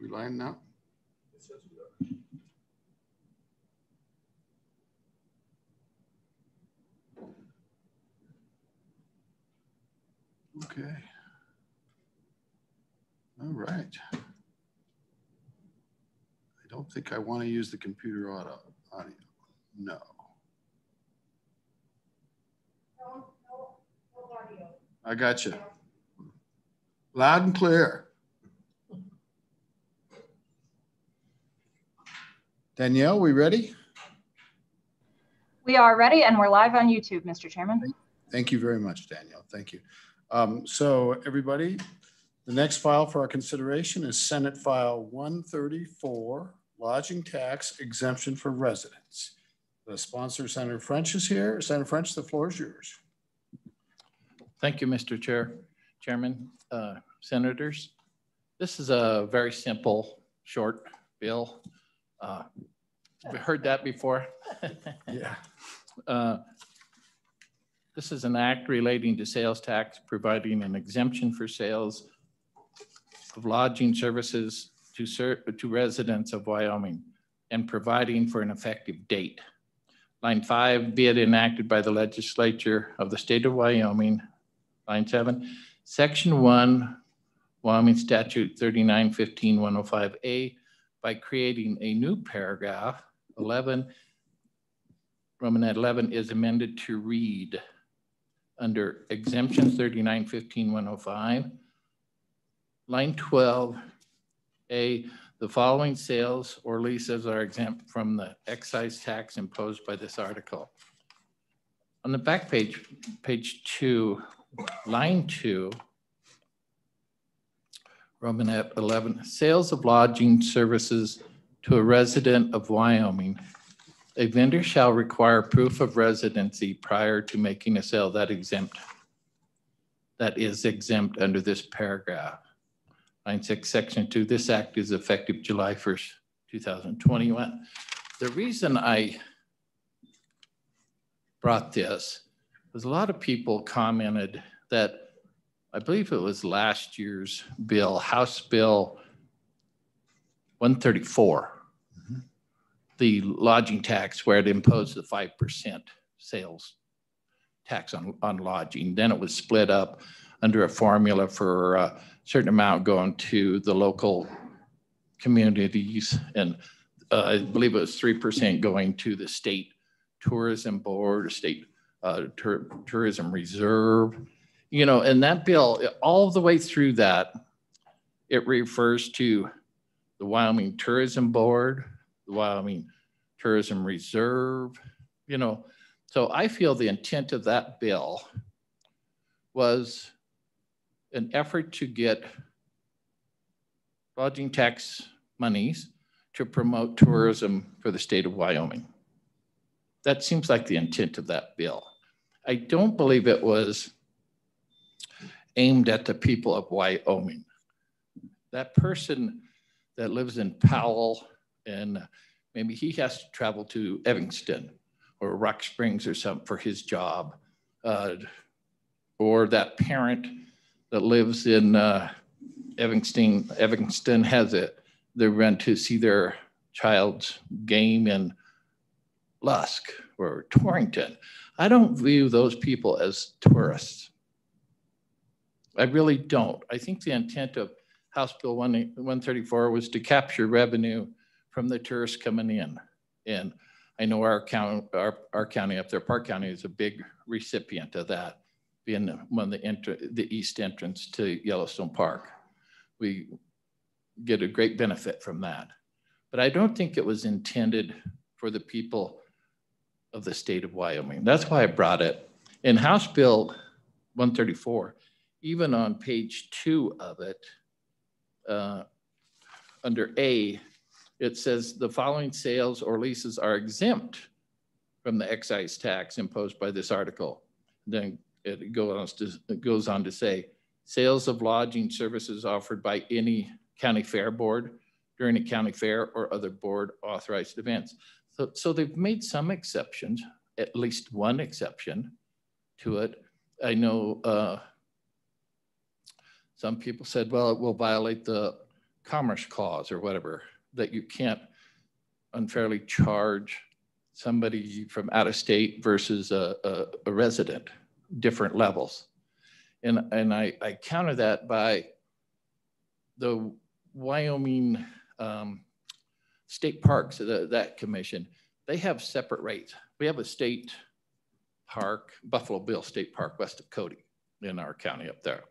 We line now? Okay. All right. I don't think I want to use the computer audio. No. No audio. I got you. Loud and clear. Danielle, we ready? We are ready, and we're live on YouTube, Mr. Chairman. Thank you very much, Danielle. Thank you. So everybody, the next file for our consideration is Senate File 134, Lodging Tax Exemption for Residents. The sponsor, Senator French, is here. Senator French, the floor is yours. Thank you, Mr. Chairman. Senators, this is a very simple, short bill. We've heard that before. Yeah. This is an act relating to sales tax, providing an exemption for sales of lodging services to residents of Wyoming and providing for an effective date. Line 5, be it enacted by the legislature of the state of Wyoming. Line 7, Section 1, Wyoming Statute 3915-105A, by creating a new paragraph 11, Romanet 11 is amended to read under Exemption 3915-105, line 12A, the following sales or leases are exempt from the excise tax imposed by this article. On the back page, page 2, line 2, Romanet 11, sales of lodging services to a resident of Wyoming. A vendor shall require proof of residency prior to making a sale that is exempt under this paragraph. Line 6, Section 2, this act is effective July 1st, 2021. The reason I brought this was a lot of people commented that, I believe it was last year's bill, House Bill 134, the lodging tax, where it imposed the 5% sales tax on lodging. Then it was split up under a formula for a certain amount going to the local communities. And I believe it was 3% going to the state tourism board, state tourism reserve. You know, and that bill, all the way through that, it refers to the Wyoming Tourism Board, the Wyoming Tourism Reserve, you know. So I feel the intent of that bill was an effort to get lodging tax monies to promote tourism for the state of Wyoming. That seems like the intent of that bill. I don't believe it was aimed at the people of Wyoming. That person that lives in Powell and maybe he has to travel to Evanston or Rock Springs or something for his job, or that parent that lives in Evanston has they went to see their child's game in Lusk or Torrington. I don't view those people as tourists. I really don't. I think the intent of House Bill 134 was to capture revenue from the tourists coming in. And I know our county up there, Park County, is a big recipient of that, being one of the east entrance to Yellowstone Park. We get a great benefit from that. But I don't think it was intended for the people of the state of Wyoming. That's why I brought it. In House Bill 134, even on page 2 of it, under A, it says the following sales or leases are exempt from the excise tax imposed by this article. Then it goes on to say, sales of lodging services offered by any county fair board during a county fair or other board authorized events. So they've made some exceptions, at least one exception to it. I know some people said, well, it will violate the commerce clause or whatever, that you can't unfairly charge somebody from out of state versus a resident, different levels. And I counter that by the Wyoming State Parks, that commission, they have separate rates. We have a state park, Buffalo Bill State Park, west of Cody in our county up there.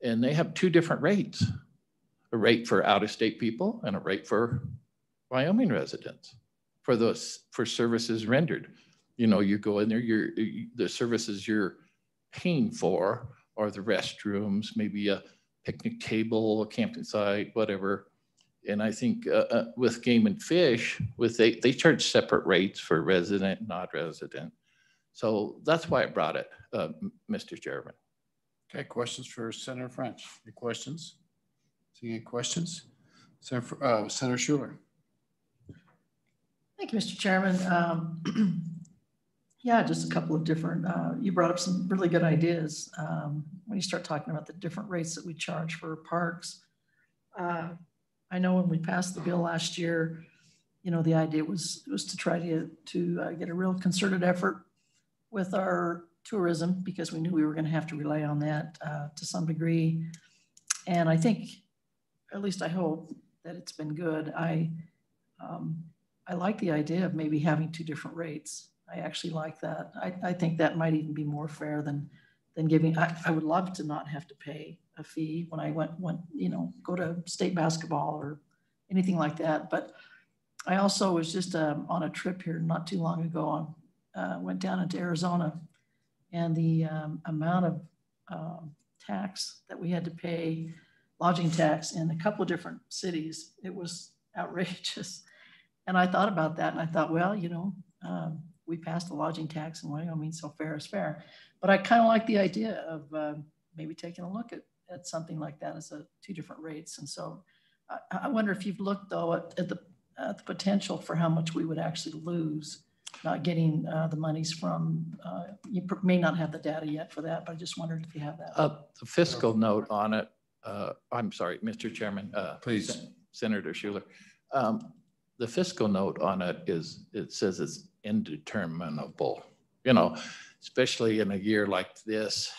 And they have two different rates, a rate for out-of-state people and a rate for Wyoming residents for services rendered. You know, you go in there, the services you're paying for are the restrooms, maybe a picnic table, a camping site, whatever. And I think with Game and Fish, they charge separate rates for resident, not resident. So that's why I brought it, Mr. Chairman. Okay, questions for Senator French? Any questions? Seeing any questions? Senator Schuler. Thank you, Mr. Chairman. Yeah, just a couple of different, you brought up some really good ideas. When you start talking about the different rates that we charge for parks, I know when we passed the bill last year, you know, the idea was to try to get a real concerted effort with our tourism, because we knew we were going to have to rely on that to some degree. And I think, at least I hope, that it's been good. I like the idea of maybe having two different rates. I actually like that. I think that might even be more fair than giving. I would love to not have to pay a fee when I went, you know, go to state basketball or anything like that. But I also was just on a trip here not too long ago. Went down into Arizona, and the amount of tax that we had to pay, lodging tax, in a couple of different cities, it was outrageous. And I thought about that, and I thought, well, you know, we passed a lodging tax in Wyoming, so fair is fair. But I kind of like the idea of maybe taking a look at something like that as two different rates. And so I wonder if you've looked, though, at the potential for how much we would actually lose not getting the monies from, you may not have the data yet for that, but I just wondered if you have that. The fiscal note on it, I'm sorry, Mr. Chairman. Please. Senator Schuler. The fiscal note on it it says it's indeterminable, you know, especially in a year like this.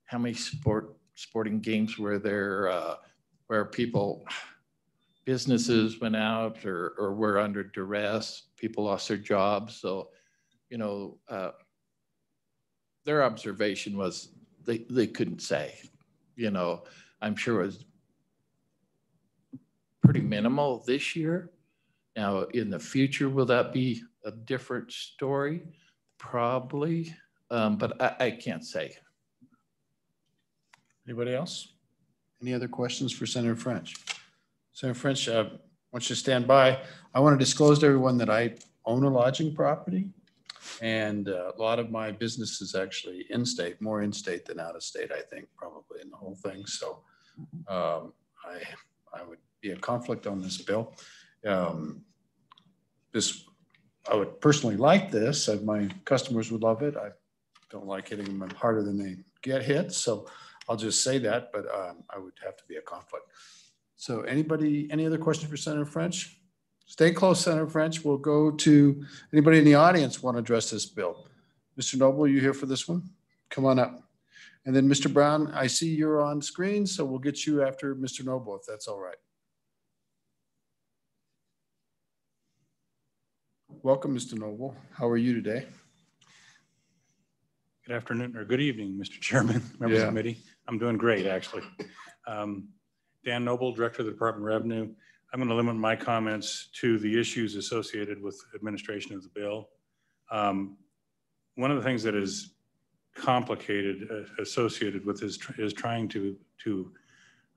How many sporting games were there where businesses went out or were under duress, people lost their jobs. So, you know, their observation was they couldn't say, you know, I'm sure it was pretty minimal this year. Now, in the future, will that be a different story? Probably, but I can't say. Anybody else? Any other questions for Senator French? Senator French, I want you to stand by. I want to disclose to everyone that I own a lodging property, and a lot of my business is actually in-state, more in-state than out-of-state, I think, probably in the whole thing. So I would be a conflict on this bill. I would personally like this. My customers would love it. I don't like hitting them harder than they get hit. So I'll just say that, but I would have to be a conflict. So any other questions for Senator French? Stay close, Senator French. We'll go to anybody in the audience want to address this bill. Mr. Noble, you here for this one? Come on up. And then Mr. Brown, I see you're on screen, so we'll get you after Mr. Noble, if that's all right. Welcome, Mr. Noble. How are you today? Good afternoon, or good evening, Mr. Chairman, members of the committee. I'm doing great, actually. Dan Noble, Director of the Department of Revenue. I'm going to limit my comments to the issues associated with administration of the bill. One of the things that is complicated associated with this is trying to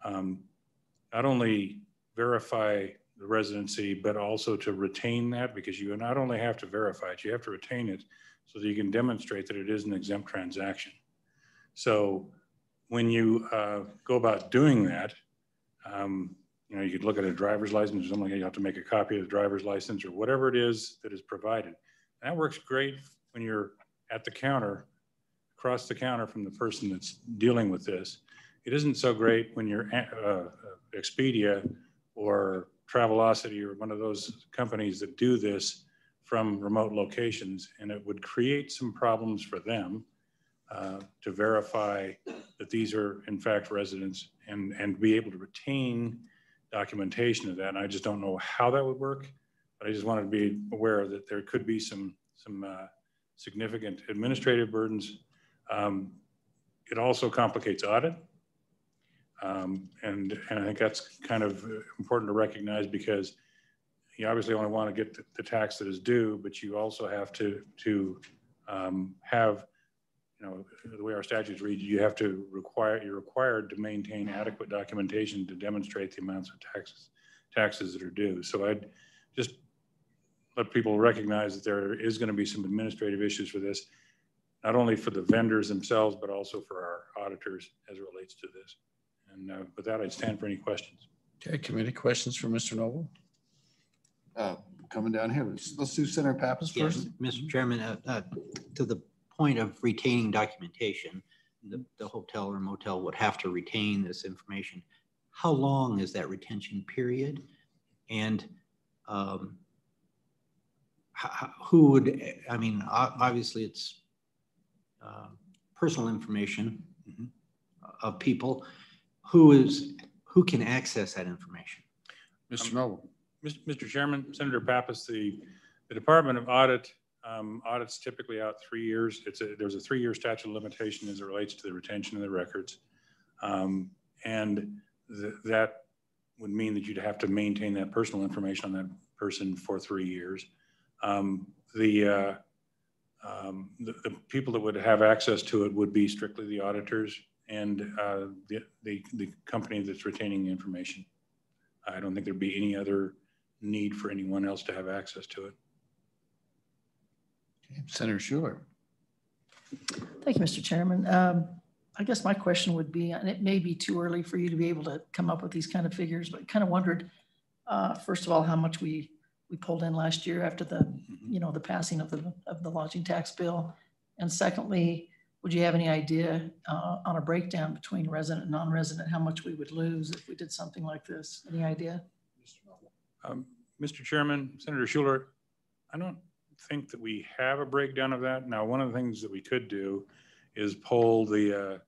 not only verify the residency, but also to retain that, because you not only have to verify it, you have to retain it so that you can demonstrate that it is an exempt transaction. So when you go about doing that, you know, you could look at a driver's license or something like that. You have to make a copy of the driver's license or whatever it is that is provided. And that works great when you're at the counter, across the counter from the person that's dealing with this. it isn't so great when you're Expedia or Travelocity or one of those companies that do this from remote locations, and it would create some problems for them to verify that these are in fact residents and be able to retain documentation of that. And I just don't know how that would work, but I just wanted to be aware that there could be some significant administrative burdens. It also complicates audit. And I think that's kind of important to recognize, because you obviously only want to get the tax that is due, but you also have to have, you know, the way our statutes read, you're required to maintain adequate documentation to demonstrate the amounts of taxes that are due. So I'd just let people recognize that there is going to be some administrative issues for this, not only for the vendors themselves, but also for our auditors as it relates to this. And with that, I'd stand for any questions. Okay, committee questions for Mr. Noble? Coming down here, let's do Senator Pappas first. Yes, Mr. Chairman, to the point of retaining documentation, the hotel or motel would have to retain this information. How long is that retention period? And who would, I mean, obviously it's personal information of people. Who can access that information? Mr. Noble. Mr. Chairman, Senator Pappas, the Department of Audit audits typically out 3 years. There's a 3-year statute of limitation as it relates to the retention of the records. And that would mean that you'd have to maintain that personal information on that person for 3 years. The people that would have access to it would be strictly the auditors and the company that's retaining the information. I don't think there'd be any other need for anyone else to have access to it. Okay. Senator Schuler. Thank you, Mr. Chairman. I guess my question would be, and it may be too early for you to be able to come up with these kind of figures, but kind of wondered, first of all, how much we pulled in last year after the, you know, the passing of the lodging tax bill. And secondly, would you have any idea on a breakdown between resident and non-resident, how much we would lose if we did something like this? Any idea? Mr. Chairman, Senator Schuler, I don't think that we have a breakdown of that. Now, one of the things that we could do is poll the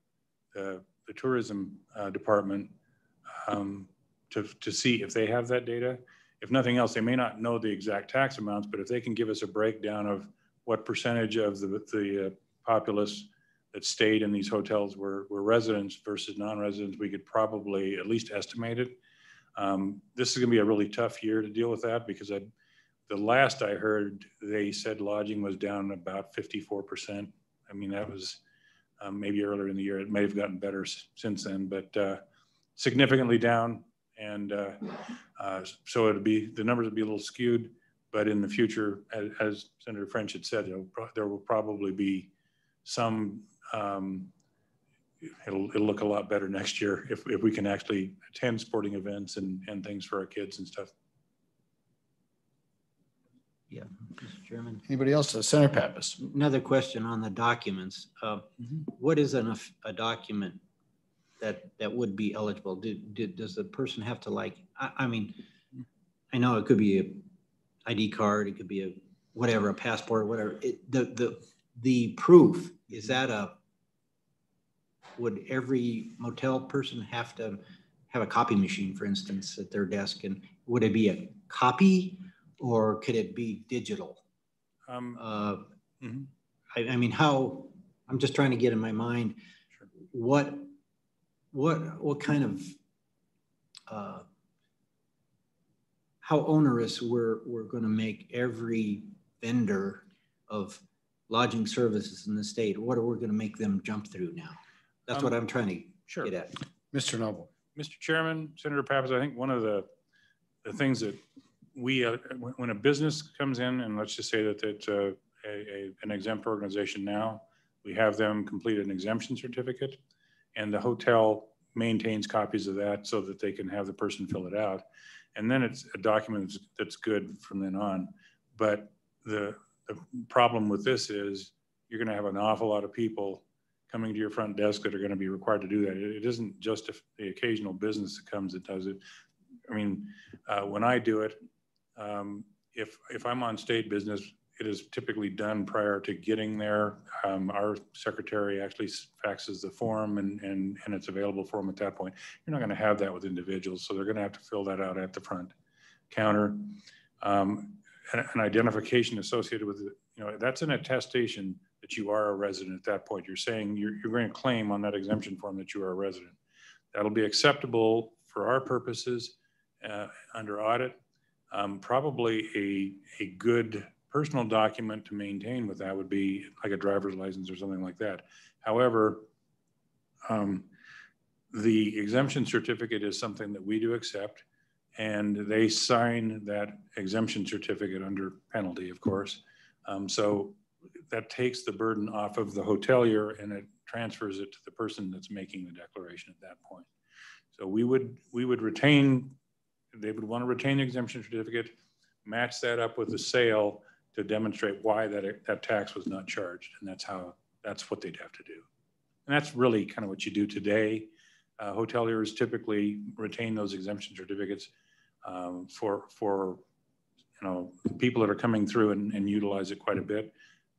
tourism department to see if they have that data. If nothing else, they may not know the exact tax amounts, but if they can give us a breakdown of what percentage of the populace that stayed in these hotels were residents versus non-residents, we could probably at least estimate it. This is going to be a really tough year to deal with that, because the last I heard, they said lodging was down about 54%. I mean, that was maybe earlier in the year. It may have gotten better since then, but significantly down. And so the numbers would be a little skewed, but in the future, as Senator French had said, there will probably be some, it'll look a lot better next year if we can actually attend sporting events and things for our kids and stuff. Yeah, Mr. Chairman. Anybody else? Senator Pappas. Another question on the documents. What is a document that would be eligible? Does the person have to, like, I mean, I know it could be a ID card, it could be a whatever, a passport, whatever. The proof, is that would every motel person have to have a copy machine, for instance, at their desk? And would it be a copy or could it be digital? I mean, I'm just trying to get in my mind, what kind of, how onerous we're going to make every vendor of lodging services in the state. What are we going to make them jump through now? That's what I'm trying to get at. Mr. Noble. Mr. Chairman, Senator Pappas, I think one of the things that when a business comes in, and let's just say that it's an exempt organization now, we have them complete an exemption certificate, and the hotel maintains copies of that so that they can have the person fill it out. And then it's a document that's good from then on. But the problem with this is you're going to have an awful lot of people coming to your front desk that are going to be required to do that. It isn't just the occasional business that comes that does it. I mean, when I do it, if I'm on state business, it is typically done prior to getting there. Our secretary actually faxes the form and it's available for them at that point. You're not going to have that with individuals, so they're going to have to fill that out at the front counter. An identification associated with it, you know, that's an attestation that you are a resident at that point. You're saying you're going to claim on that exemption form that you are a resident. That'll be acceptable for our purposes under audit. Probably a good personal document to maintain with that would be like a driver's license or something like that. However, the exemption certificate is something that we do accept, and they sign that exemption certificate under penalty, of course. So that takes the burden off of the hotelier and it transfers it to the person that's making the declaration at that point. So we would retain, they would want to retain the exemption certificate, match that up with the sale to demonstrate why that tax was not charged. And that's what they'd have to do. And that's really kind of what you do today. Hoteliers typically retain those exemption certificates for you know, people that are coming through and utilize it quite a bit.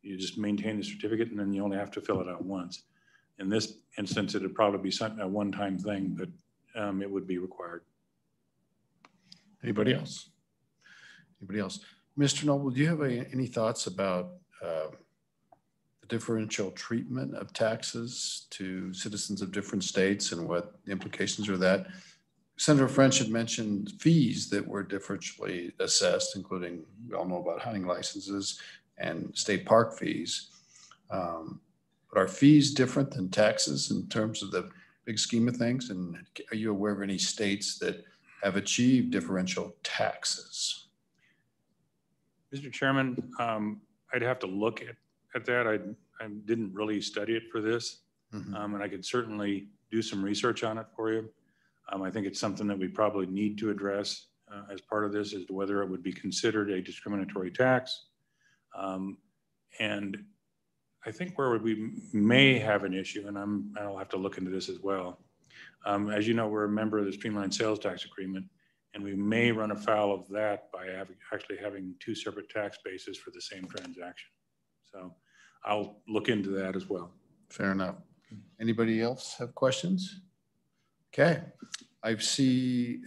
You just maintain the certificate and then you only have to fill it out once. In this instance, it would probably be a one-time thing, but it would be required. Anybody else? Anybody else? Mr. Noble, do you have any thoughts about the differential treatment of taxes to citizens of different states and what the implications are of that? Senator French had mentioned fees that were differentially assessed, including, we all know about hunting licenses and state park fees. But are fees different than taxes in terms of the big scheme of things? And are you aware of any states that have achieved differential taxes? Mr. Chairman, I'd have to look at that. I didn't really study it for this, and I could certainly do some research on it for you. I think it's something that we probably need to address as part of this, as to whether it would be considered a discriminatory tax. And I think where we may have an issue, and I'll have to look into this as well. As you know, we're a member of the Streamlined Sales Tax Agreement, and we may run afoul of that by actually having two separate tax bases for the same transaction. So I'll look into that as well. Fair enough. Anybody else have questions? Okay. I see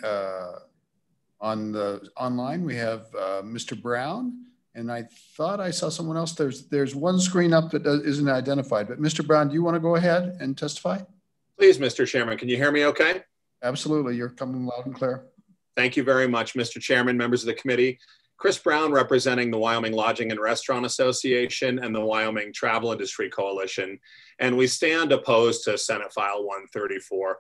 online we have Mr. Brown, and I thought I saw someone else. There's one screen up that isn't identified, but Mr. Brown, do you want to go ahead and testify? Please, Mr. Chairman, can you hear me okay? Absolutely. You're coming loud and clear. Thank you very much, Mr. Chairman, members of the committee. Chris Brown, representing the Wyoming Lodging and Restaurant Association and the Wyoming Travel Industry Coalition, and we stand opposed to Senate File 134.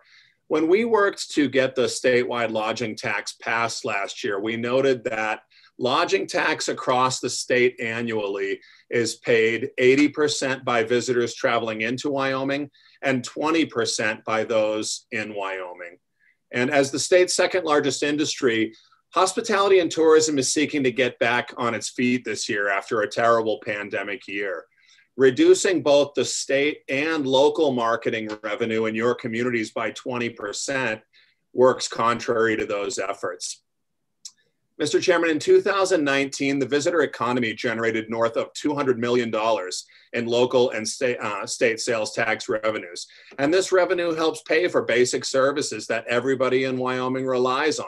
When we worked to get the statewide lodging tax passed last year, we noted that lodging tax across the state annually is paid 80% by visitors traveling into Wyoming and 20% by those in Wyoming. And as the state's second largest industry, hospitality and tourism is seeking to get back on its feet this year after a terrible pandemic year. Reducing both the state and local marketing revenue in your communities by 20% works contrary to those efforts. Mr. Chairman, in 2019, the visitor economy generated north of $200 million in local and state sales tax revenues. And this revenue helps pay for basic services that everybody in Wyoming relies on: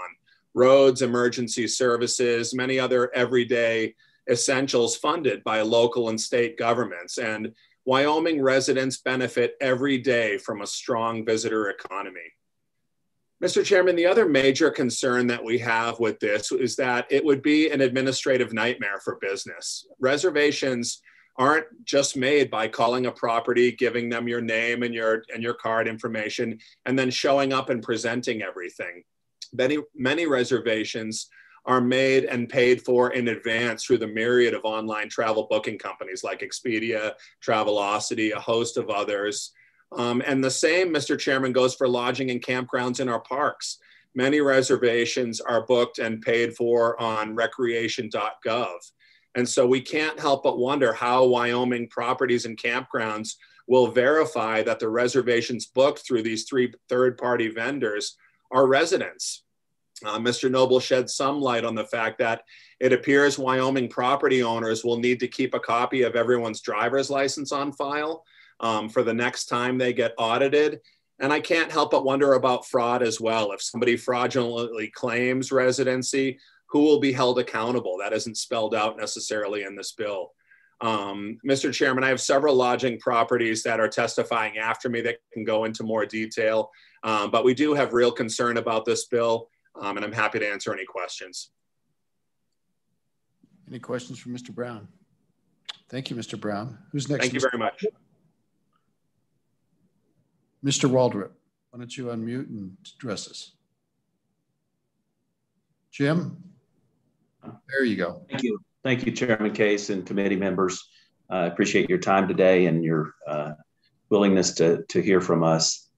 roads, emergency services, many other everyday essentials funded by local and state governments. And Wyoming residents benefit every day from a strong visitor economy. Mr. Chairman, the other major concern that we have with this is that it would be an administrative nightmare for business. Reservations aren't just made by calling a property, giving them your name and your card information, and then showing up and presenting everything. Many reservations are made and paid for in advance through the myriad of online travel booking companies like Expedia, Travelocity, a host of others. And the same, Mr. Chairman, goes for lodging and campgrounds in our parks. Many reservations are booked and paid for on recreation.gov. And so we can't help but wonder how Wyoming properties and campgrounds will verify that the reservations booked through these 3 third-party vendors are residents. Mr. Noble shed some light on the fact that it appears Wyoming property owners will need to keep a copy of everyone's driver's license on file for the next time they get audited. And I can't help but wonder about fraud as well. If somebody fraudulently claims residency, who will be held accountable? That isn't spelled out necessarily in this bill. Mr. Chairman, I have several lodging properties that are testifying after me that can go into more detail, but we do have real concern about this bill, and I'm happy to answer any questions. Any questions for Mr. Brown? Thank you, Mr. Brown. Who's next? Thank you very much. Mr. Waldrop, why don't you unmute and address us? Jim? There you go. Thank you. Thank you, Chairman Case and committee members. I appreciate your time today and your willingness to hear from us.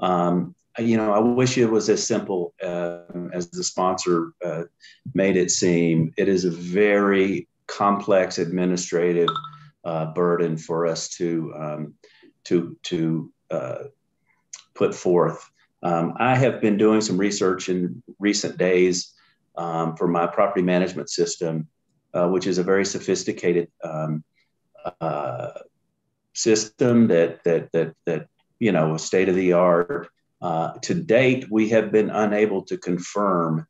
You know, I wish it was as simple as the sponsor made it seem. It is a very complex administrative burden for us to put forth. I have been doing some research in recent days for my property management system, which is a very sophisticated system that you know, state of the art. To date, we have been unable to confirm.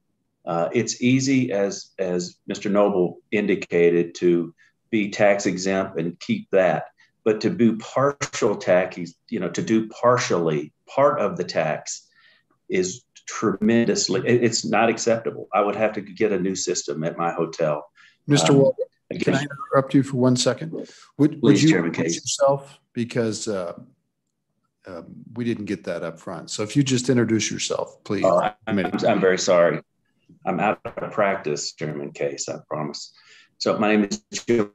It's easy, as Mr. Noble indicated, to be tax exempt and keep that, but to do partial tax, you know, to do partially part of the tax is tremendously, it's not acceptable. I would have to get a new system at my hotel. Mr. Waldrop, can I interrupt you for 1 second? Would you introduce yourself? Because we didn't get that up front. So if you just introduce yourself, please. I'm very sorry. I'm out of practice, Chairman Case, I promise. So my name is Jim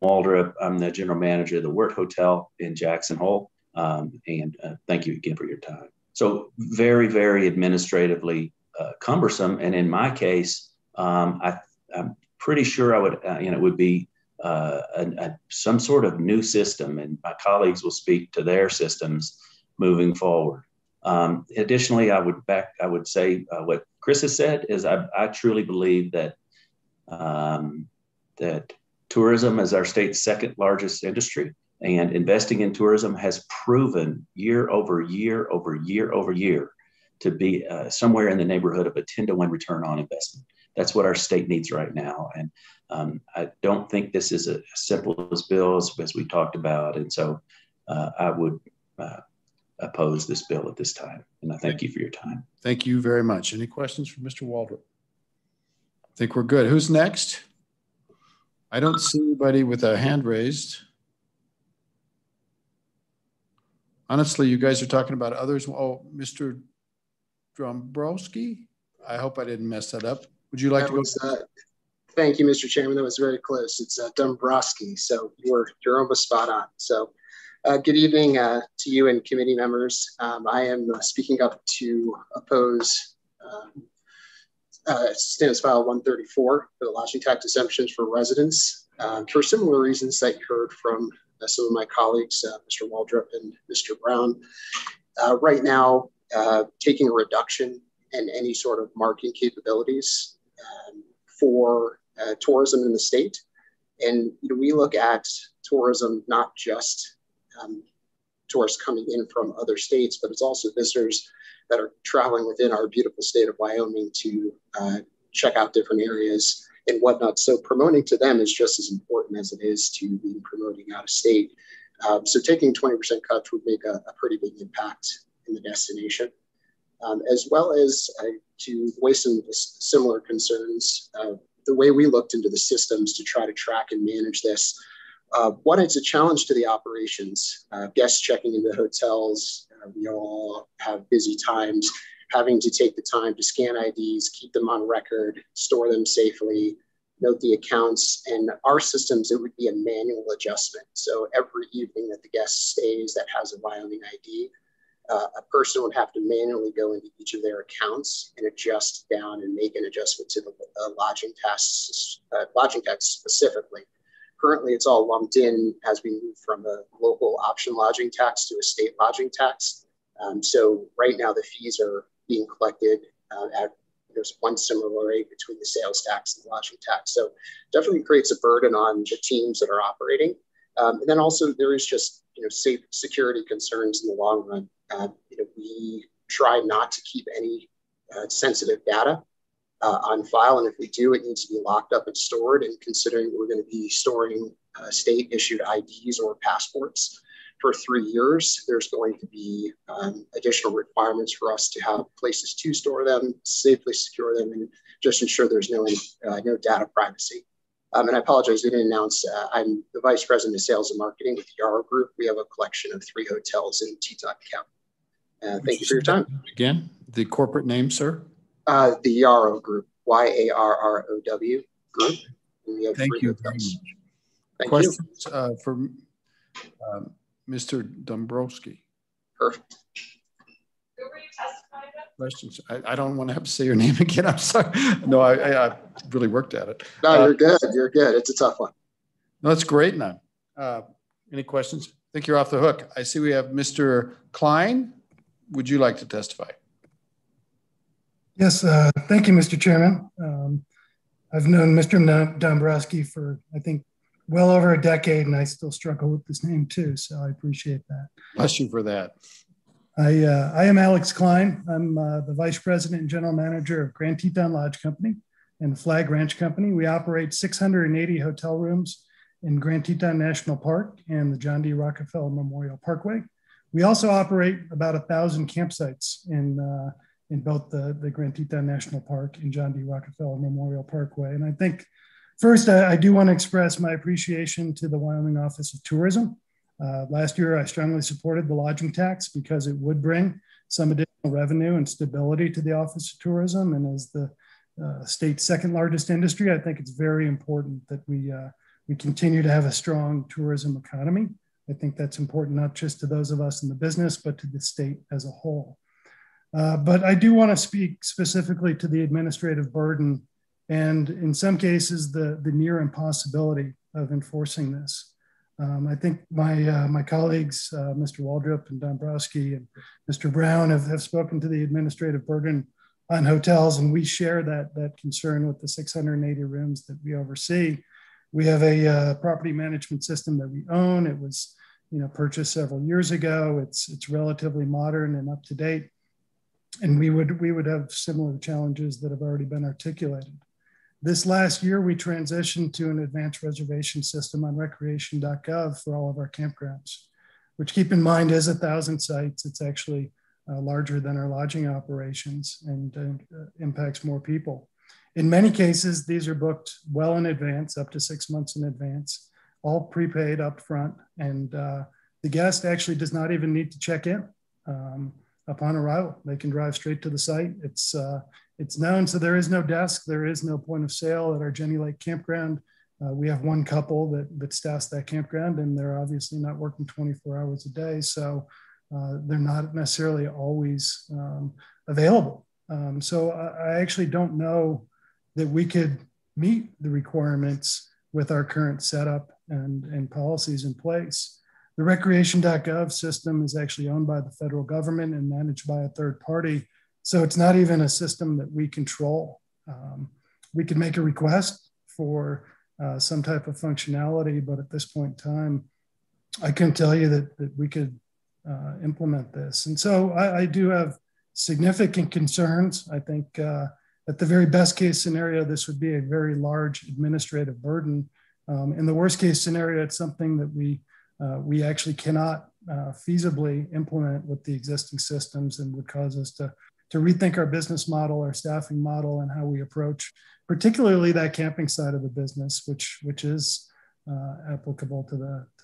Waldrop. I'm the general manager of the Wirt Hotel in Jackson Hole. And thank you again for your time. So very, very administratively cumbersome. And in my case, I'm pretty sure I would, you know, it would be some sort of new system, and my colleagues will speak to their systems moving forward. Additionally, I would say what Chris has said is I truly believe that that tourism is our state's second largest industry, and investing in tourism has proven year over year over year over year to be somewhere in the neighborhood of a 10-to-1 return on investment. That's what our state needs right now. And I don't think this is as simple as bills as we talked about. And so I would oppose this bill at this time. And I thank you for your time. Thank you very much. Any questions for Mr. Waldrop? I think we're good. Who's next? I don't see anybody with a hand raised. Honestly, you guys are talking about others. Oh, Mr. Dombrowski? I hope I didn't mess that up. Would you like to go? Thank you, Mr. Chairman. That was very close. It's Dombrowski, so you're almost spot on. So good evening to you and committee members. I am speaking up to oppose Stands File 134 for the lodging tax exemptions for residents for similar reasons that you heard from some of my colleagues, Mr. Waldrop and Mr. Brown. Right now, taking a reduction in any sort of marketing capabilities for tourism in the state. And you know, we look at tourism not just tourists coming in from other states, but it's also visitors that are traveling within our beautiful state of Wyoming to check out different areas and whatnot. So promoting to them is just as important as it is to be promoting out of state. So taking 20% cuts would make a pretty big impact in the destination, as well as to voice some similar concerns. The way we looked into the systems to try to track and manage this, one, it's a challenge to the operations. Guests checking into hotels, we all have busy times, having to take the time to scan IDs, keep them on record, store them safely, note the accounts. And our systems, it would be a manual adjustment. So every evening that the guest stays that has a Wyoming ID, a person would have to manually go into each of their accounts and adjust down and make an adjustment to the lodging tax specifically. Currently, it's all lumped in as we move from a local option lodging tax to a state lodging tax. So right now, the fees are being collected at there's one similar rate between the sales tax and the lodging tax. So definitely creates a burden on the teams that are operating. And then also there is just, safe security concerns in the long run. We try not to keep any sensitive data on file. And if we do, it needs to be locked up and stored. And considering we're going to be storing state issued IDs or passports for 3 years, there's going to be additional requirements for us to have places to store them, safely secure them, and just ensure there's no data privacy. And I apologize, I didn't announce, I'm the Vice President of Sales and Marketing with the Yarrow Group. We have a collection of 3 hotels in Teton County. Thank you for your time. Again, the corporate name, sir? The Yarrow Group, YARROW Group. And we have Thank 3 you hotels. very much. Thank Questions you. for Mr. Dombrowski? Perfect. Questions? I don't want to have to say your name again. I'm sorry. No, I really worked at it. No, you're good. You're good. It's a tough one. No, that's great now. Any questions? I think you're off the hook. I see we have Mr. Klein. Would you like to testify? Yes, thank you, Mr. Chairman. I've known Mr. Dombrowski for, I think, well over a decade, and I still struggle with this name too, so I appreciate that. Bless you for that. I am Alex Klein. I'm the Vice President and General Manager of Grand Teton Lodge Company and the Flag Ranch Company. We operate 680 hotel rooms in Grand Teton National Park and the John D. Rockefeller Memorial Parkway. We also operate about 1,000 campsites in both the Grand Teton National Park and John D. Rockefeller Memorial Parkway. And I think first, I do want to express my appreciation to the Wyoming Office of Tourism. Last year, I strongly supported the lodging tax because it would bring some additional revenue and stability to the Office of Tourism. And as the state's second largest industry, I think it's very important that we continue to have a strong tourism economy. I think that's important not just to those of us in the business, but to the state as a whole. But I do want to speak specifically to the administrative burden and in some cases, the near impossibility of enforcing this. I think my colleagues, Mr. Waldrop and Dombrowski and Mr. Brown have spoken to the administrative burden on hotels, and we share that concern with the 680 rooms that we oversee. We have a property management system that we own. It was purchased several years ago. It's relatively modern and up to date. And we would have similar challenges that have already been articulated. This last year, we transitioned to an advanced reservation system on recreation.gov for all of our campgrounds, which, keep in mind, is 1,000 sites. It's actually larger than our lodging operations and impacts more people. In many cases, these are booked well in advance, up to 6 months in advance, all prepaid up front. And the guest actually does not even need to check in upon arrival. They can drive straight to the site. It's known, so there is no desk, there is no point of sale at our Jenny Lake campground. We have one couple that staffs that campground, and they're obviously not working 24 hours a day, so they're not necessarily always available. So I actually don't know that we could meet the requirements with our current setup and policies in place. The recreation.gov system is actually owned by the federal government and managed by a third party. So it's not even a system that we control. We can make a request for some type of functionality, but at this point in time, I can tell you that we could implement this. And so I do have significant concerns. I think at the very best case scenario, this would be a very large administrative burden. In the worst case scenario, it's something that we actually cannot feasibly implement with the existing systems and would cause us to rethink our business model, our staffing model, and how we approach, particularly that camping side of the business, which is applicable to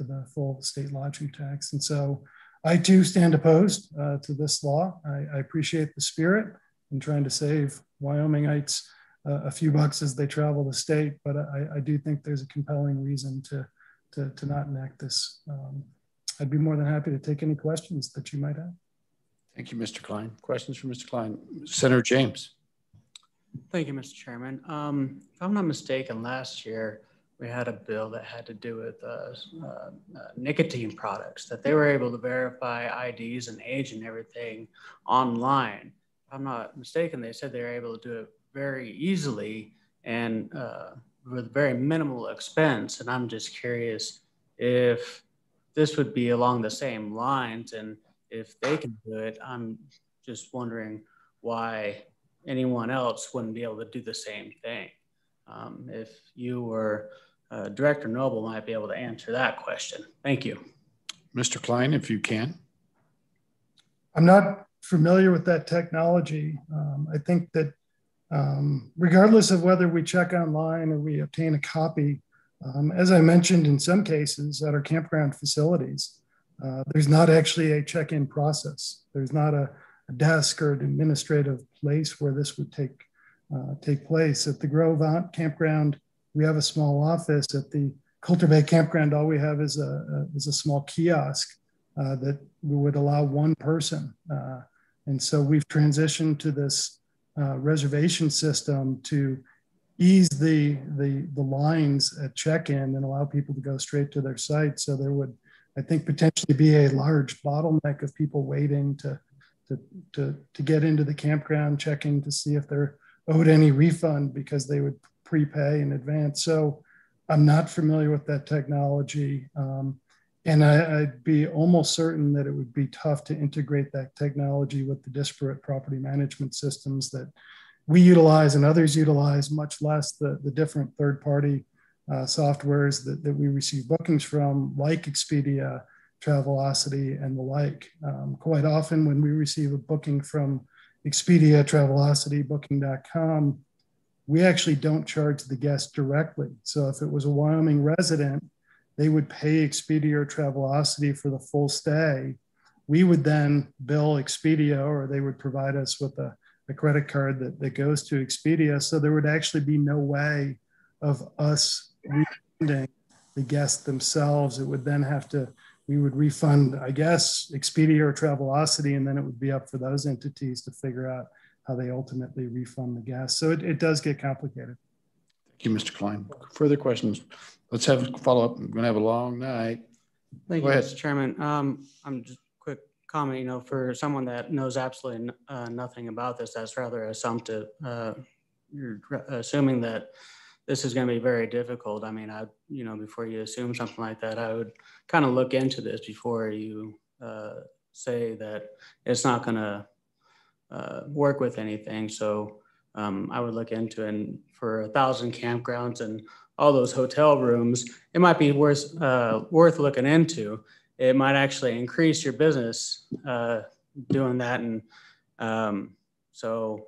the full state lodging tax. And so I too stand opposed to this law. I appreciate the spirit in trying to save Wyomingites a few bucks as they travel the state, but I do think there's a compelling reason to not enact this. I'd be more than happy to take any questions that you might have. Thank you, Mr. Klein. Questions for Mr. Klein? Senator James. Thank you, Mr. Chairman. If I'm not mistaken, last year, we had a bill that had to do with nicotine products, that they were able to verify IDs and age and everything online. If I'm not mistaken, they said they were able to do it very easily and with very minimal expense. And I'm just curious if this would be along the same lines, and if they can do it, I'm just wondering why anyone else wouldn't be able to do the same thing. If you or Director Noble might be able to answer that question. Thank you. Mr. Klein, if you can. I'm not familiar with that technology. I think that regardless of whether we check online or we obtain a copy, as I mentioned, in some cases at our campground facilities, there's not actually a check-in process. There's not a desk or an administrative place where this would take place. At the Grove Campground, we have a small office. At the Coulter Bay Campground, all we have is a small kiosk that would allow one person. And so we've transitioned to this reservation system to ease the lines at check-in and allow people to go straight to their site. So there would, I think, potentially be a large bottleneck of people waiting to get into the campground, checking to see if they're owed any refund because they would prepay in advance. So I'm not familiar with that technology. And I'd be almost certain that it would be tough to integrate that technology with the disparate property management systems that we utilize and others utilize, much less the different third-party softwares that we receive bookings from, like Expedia, Travelocity, and the like. Quite often when we receive a booking from Expedia, Travelocity, Booking.com, we actually don't charge the guest directly. So if it was a Wyoming resident, they would pay Expedia or Travelocity for the full stay. We would then bill Expedia, or they would provide us with a credit card that goes to Expedia. So there would actually be no way of us refunding the guests themselves. It would then we would refund, I guess, Expedia or Travelocity, and then it would be up for those entities to figure out how they ultimately refund the guests. So it does get complicated. Thank you, Mr. Klein. Further questions? Let's have a follow-up. We're going to have a long night. Thank you, Mr. Chairman. I'm just quick comment, for someone that knows absolutely nothing about this, that's rather assumptive. You're assuming that this is going to be very difficult. I mean, before you assume something like that, I would kind of look into this before you say that it's not going to work with anything. So I would look into it, and for 1,000 campgrounds and all those hotel rooms, it might be worth looking into. It might actually increase your business doing that. And so,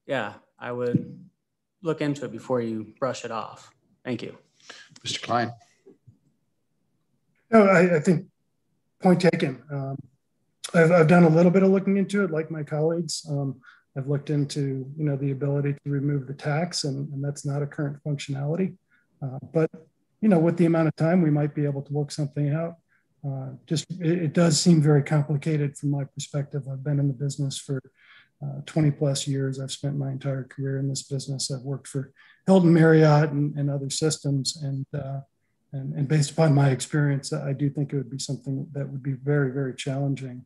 yeah, I would look into it before you brush it off. Thank you. Mr. Klein. No, I think point taken. I've done a little bit of looking into it, like my colleagues. I've looked into, the ability to remove the tax, and that's not a current functionality. But, with the amount of time, we might be able to work something out. It does seem very complicated from my perspective. I've been in the business for 20 plus years. I've spent my entire career in this business. I've worked for Hilton, Marriott, and other systems. And based upon my experience, I do think it would be something that would be very, very challenging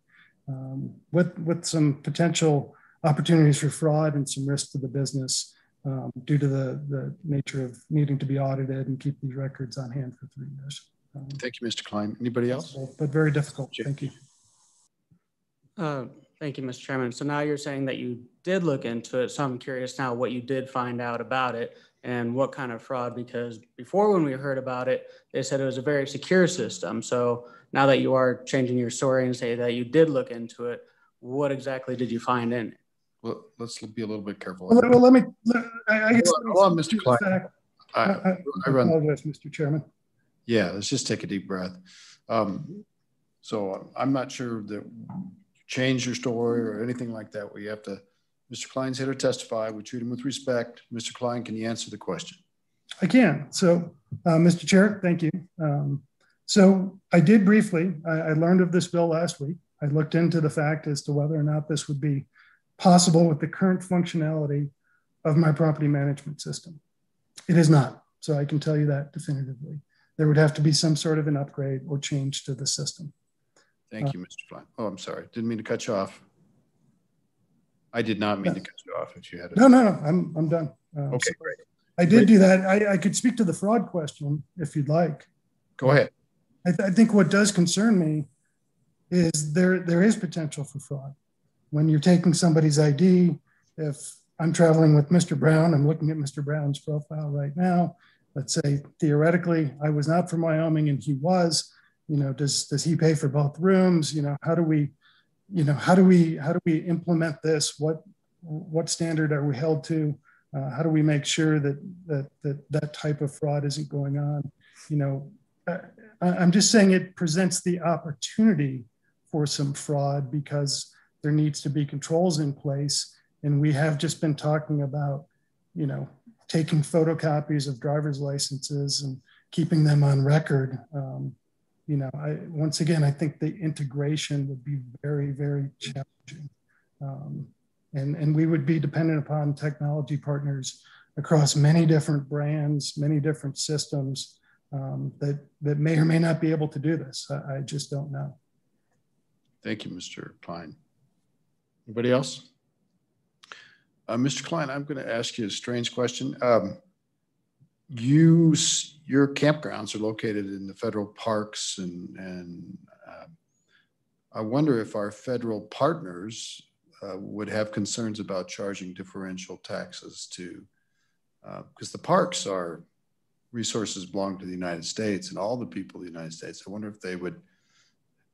with some potential opportunities for fraud and some risk to the business due to the nature of needing to be audited and keep these records on hand for 3 years. Thank you, Mr. Klein. Anybody else? But very difficult. Thank you. Thank you, Mr. Chairman. So now you're saying that you did look into it. So I'm curious now what you did find out about it and what kind of fraud, because before when we heard about it, they said it was a very secure system. So now that you are changing your story and say that you did look into it, what exactly did you find in it? Well, let's be a little bit careful. Well, I guess. Hold on, Mr. Klein. I apologize, Mr. Chairman. Yeah, let's just take a deep breath. So I'm not sure that change your story or anything like that. We have to, Mr. Klein's here to testify. We treat him with respect. Mr. Klein, can you answer the question? I can. So, Mr. Chair, thank you. So I did briefly, I learned of this bill last week. I looked into the fact as to whether or not this would be possible with the current functionality of my property management system. It is not. So I can tell you that definitively. There would have to be some sort of an upgrade or change to the system. Thank you, Mr. Klein. Oh, I'm sorry. Didn't mean to cut you off. I did not mean to cut you off if you had it. No, I'm done. Okay, great. I did do that. I could speak to the fraud question if you'd like. Go ahead. I think what does concern me is there is potential for fraud. When you're taking somebody's ID, if I'm traveling with Mr. Brown, I'm looking at Mr. Brown's profile right now. Let's say theoretically I was not from Wyoming and he was, does he pay for both rooms? How do we implement this? What standard are we held to? How do we make sure that type of fraud isn't going on? I'm just saying it presents the opportunity for some fraud because there needs to be controls in place. And we have just been talking about, taking photocopies of driver's licenses and keeping them on record. Once again, I think the integration would be very, very challenging. And we would be dependent upon technology partners across many different brands, many different systems that may or may not be able to do this. I just don't know. Thank you, Mr. Klein. Anybody else? Mr. Klein, I'm going to ask you a strange question. Your campgrounds are located in the federal parks, and I wonder if our federal partners would have concerns about charging differential taxes to, because the parks are resources belong to the United States and all the people of the United States. I wonder if they would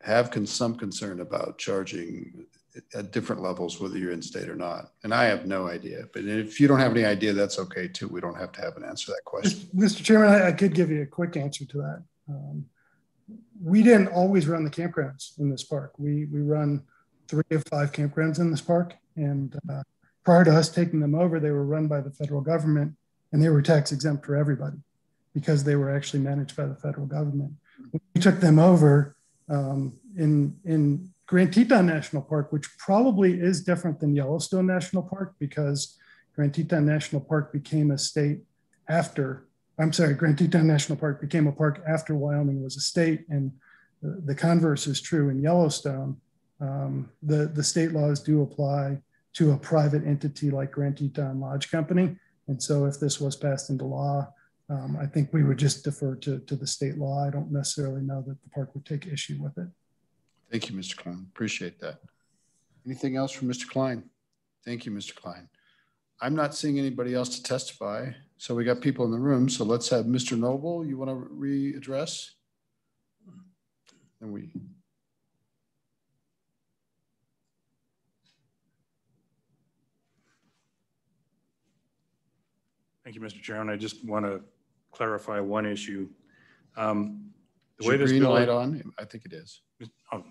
have some concern about charging at different levels, whether you're in state or not. And I have no idea, but if you don't have any idea, that's okay too. We don't have to have an answer to that question. Mr. Chairman, I could give you a quick answer to that. We didn't always run the campgrounds in this park. We run 3 of 5 campgrounds in this park. And prior to us taking them over, they were run by the federal government and they were tax exempt for everybody because they were actually managed by the federal government. When we took them over in Grand Teton National Park, which probably is different than Yellowstone National Park because Grand Teton National Park became a state after, Grand Teton National Park became a park after Wyoming was a state, and the converse is true in Yellowstone. The state laws do apply to a private entity like Grand Teton Lodge Company. And so if this was passed into law, I think we would just defer to the state law. I don't necessarily know that the park would take issue with it. Thank you, Mr. Klein. Appreciate that. Anything else from Mr. Klein? Thank you, Mr. Klein. I'm not seeing anybody else to testify. So we got people in the room. So let's have Mr. Noble. You want to readdress? And we. Thank you, Mr. Chairman. I just want to clarify one issue. The way this green light on? I think it is. Oh,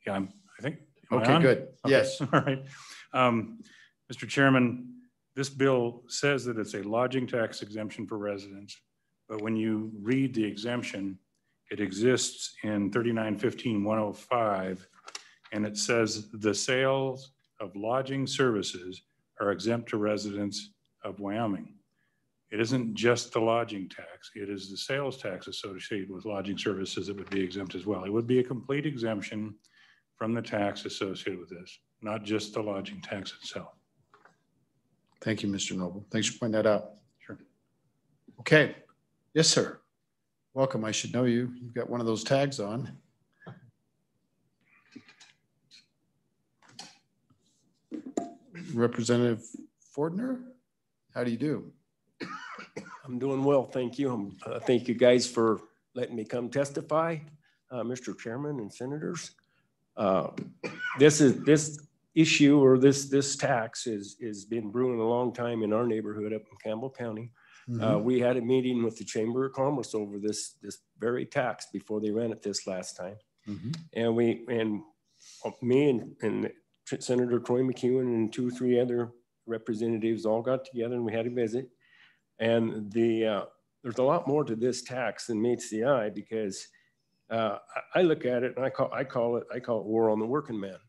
yeah, I think. Okay, good. Okay. Yes. All right. Mr. Chairman, this bill says that it's a lodging tax exemption for residents, but when you read the exemption, it exists in 3915-105, and it says the sales of lodging services are exempt to residents of Wyoming. It isn't just the lodging tax, it is the sales tax associated with lodging services that would be exempt as well. It would be a complete exemption from the tax associated with this, not just the lodging tax itself. Thank you, Mr. Noble. Thanks for pointing that out. Sure. Okay. Yes, sir. Welcome. I should know you. You've got one of those tags on. Representative Fordner, how do you do? I'm doing well, thank you. Thank you guys for letting me come testify, Mr. Chairman and Senators. This issue or this tax is been brewing a long time in our neighborhood up in Campbell County. Mm-hmm. We had a meeting with the Chamber of Commerce over this very tax before they ran it this last time. Mm-hmm. And me and Senator Troy McEwen and 2 or 3 other representatives all got together and we had a visit. And there's a lot more to this tax than meets the eye because I look at it and I call it war on the working man.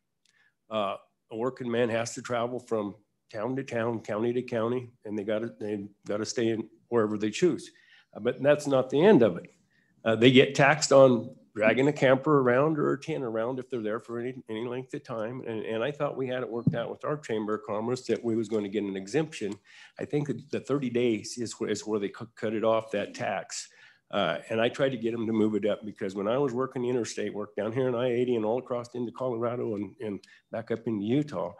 A working man has to travel from town to town, county to county, and they got to stay in wherever they choose. But that's not the end of it. They get taxed on dragging a camper around or a tent around if they're there for any length of time. And I thought we had it worked out with our Chamber of Commerce that we was going to get an exemption. I think that the 30 days is where they cut it off, that tax. And I tried to get them to move it up because when I was working the interstate work down here in I-80 and all across into Colorado and back up into Utah,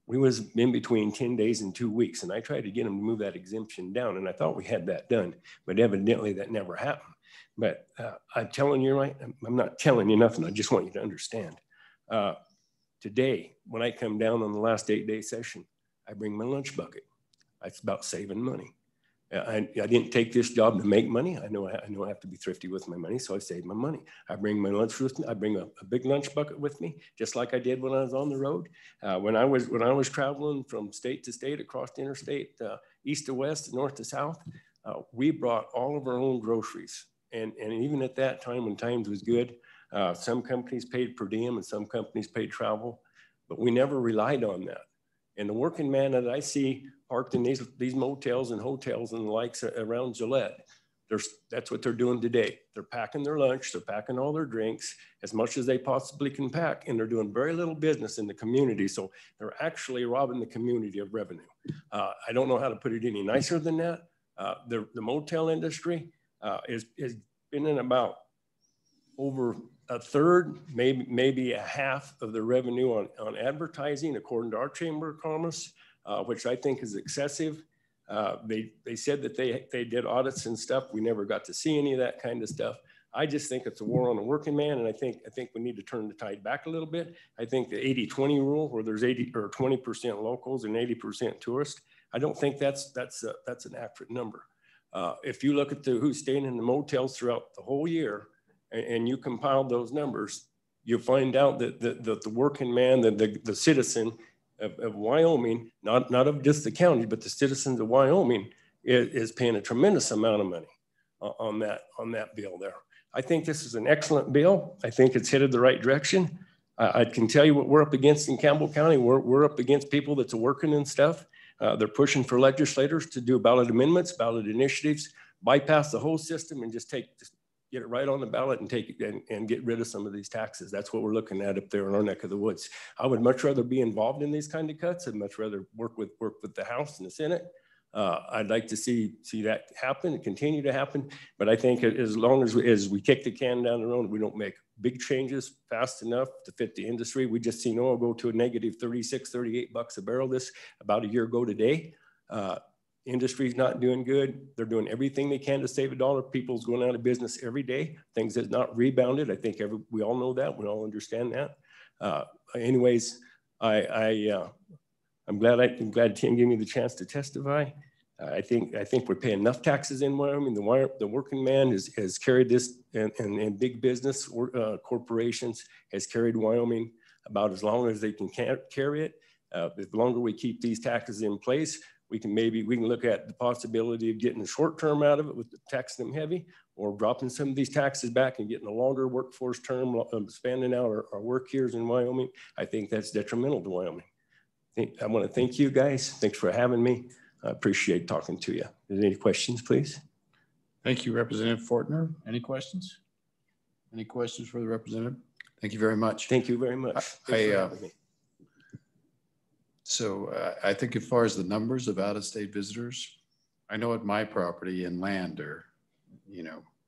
we was in between 10 days and 2 weeks. And I tried to get them to move that exemption down. And I thought we had that done, but evidently that never happened. But I'm telling you, right? I'm not telling you nothing. I just want you to understand. Today, when I come down on the last 8-day session, I bring my lunch bucket. That's about saving money. I didn't take this job to make money. I know I have to be thrifty with my money, so I save my money. I bring my lunch with me. I bring a big lunch bucket with me, just like I did when I was on the road. When I was traveling from state to state, across the interstate, east to west, north to south, we brought all of our own groceries. And even at that time, when times was good, some companies paid per diem and some companies paid travel, but we never relied on that. And the working man that I see parked in these motels and hotels and the likes around Gillette, that's what they're doing today. They're packing their lunch, they're packing all their drinks as much as they possibly can pack, and they're doing very little business in the community. So they're actually robbing the community of revenue. I don't know how to put it any nicer than that. The motel industry has been in about over a third, maybe a half of the revenue on advertising, according to our Chamber of Commerce, which I think is excessive. They said that they did audits and stuff. We never got to see any of that kind of stuff. I just think it's a war on the working man, and I think we need to turn the tide back a little bit. I think the 80-20 rule, where there's 80 or 20% locals and 80% tourists, I don't think that's an accurate number. If you look at who's staying in the motels throughout the whole year, and you compile those numbers, you find out that the working man, the citizen of Wyoming, not of just the county, but the citizens of Wyoming is paying a tremendous amount of money on that bill there. I think this is an excellent bill. I think it's headed the right direction. I can tell you what we're up against in Campbell County. We're up against people that's working and stuff. They're pushing for legislators to do ballot amendments, ballot initiatives, bypass the whole system and just get it right on the ballot and take it and get rid of some of these taxes. That's what we're looking at up there in our neck of the woods. I would much rather be involved in these kind of cuts. I'd much rather work with the House and the Senate. I'd like to see that happen and continue to happen. But I think as long as we kick the can down the road, we don't make big changes fast enough to fit the industry. We just seen oil go to a negative 36, 38 bucks a barrel about a year ago today. Industry's not doing good. They're doing everything they can to save a dollar. People's going out of business every day. Things have not rebounded. I think we all know that. We all understand that. Anyways, I'm glad Tim gave me the chance to testify. I think we're paying enough taxes in Wyoming. The working man has carried this, and big business corporations has carried Wyoming about as long as they can carry it. The longer we keep these taxes in place, we can look at the possibility of getting a short term out of it with taxing them heavy, or dropping some of these taxes back and getting a longer workforce term, expanding out our work years in Wyoming. I think that's detrimental to Wyoming. I want to thank you guys. Thanks for having me. I appreciate talking to you. Are there any questions, please? Thank you, Representative Fortner. Any questions? Any questions for the representative? Thank you very much. Thank you very much. So I think as far as the numbers of out-of-state visitors, I know at my property in Lander,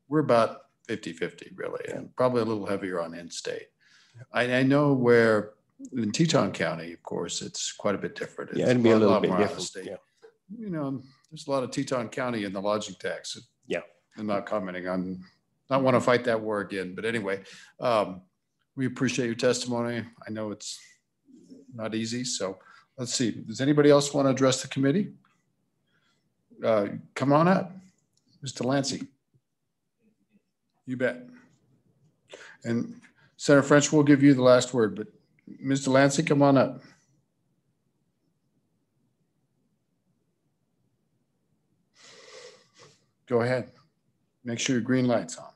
we're about 50-50 really, and probably a little heavier on in-state. I know where in Teton County, of course, it's quite a bit different. Yeah, it'd be a little bit different. Yeah. There's a lot of Teton County in the lodging tax. Yeah. I'm not commenting on, not want to fight that war again, but anyway, we appreciate your testimony. I know it's not easy, so let's see. Does anybody else want to address the committee? Come on up, Mr. Lancy. You bet. And Senator French will give you the last word, but Mr. Lancy, come on up. Go ahead. Make sure your green light's on.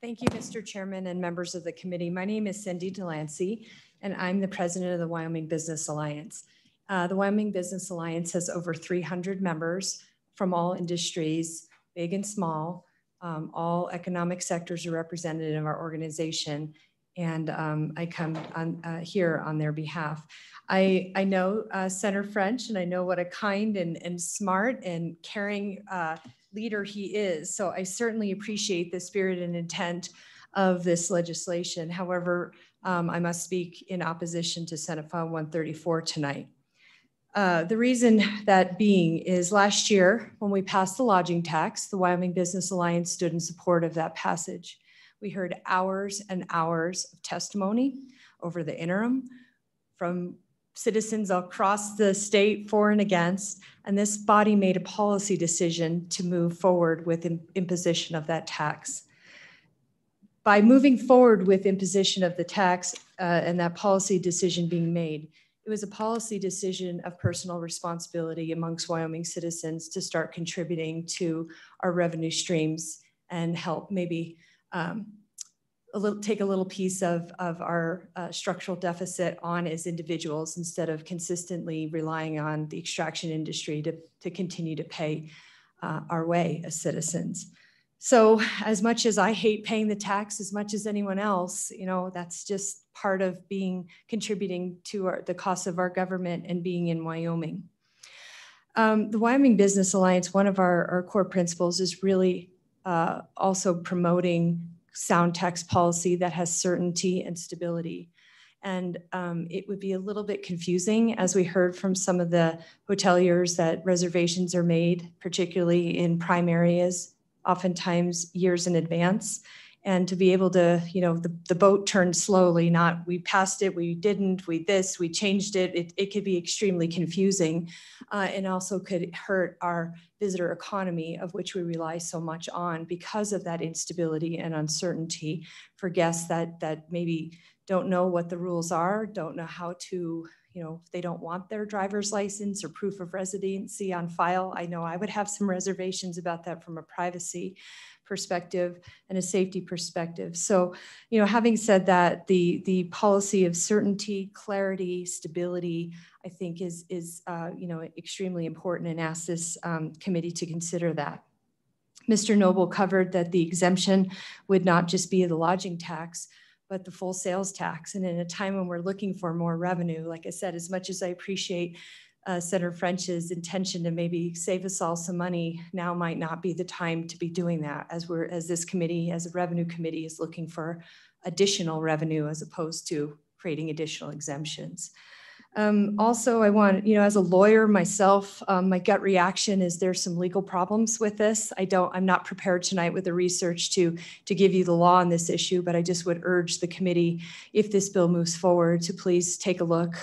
Thank you, Mr. Chairman and members of the committee. My name is Cindy Delancey, and I'm the president of the Wyoming Business Alliance. The Wyoming Business Alliance has over 300 members from all industries, big and small. All economic sectors are represented in our organization, and I come on, here on their behalf. I know Senator French, and I know what a kind and smart and caring leader he is. So I certainly appreciate the spirit and intent of this legislation. However, I must speak in opposition to Senate File 134 tonight. The reason that being is last year when we passed the lodging tax, the Wyoming Business Alliance stood in support of that passage. We heard hours and hours of testimony over the interim from citizens across the state for and against, and this body made a policy decision to move forward with imposition of that tax. By moving forward with imposition of the tax and that policy decision being made, it was a policy decision of personal responsibility amongst Wyoming citizens to start contributing to our revenue streams and help maybe take a little piece of our structural deficit on as individuals instead of consistently relying on the extraction industry to continue to pay our way as citizens. So as much as I hate paying the tax as much as anyone else, you know, that's just part of contributing to the cost of our government and being in Wyoming. The Wyoming Business Alliance, one of our core principles is really also promoting sound tax policy that has certainty and stability. And it would be a little bit confusing, as we heard from some of the hoteliers, that reservations are made, particularly in prime areas, oftentimes years in advance. And to be able to, you know, the boat turned slowly, not we passed it, we didn't, we changed it. It could be extremely confusing and also could hurt our visitor economy, of which we rely so much on because of that instability and uncertainty for guests that maybe don't know what the rules are, don't know how to, you know, if they don't want their driver's license or proof of residency on file. I know I would have some reservations about that from a privacy perspective and a safety perspective. So, you know, having said that, the policy of certainty, clarity, stability, I think is you know, extremely important, and ask this committee to consider that. Mr. Noble covered that the exemption would not just be the lodging tax, but the full sales tax. And in a time when we're looking for more revenue, like I said, as much as I appreciate Senator French's intention to maybe save us all some money, now might not be the time to be doing that, as this committee, as a revenue committee, is looking for additional revenue as opposed to creating additional exemptions. Also, I want, you know, as a lawyer myself, my gut reaction is there's some legal problems with this. I'm not prepared tonight with the research to give you the law on this issue, but I just would urge the committee, if this bill moves forward, to please take a look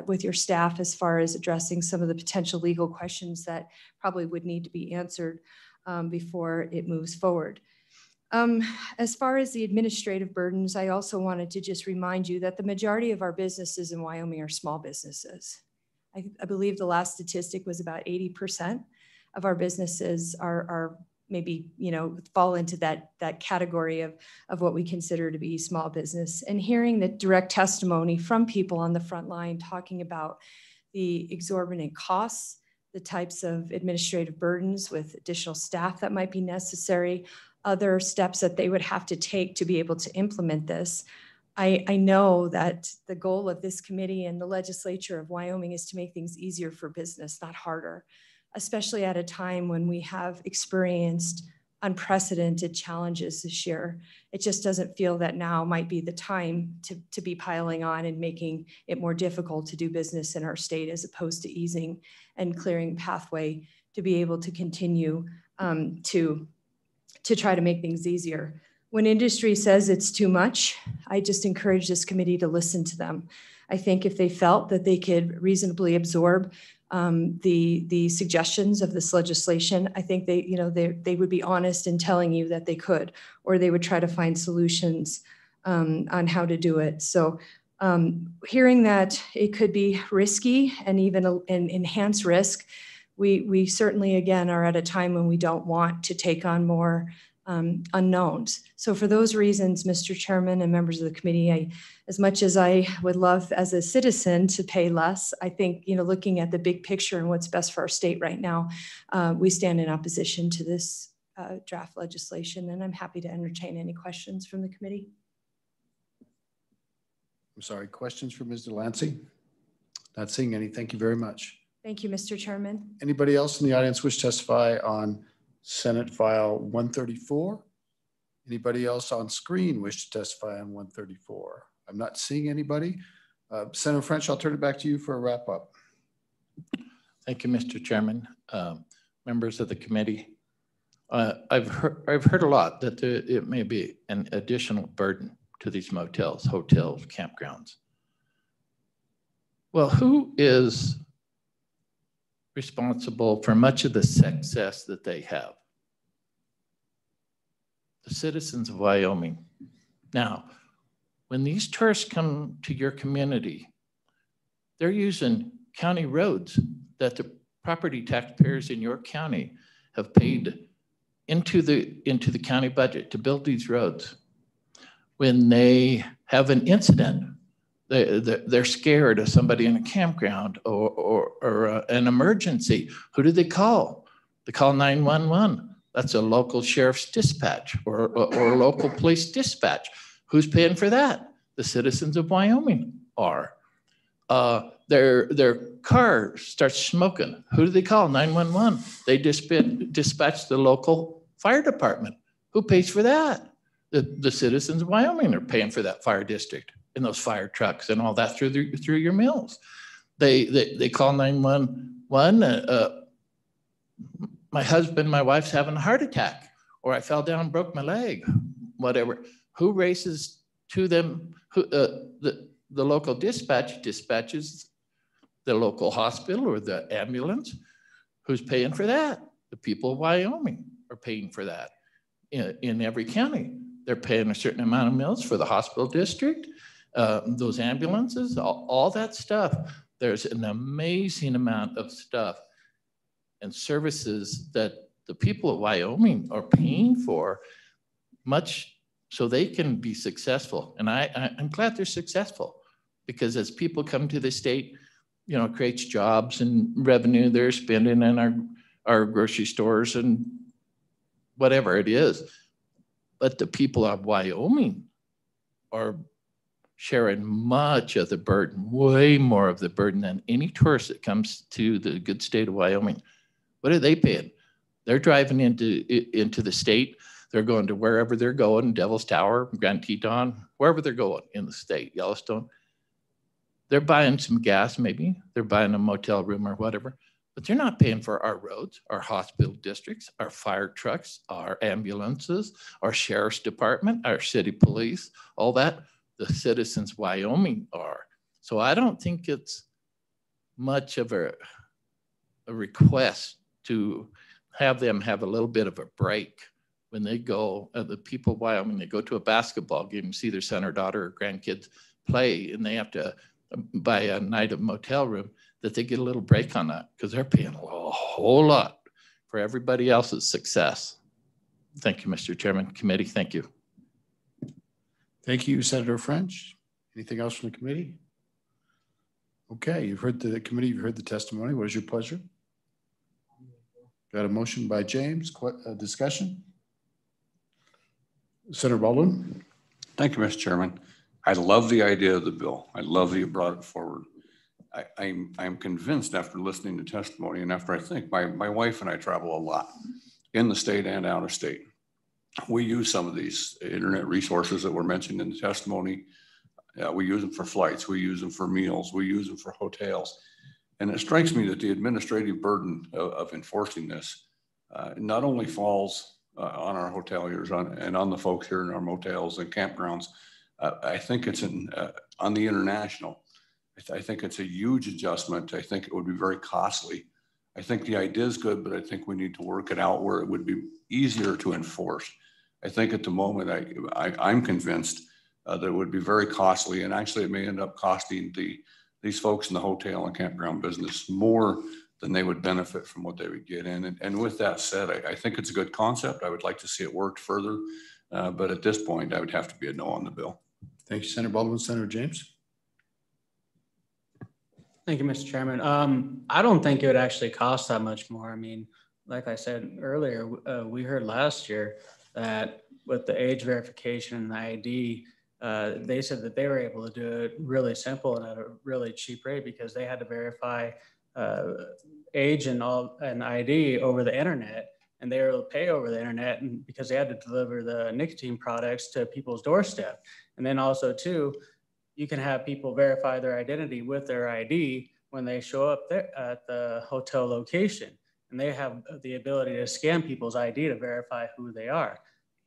with your staff as far as addressing some of the potential legal questions that probably would need to be answered before it moves forward. As far as the administrative burdens, I also wanted to just remind you that the majority of our businesses in Wyoming are small businesses. I believe the last statistic was about 80% of our businesses are maybe, you know, fall into that category of what we consider to be small business. And hearing the direct testimony from people on the front line talking about the exorbitant costs, the types of administrative burdens with additional staff that might be necessary, other steps that they would have to take to be able to implement this. I know that the goal of this committee and the legislature of Wyoming is to make things easier for business, not harder, especially at a time when we have experienced unprecedented challenges this year. It just doesn't feel that now might be the time to be piling on and making it more difficult to do business in our state, as opposed to easing and clearing pathway to be able to continue to try to make things easier. When industry says it's too much, I just encourage this committee to listen to them. I think if they felt that they could reasonably absorb the suggestions of this legislation, I think they would be honest in telling you that they could, or they would try to find solutions on how to do it. So hearing that it could be risky and even an enhanced risk, we certainly, again, are at a time when we don't want to take on more unknowns. So for those reasons, Mr. Chairman and members of the committee, as much as I would love as a citizen to pay less, I think, you know, looking at the big picture and what's best for our state right now, we stand in opposition to this draft legislation, and I'm happy to entertain any questions from the committee. I'm sorry, questions for Ms. Delancey? Not seeing any. Thank you very much. Thank you, Mr. Chairman. Anybody else in the audience wish to testify on Senate File 134? Anybody else on screen wish to testify on 134? I'm not seeing anybody. Senator French, I'll turn it back to you for a wrap up. Thank you, Mr. Chairman. Members of the committee, I've heard a lot that it may be an additional burden to these motels, hotels, campgrounds. Well, who is responsible for much of the success that they have? The citizens of Wyoming. Now, when these tourists come to your community, they're using county roads that the property taxpayers in your county have paid into the county budget to build these roads. When they have an incident, they're scared of somebody in a campground or an emergency. Who do they call? They call 911. That's a local sheriff's dispatch or local police dispatch. Who's paying for that? The citizens of Wyoming are. Their car starts smoking. Who do they call? 911. They dispatch the local fire department. Who pays for that? The citizens of Wyoming are paying for that fire district and those fire trucks and all that through your mills. They call 911. My husband, my wife's having a heart attack, or I fell down and broke my leg, whatever. Who races to them? The local dispatch dispatches the local hospital or the ambulance. Who's paying for that? The people of Wyoming are paying for that in every county. They're paying a certain amount of mills for the hospital district, those ambulances, all that stuff. There's an amazing amount of stuff and services that the people of Wyoming are paying for, much so they can be successful. And I'm glad they're successful, because as people come to the state, you know, it creates jobs and revenue they're spending in our grocery stores and whatever it is. But the people of Wyoming are sharing much of the burden, way more of the burden than any tourist that comes to the good state of Wyoming. What are they paying? They're driving into the state. They're going to wherever they're going, Devil's Tower, Grand Teton, wherever they're going in the state, Yellowstone. They're buying some gas, maybe. They're buying a motel room or whatever, but they're not paying for our roads, our hospital districts, our fire trucks, our ambulances, our sheriff's department, our city police, all that. The citizens of Wyoming are. So I don't think it's much of a request to have them have a little bit of a break when they go, the people of Wyoming, they go to a basketball game, see their son or daughter or grandkids play, and they have to buy a night of motel room, that they get a little break on that, because they're paying a whole lot for everybody else's success. Thank you, Mr. Chairman. Committee, thank you. Thank you, Senator French. Anything else from the committee? Okay, you've heard the committee, you've heard the testimony. What is your pleasure? Got a motion by James, discussion? Senator Baldwin. Thank you, Mr. Chairman. I love the idea of the bill. I love that you brought it forward. I'm convinced after listening to testimony and after I think, my wife and I travel a lot in the state and out of state. We use some of these internet resources that were mentioned in the testimony. We use them for flights. We use them for meals. We use them for hotels. And it strikes me that the administrative burden of enforcing this not only falls on our hoteliers and on the folks here in our motels and campgrounds. I think it's on the international. I think it's a huge adjustment. I think it would be very costly. I think the idea is good, but I think we need to work it out where it would be easier to enforce. I think at the moment, I'm convinced that it would be very costly, and actually it may end up costing these folks in the hotel and campground business more than they would benefit from what they would get in. And with that said, I think it's a good concept. I would like to see it worked further, but at this point, I would have to be a no on the bill. Thank you, Senator Baldwin. Senator James. Thank you, Mr. Chairman. I don't think it would actually cost that much more. I mean, like I said earlier, we heard last year that with the age verification and the ID, they said that they were able to do it really simple and at a really cheap rate because they had to verify age and ID over the internet, and they were able to pay over the internet, and because they had to deliver the nicotine products to people's doorstep. And then also too, you can have people verify their identity with their ID when they show up there at the hotel location, and they have the ability to scan people's ID to verify who they are.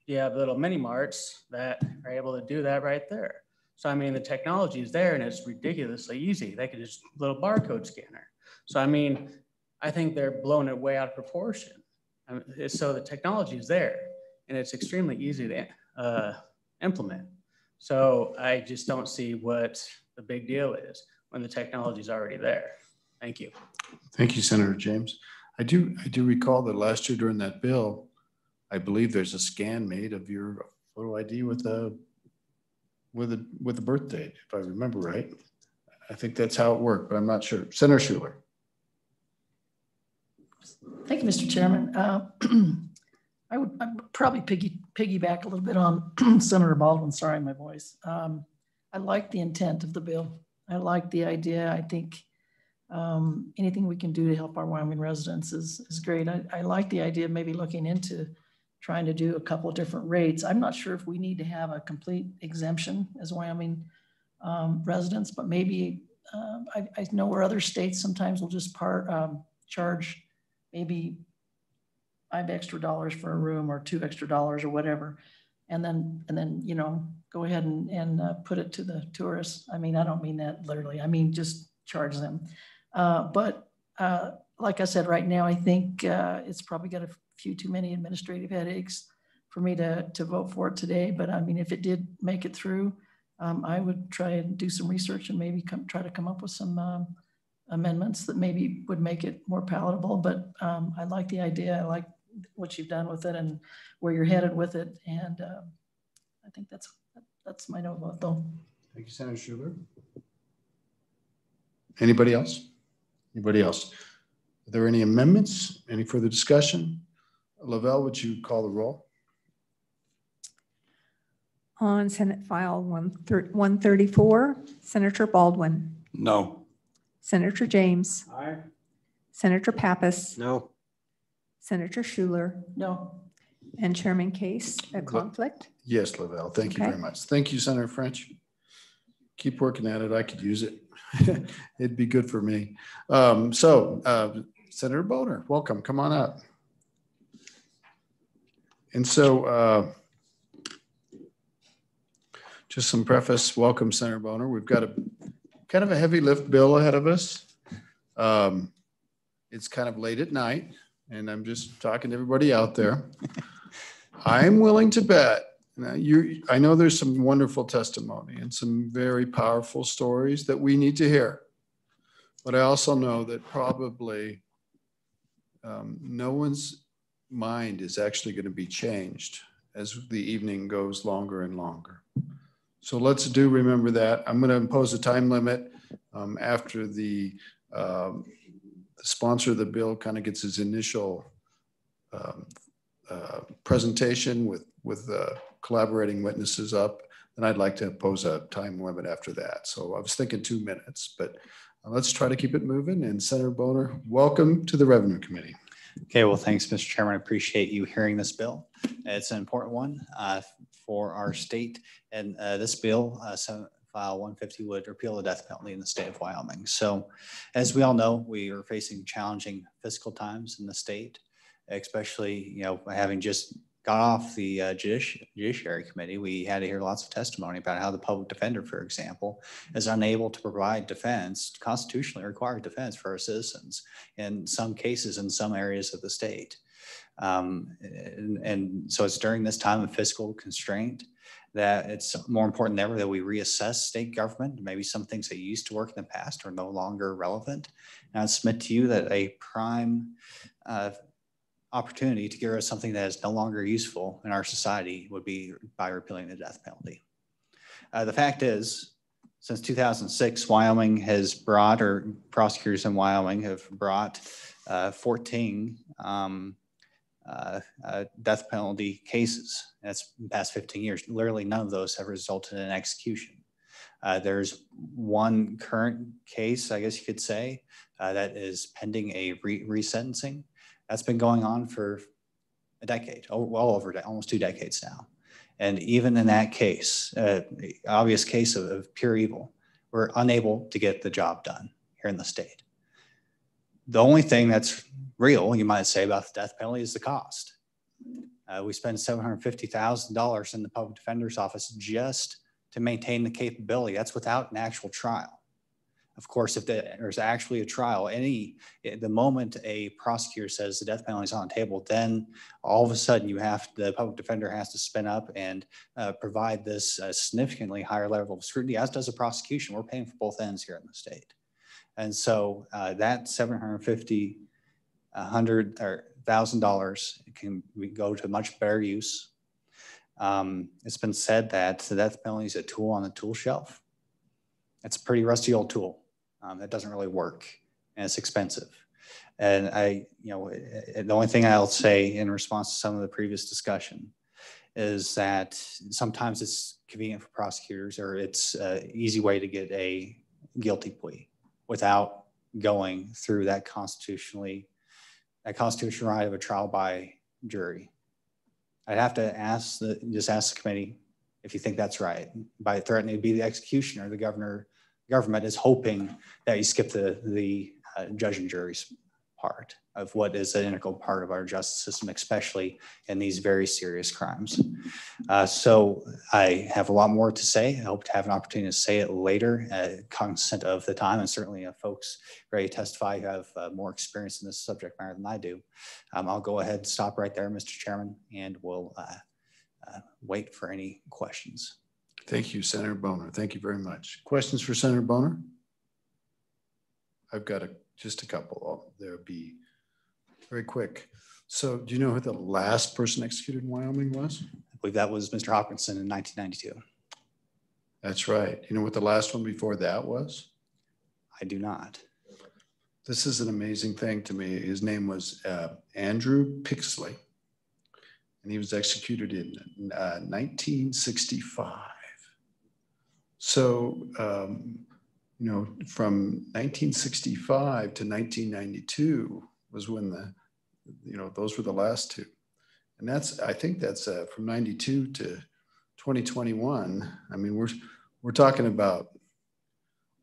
You have little mini marts that are able to do that right there. So, I mean, the technology is there and it's ridiculously easy. They can just little barcode scanner. So, I mean, I think they're blowing it way out of proportion. I mean, so the technology is there and it's extremely easy to implement. So I just don't see what the big deal is when the technology is already there. Thank you. Thank you, Senator James. I do recall that last year during that bill, I believe there's a scan made of your photo ID with a birth date, if I remember right. I think that's how it worked, but I'm not sure. Senator Schuler. Thank you, Mr. Chairman. I would probably piggyback a little bit on Senator Baldwin. Sorry, my voice. I like the intent of the bill. I like the idea. I think anything we can do to help our Wyoming residents is great. I like the idea of maybe looking into trying to do a couple of different rates. I'm not sure if we need to have a complete exemption as Wyoming residents, but maybe I know where other states sometimes will just charge maybe $5 extra for a room or $2 extra or whatever, and then you know, go ahead and put it to the tourists. I mean, I don't mean that literally. I mean just charge them. But like I said, right now I think it's probably got a few too many administrative headaches for me to vote for it today. But I mean, if it did make it through, I would try and do some research and maybe try to come up with some amendments that maybe would make it more palatable. But I like the idea. I like what you've done with it and where you're headed with it. And I think that's my no vote though. Thank you, Senator Schuler. Anybody else? Anybody else? Are there any amendments? Any further discussion? Lavelle, would you call the roll? On Senate File 134, Senator Baldwin. No. Senator James. Aye. Senator Pappas. No. Senator Schuler. No. And Chairman Case, a conflict? Yes, Lavelle. Thank you very much. Thank you, Senator French. Keep working at it. I could use it. It'd be good for me. Senator Boner, welcome. Come on up. And so just some preface. Welcome, Senator Boner. We've got a kind of a heavy lift bill ahead of us. It's kind of late at night, and I'm just talking to everybody out there. I'm willing to bet. Now, I know there's some wonderful testimony and some very powerful stories that we need to hear. But I also know that probably no one's mind is actually going to be changed as the evening goes longer and longer. So let's remember that. I'm going to impose a time limit after the sponsor of the bill kind of gets his initial presentation with collaborating witnesses up, then I'd like to impose a time limit after that. So I was thinking 2 minutes, but let's try to keep it moving. And Senator Boner, welcome to the Revenue Committee. Okay, well, thanks, Mr. Chairman. I appreciate you hearing this bill. It's an important one for our state. And this bill, Senate File 150, would repeal the death penalty in the state of Wyoming. So as we all know, we are facing challenging fiscal times in the state, especially, you know, having just got off the Judiciary Committee, we had to hear lots of testimony about how the public defender, for example, is unable to provide defense, constitutionally required defense for our citizens in some cases in some areas of the state. And so it's during this time of fiscal constraint that it's more important than ever that we reassess state government. Maybe some things that used to work in the past are no longer relevant. And I submit to you that a prime opportunity to get rid of something that is no longer useful in our society would be by repealing the death penalty. The fact is, Since 2006, Wyoming has brought, or prosecutors in Wyoming have brought 14 death penalty cases. That's the past 15 years. Literally none of those have resulted in execution. There's one current case, I guess you could say, that is pending a resentencing. That's been going on for a decade, well over almost 2 decades now. And even in that case, obvious case of pure evil, we're unable to get the job done here in the state. The only thing that's real, you might say, about the death penalty is the cost. We spend $750,000 in the public defender's office just to maintain the capability. That's without an actual trial. Of course, if there's actually a trial, the moment a prosecutor says the death penalty is on the table, then all of a sudden the public defender has to spin up and provide this significantly higher level of scrutiny, as does the prosecution. We're paying for both ends here in the state. And so that $750,000 can go to much better use. It's been said that the death penalty is a tool on the tool shelf. It's a pretty rusty old tool that doesn't really work, and it's expensive. And the only thing I'll say in response to some of the previous discussion is that sometimes it's convenient for prosecutors, or it's an easy way to get a guilty plea without going through that constitutional right of a trial by jury. I'd have to ask the committee if you think that's right. By threatening to be the executioner, the government is hoping that you skip the judge and jury's part of what is an integral part of our justice system, especially in these very serious crimes. So I have a lot more to say. I hope to have an opportunity to say it later, cognizant of the time, and certainly folks ready to testify who have more experience in this subject matter than I do. I'll go ahead and stop right there, Mr. Chairman, and we'll wait for any questions. Thank you, Senator Boner. Thank you very much. Questions for Senator Boner? I've got just a couple. They'll be very quick. So do you know who the last person executed in Wyoming was? I believe that was Mr. Hopkinson in 1992. That's right. You know what the last one before that was? I do not. This is an amazing thing to me. His name was Andrew Pixley, and he was executed in 1965. So, from 1965 to 1992 was when those were the last two. And I think that's from 92 to 2021. I mean, we're talking about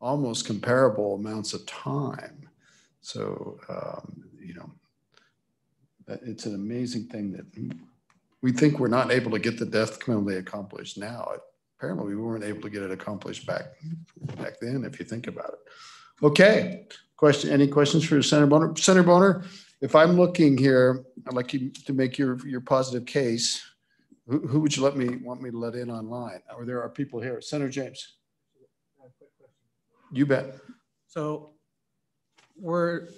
almost comparable amounts of time. So, it's an amazing thing that we think we're not able to get the death penalty accomplished now. Apparently we weren't able to get it accomplished back then, if you think about it. Okay, any questions for Senator Boner? Senator Boner, if I'm looking here, I'd like you to make your positive case. Who would you want me to let in online? Or there are people here. Senator James. You bet. So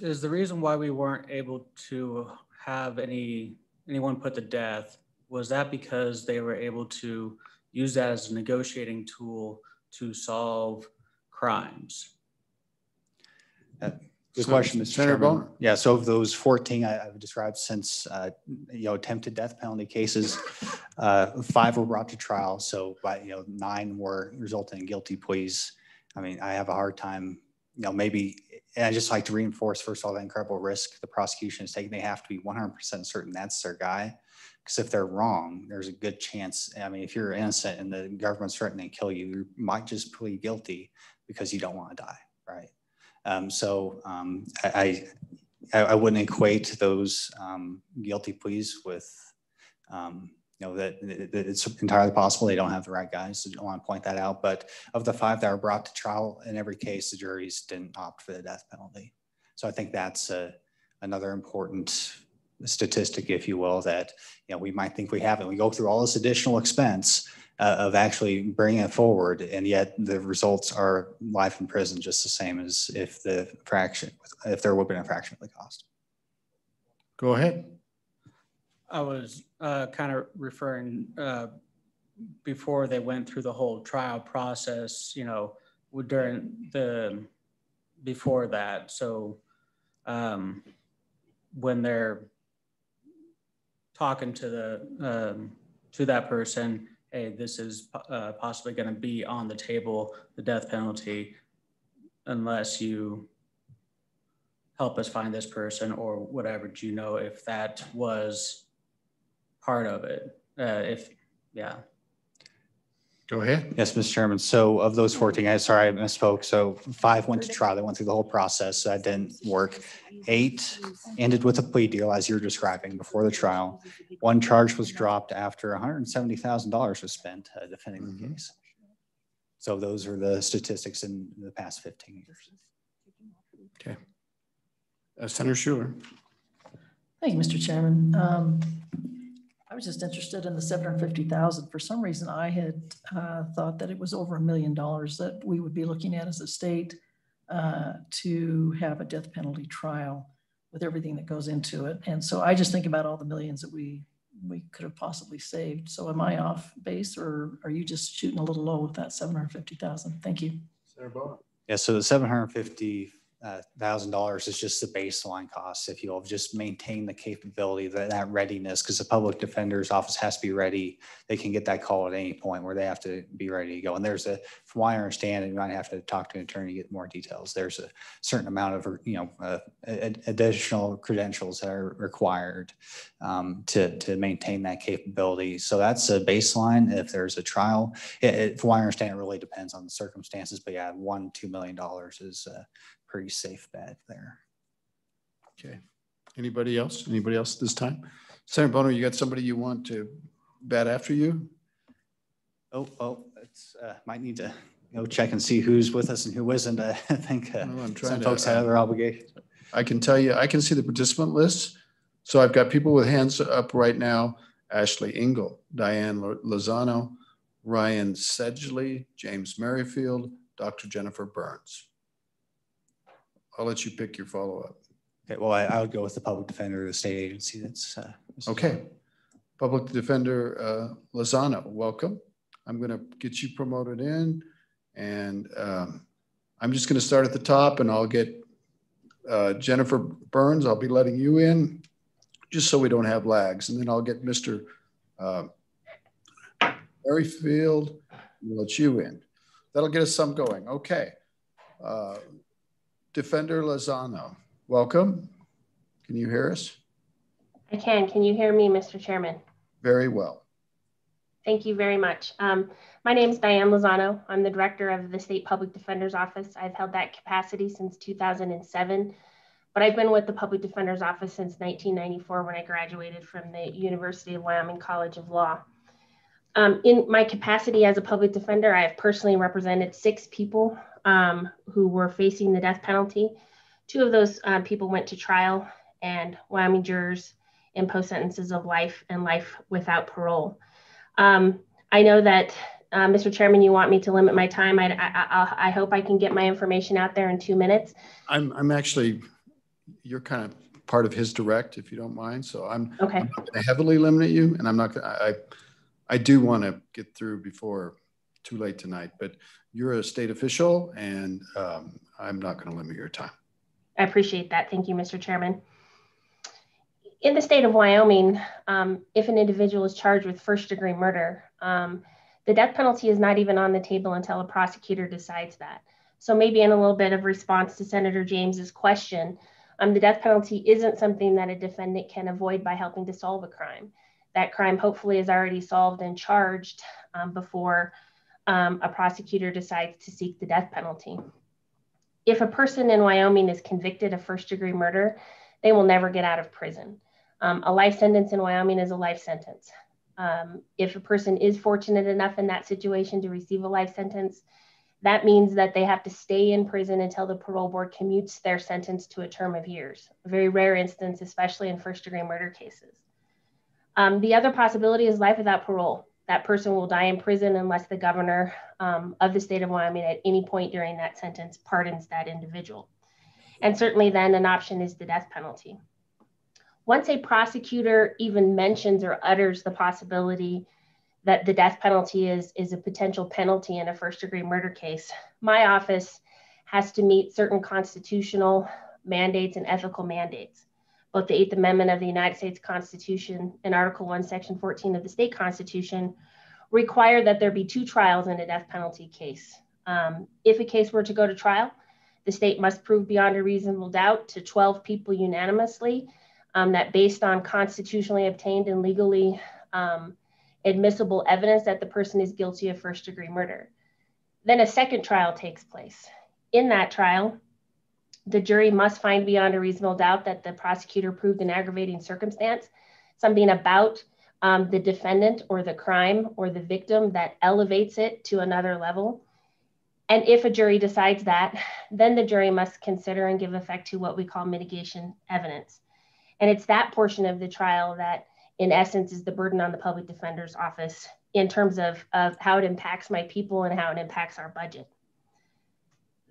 is the reason why we weren't able to have anyone put to death, was that because they were able to use that as a negotiating tool to solve crimes? Good question, Mr. Senator Chairman. Boner. Yeah, so of those 14 I've described since, attempted death penalty cases, 5 were brought to trial. So 9 were resulting in guilty pleas. I mean, I have a hard time, maybe, and I just like to reinforce, first of all, the incredible risk the prosecution is taking. They have to be 100% certain that's their guy. Because if they're wrong, there's a good chance. I mean, if you're innocent and the government's threatening to kill you, you might just plead guilty because you don't want to die, right? I wouldn't equate those guilty pleas with, that it's entirely possible they don't have the right guys. So I want to point that out. But of the 5 that were brought to trial, in every case, the juries didn't opt for the death penalty. So I think that's another important statistic, if you will, that we might think we have, and we go through all this additional expense of actually bringing it forward, and yet the results are life in prison, just the same as if there would be an fraction of the cost. Go ahead. I was kind of referring before they went through the whole trial process. during before that. So when they're talking to that person, hey, this is possibly going to be on the table, the death penalty, unless you help us find this person or whatever. Do you know if that was part of it? Yeah. Go ahead. Yes, Mr. Chairman. So of those 14, sorry, I misspoke. So 5 went to trial. They went through the whole process. So that didn't work. 8 ended with a plea deal, as you're describing, before the trial. 1 charge was dropped after $170,000 was spent defending the case. So those are the statistics in the past 15 years. Okay. Senator Schuler. Thank you, Mr. Chairman. I was just interested in the $750,000. For some reason, I had thought that it was over $1 million that we would be looking at as a state to have a death penalty trial with everything that goes into it. And so I just think about all the millions that we could have possibly saved. So am I off base, or are you just shooting a little low with that $750,000? Thank you. Senator Bowen. Yeah, so the $750,000 is just the baseline cost, if you'll just maintain the capability, that readiness, because the public defender's office has to be ready. They can get that call at any point where they have to be ready to go. And there's from what I understand, and you might have to talk to an attorney to get more details, there's a certain amount of, additional credentials that are required to maintain that capability. So that's a baseline. If there's a trial, from what I understand, it really depends on the circumstances, but yeah, $1-2 million is pretty safe bet there. Okay. Anybody else? Anybody else this time? Senator Bono, you got somebody you want to bat after you? It's might need to go check and see who's with us and who isn't. I think some folks have other obligations. I can tell you, I can see the participant list. So I've got people with hands up right now: Ashley Engel, Diane Lozano, Ryan Sedgley, James Merrifield, Dr. Jennifer Burns. I'll let you pick your follow-up. Okay, well, I would go with the public defender of the state agency. That's okay. Public Defender Lozano, welcome. I'm going to get you promoted in, and I'm just going to start at the top, and I'll get Jennifer Burns. I'll be letting you in just so we don't have lags, and then I'll get Mr. Merrifield and let you in. That'll get us some going. Okay. Defender Lozano, welcome. Can you hear us? I can. Can you hear me, Mr. Chairman? Very well. Thank you very much. My name is Diane Lozano. I'm the director of the State Public Defender's Office. I've held that capacity since 2007, but I've been with the Public Defender's Office since 1994 when I graduated from the University of Wyoming College of Law. In my capacity as a public defender, I have personally represented 6 people who were facing the death penalty. 2 of those people went to trial, and Wyoming jurors imposed sentences of life and life without parole. I know that, Mr. Chairman, you want me to limit my time. I hope I can get my information out there in 2 minutes. I'm actually, you're kind of part of his direct, if you don't mind. So I'm not going to heavily limit you, and I'm not going to, I do want to get through before too late tonight, but you're a state official, and I'm not going to limit your time. I appreciate that. Thank you, Mr. Chairman. In the state of Wyoming, if an individual is charged with first-degree murder, the death penalty is not even on the table until a prosecutor decides that. So maybe in a little bit of response to Senator James's question, the death penalty isn't something that a defendant can avoid by helping to solve a crime. That crime hopefully is already solved and charged before a prosecutor decides to seek the death penalty. If a person in Wyoming is convicted of first-degree murder, they will never get out of prison. A life sentence in Wyoming is a life sentence. If a person is fortunate enough in that situation to receive a life sentence, that means that they have to stay in prison until the parole board commutes their sentence to a term of years. A very rare instance, especially in first-degree murder cases. The other possibility is life without parole. That person will die in prison unless the governor of the state of Wyoming at any point during that sentence pardons that individual. And certainly then an option is the death penalty. Once a prosecutor even mentions or utters the possibility that the death penalty is a potential penalty in a first-degree murder case, my office has to meet certain constitutional mandates and ethical mandates. Both the 8th Amendment of the United States Constitution and Article 1, Section 14 of the state constitution require that there be 2 trials in a death penalty case. If a case were to go to trial, the state must prove beyond a reasonable doubt to 12 people unanimously that based on constitutionally obtained and legally admissible evidence that the person is guilty of first-degree murder. Then a second trial takes place. In that trial, the jury must find beyond a reasonable doubt that the prosecutor proved an aggravating circumstance, something about the defendant or the crime or the victim that elevates it to another level. And if a jury decides that, then the jury must consider and give effect to what we call mitigation evidence. And it's that portion of the trial that, in essence, is the burden on the public defender's office in terms of how it impacts my people and how it impacts our budget.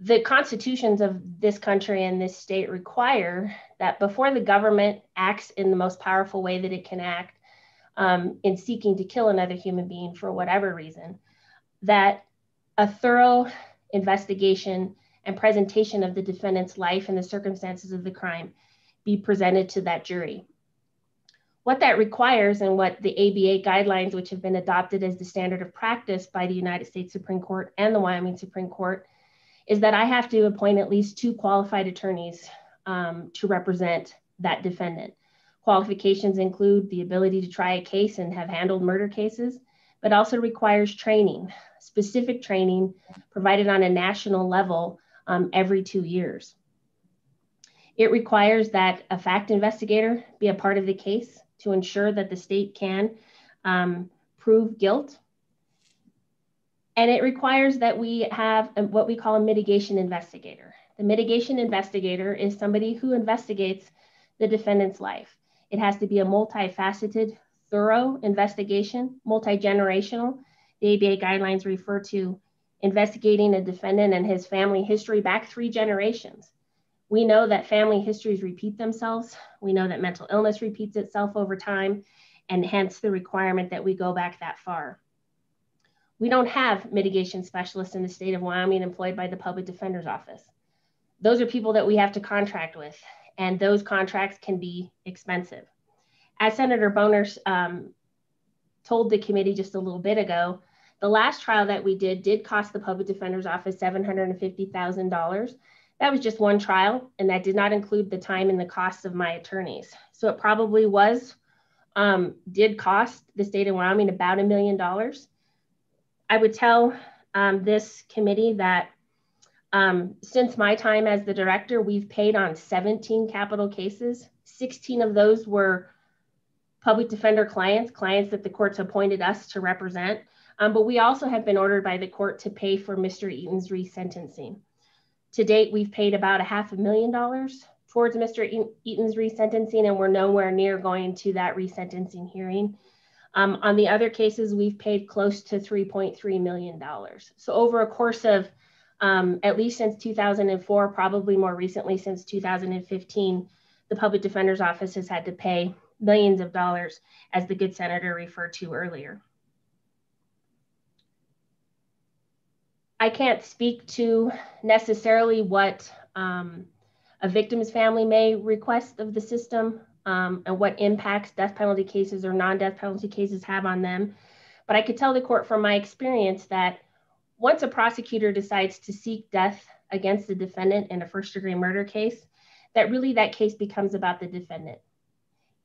The constitutions of this country and this state require that before the government acts in the most powerful way that it can act in seeking to kill another human being for whatever reason, that a thorough investigation and presentation of the defendant's life and the circumstances of the crime be presented to that jury. What that requires, and what the ABA guidelines, which have been adopted as the standard of practice by the United States Supreme Court and the Wyoming Supreme Court, is that I have to appoint at least 2 qualified attorneys to represent that defendant. Qualifications include the ability to try a case and have handled murder cases, but also requires training, specific training provided on a national level every 2 years. It requires that a fact investigator be a part of the case to ensure that the state can prove guilt. And it requires that we have what we call a mitigation investigator. The mitigation investigator is somebody who investigates the defendant's life. It has to be a multifaceted, thorough investigation, multi-generational. The ABA guidelines refer to investigating a defendant and his family history back 3 generations. We know that family histories repeat themselves. We know that mental illness repeats itself over time, and hence the requirement that we go back that far. We don't have mitigation specialists in the state of Wyoming employed by the Public Defender's Office. Those are people that we have to contract with, and those contracts can be expensive. As Senator Boner told the committee just a little bit ago, the last trial that we did cost the Public Defender's Office $750,000. That was just one trial, and that did not include the time and the costs of my attorneys. So it probably did cost the state of Wyoming about $1 million. I would tell this committee that since my time as the director, we've paid on 17 capital cases. 16 of those were public defender clients that the courts appointed us to represent. But we also have been ordered by the court to pay for Mr. Eaton's resentencing. To date, we've paid about $500,000 towards Mr. Eaton's resentencing, and we're nowhere near going to that resentencing hearing. On the other cases, we've paid close to $3.3 million. So over a course of at least since 2004, probably more recently since 2015, the Public Defender's Office has had to pay millions of dollars, as the good senator referred to earlier. I can't speak to necessarily what a victim's family may request of the system and what impacts death penalty cases or non-death penalty cases have on them. But I could tell the court from my experience that once a prosecutor decides to seek death against the defendant in a first-degree murder case, that case becomes about the defendant.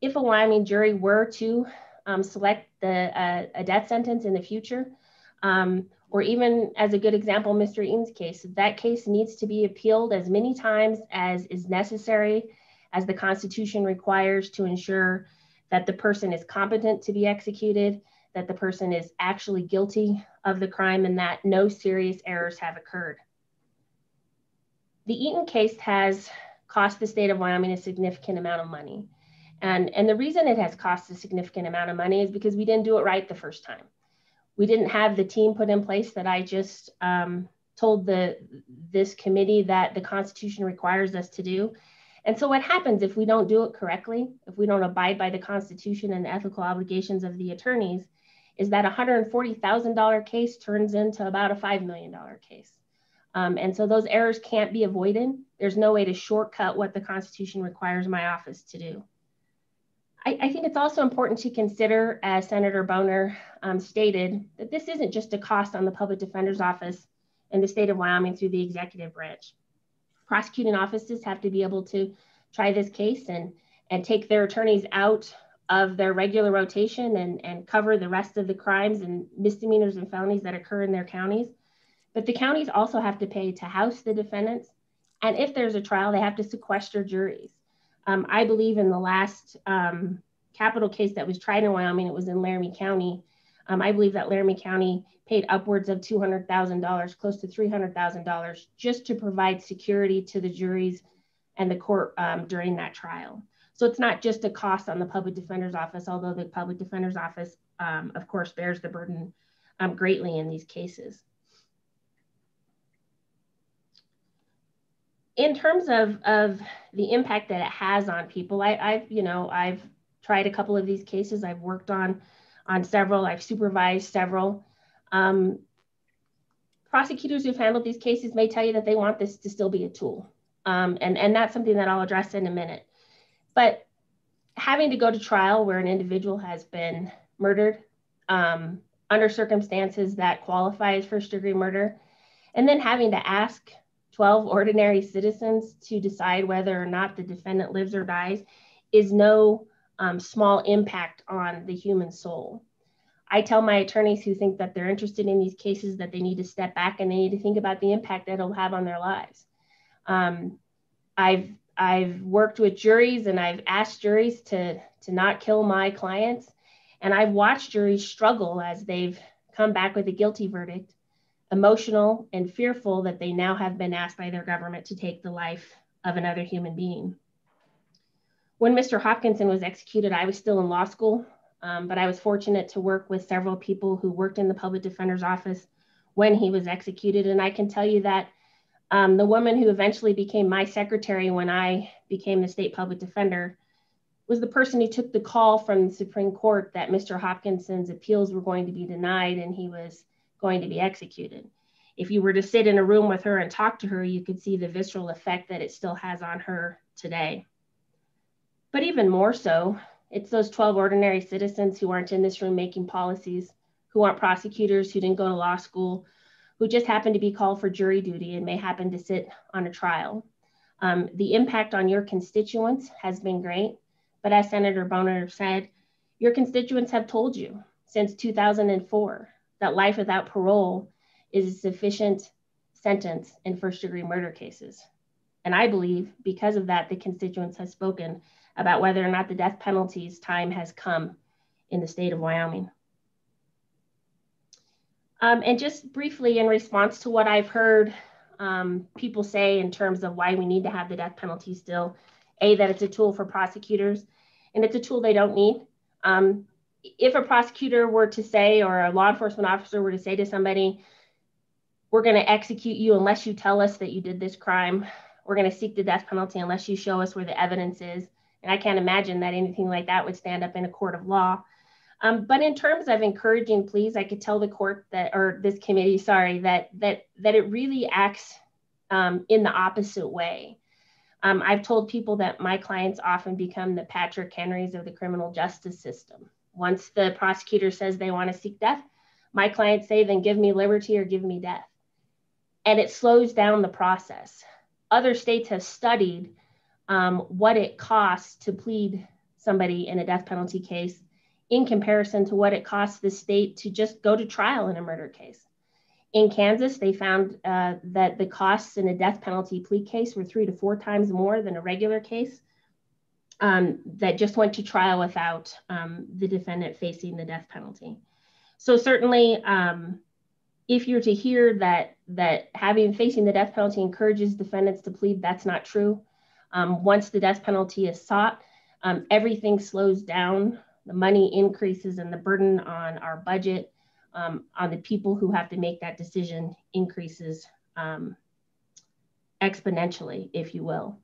If a Wyoming jury were to select a death sentence in the future, or even as a good example, Mr. Eaton's case, that case needs to be appealed as many times as is necessary, as the Constitution requires, to ensure that the person is competent to be executed, that the person is actually guilty of the crime, and that no serious errors have occurred. The Eaton case has cost the state of Wyoming a significant amount of money. And the reason it has cost a significant amount of money is because we didn't do it right the first time. We didn't have the team put in place that I just told this committee that the Constitution requires us to do. And so what happens if we don't do it correctly, if we don't abide by the Constitution and the ethical obligations of the attorneys, is that $140,000 case turns into about a $5 million case. And so those errors can't be avoided. There's no way to shortcut what the Constitution requires my office to do. I think it's also important to consider, as Senator Boner stated, that this isn't just a cost on the Public Defender's Office in the state of Wyoming through the executive branch. Prosecuting offices have to be able to try this case and take their attorneys out of their regular rotation and cover the rest of the crimes and misdemeanors and felonies that occur in their counties. But the counties also have to pay to house the defendants. And if there's a trial, they have to sequester juries. I believe in the last capital case that was tried in Wyoming, it was in Laramie County. I believe that Laramie County paid upwards of $200,000, close to $300,000, just to provide security to the juries and the court during that trial. So it's not just a cost on the Public Defender's Office, although the Public Defender's Office, of course, bears the burden greatly in these cases. In terms of the impact that it has on people, I've tried a couple of these cases. I've worked on several. I've supervised several. Prosecutors who've handled these cases may tell you that they want this to still be a tool, and that's something that I'll address in a minute. But having to go to trial where an individual has been murdered under circumstances that qualify as first-degree murder, and then having to ask 12 ordinary citizens to decide whether or not the defendant lives or dies is no small impact on the human soul. I tell my attorneys who think that they're interested in these cases that they need to step back and they need to think about the impact that it'll have on their lives. I've worked with juries and I've asked juries to not kill my clients. And I've watched juries struggle as they've come back with a guilty verdict, emotional and fearful that they now have been asked by their government to take the life of another human being. When Mr. Hopkinson was executed, I was still in law school, but I was fortunate to work with several people who worked in the Public Defender's Office when he was executed. And I can tell you that the woman who eventually became my secretary when I became the state public defender was the person who took the call from the Supreme Court that Mr. Hopkinson's appeals were going to be denied and he was going to be executed. If you were to sit in a room with her and talk to her, you could see the visceral effect that it still has on her today. But even more so, it's those 12 ordinary citizens who aren't in this room making policies, who aren't prosecutors, who didn't go to law school, who just happen to be called for jury duty and may happen to sit on a trial. The impact on your constituents has been great, but as Senator Boner said, your constituents have told you since 2004 that life without parole is a sufficient sentence in first-degree murder cases. And I believe because of that, the constituents have spoken about whether or not the death penalty's time has come in the state of Wyoming. And just briefly in response to what I've heard people say in terms of why we need to have the death penalty still, that it's a tool for prosecutors, and it's a tool they don't need. If a prosecutor were to say, or a law enforcement officer were to say to somebody, we're going to execute you unless you tell us that you did this crime, we're going to seek the death penalty unless you show us where the evidence is. And I can't imagine that anything like that would stand up in a court of law. But in terms of encouraging pleas, I could tell the court that, or this committee, sorry, that it really acts in the opposite way. I've told people that my clients often become the Patrick Henrys of the criminal justice system. Once the prosecutor says they want to seek death, my clients say, then give me liberty or give me death. And it slows down the process. Other states have studied what it costs to plead somebody in a death penalty case in comparison to what it costs the state to just go to trial in a murder case. In Kansas, they found that the costs in a death penalty plea case were 3 to 4 times more than a regular case that just went to trial without the defendant facing the death penalty. So certainly, if you're to hear that facing the death penalty encourages defendants to plead, that's not true. Once the death penalty is sought, everything slows down, the money increases, and the burden on our budget, on the people who have to make that decision increases exponentially, if you will.